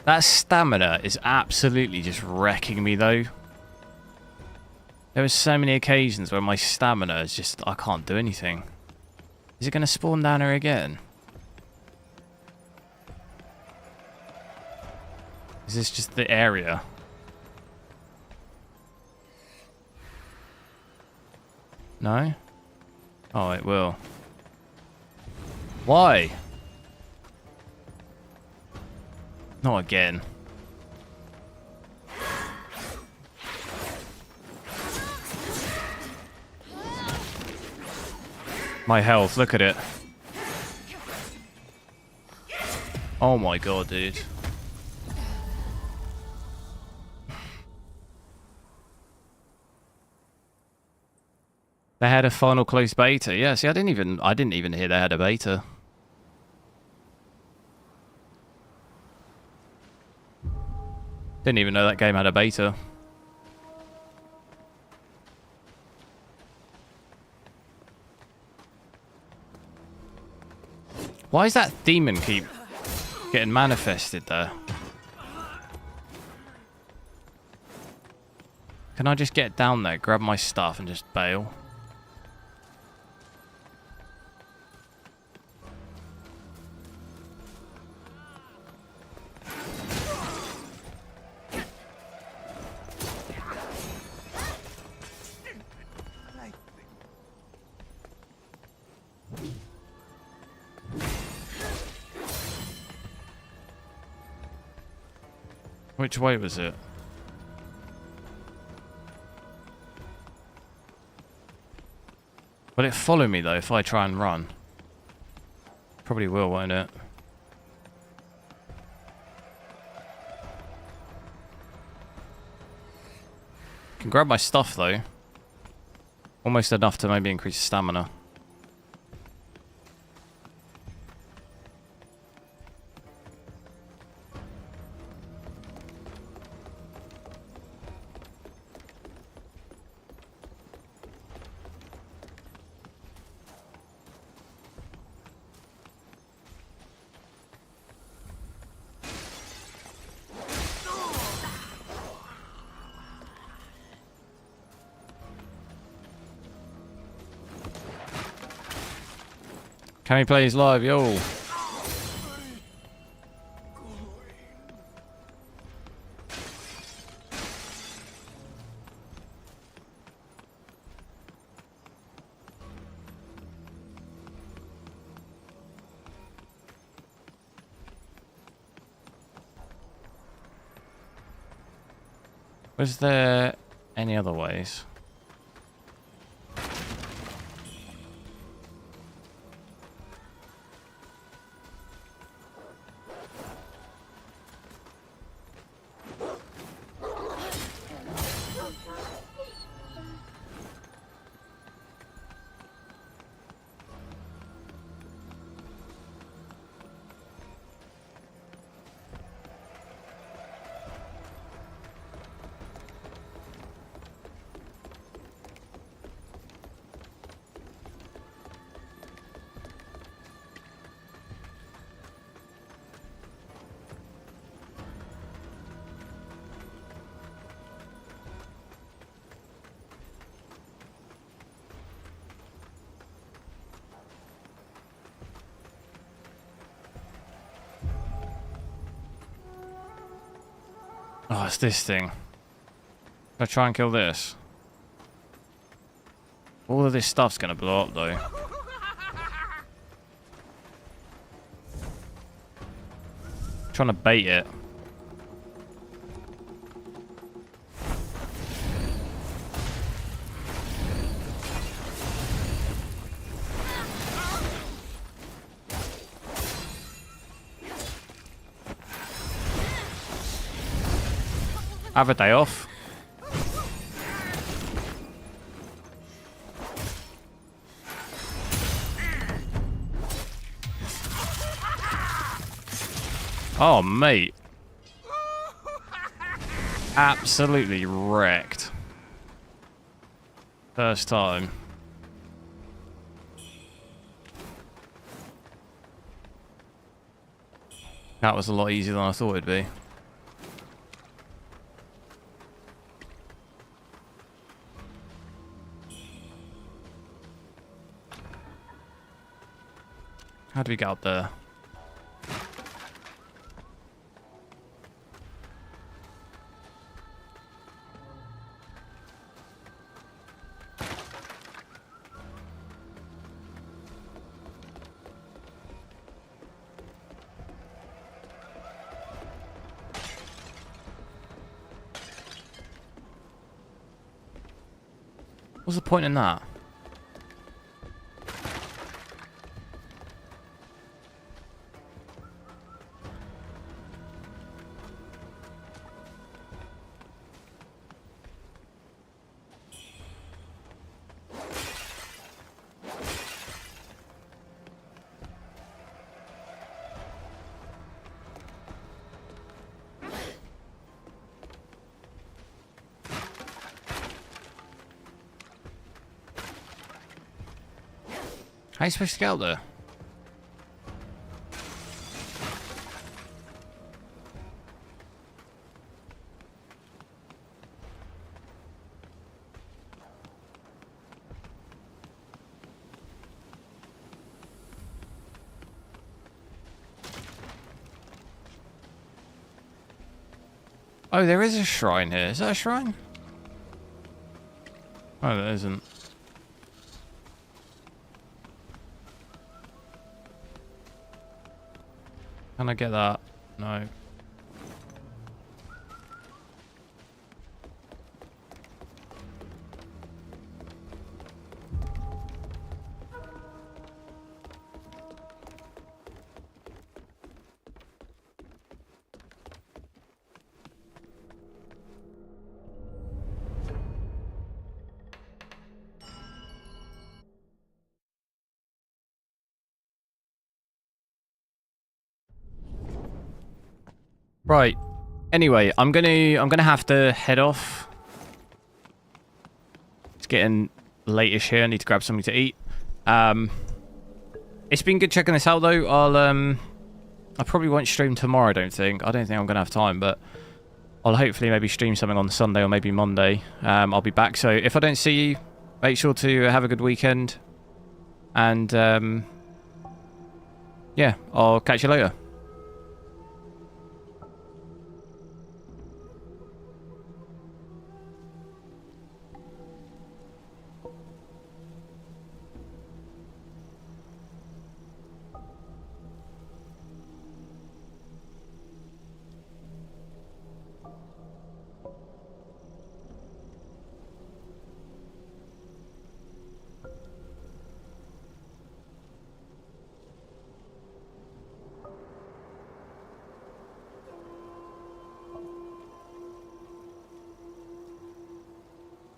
That stamina is absolutely just wrecking me, though. There were so many occasions where my stamina is just... I can't do anything. Is it going to spawn down here again? Is this just the area? No? Oh, it will. Why? Not again. My health, look at it. Oh my god, dude. They had a final closed beta. Yeah, see, I didn't even hear they had a beta. Didn't even know that game had a beta. Why does that demon keep getting manifested there? Can I just get down there, grab my stuff, and just bail? Which way was it? Will it follow me though if I try and run? Probably will, won't it? Can grab my stuff though. Almost enough to maybe increase stamina. Can we play his live, yo? Was there any other ways? Oh, it's this thing. I'll try and kill this. All of this stuff's gonna blow up though. Trying to bait it. Have a day off. Oh, mate. Absolutely wrecked. First time. That was a lot easier than I thought it'd be. How do we get up there? What's the point in that? How are you supposed to get out there? Oh, there is a shrine here. Is that a shrine? Oh, there isn't. Can I get that? No. Right. Anyway, I'm gonna have to head off. It's getting late-ish here. I need to grab something to eat. It's been good checking this out though. I probably won't stream tomorrow, I don't think I'm gonna have time, but I'll hopefully maybe stream something on Sunday or maybe Monday. I'll be back. So if I don't see you, make sure to have a good weekend. And yeah, I'll catch you later.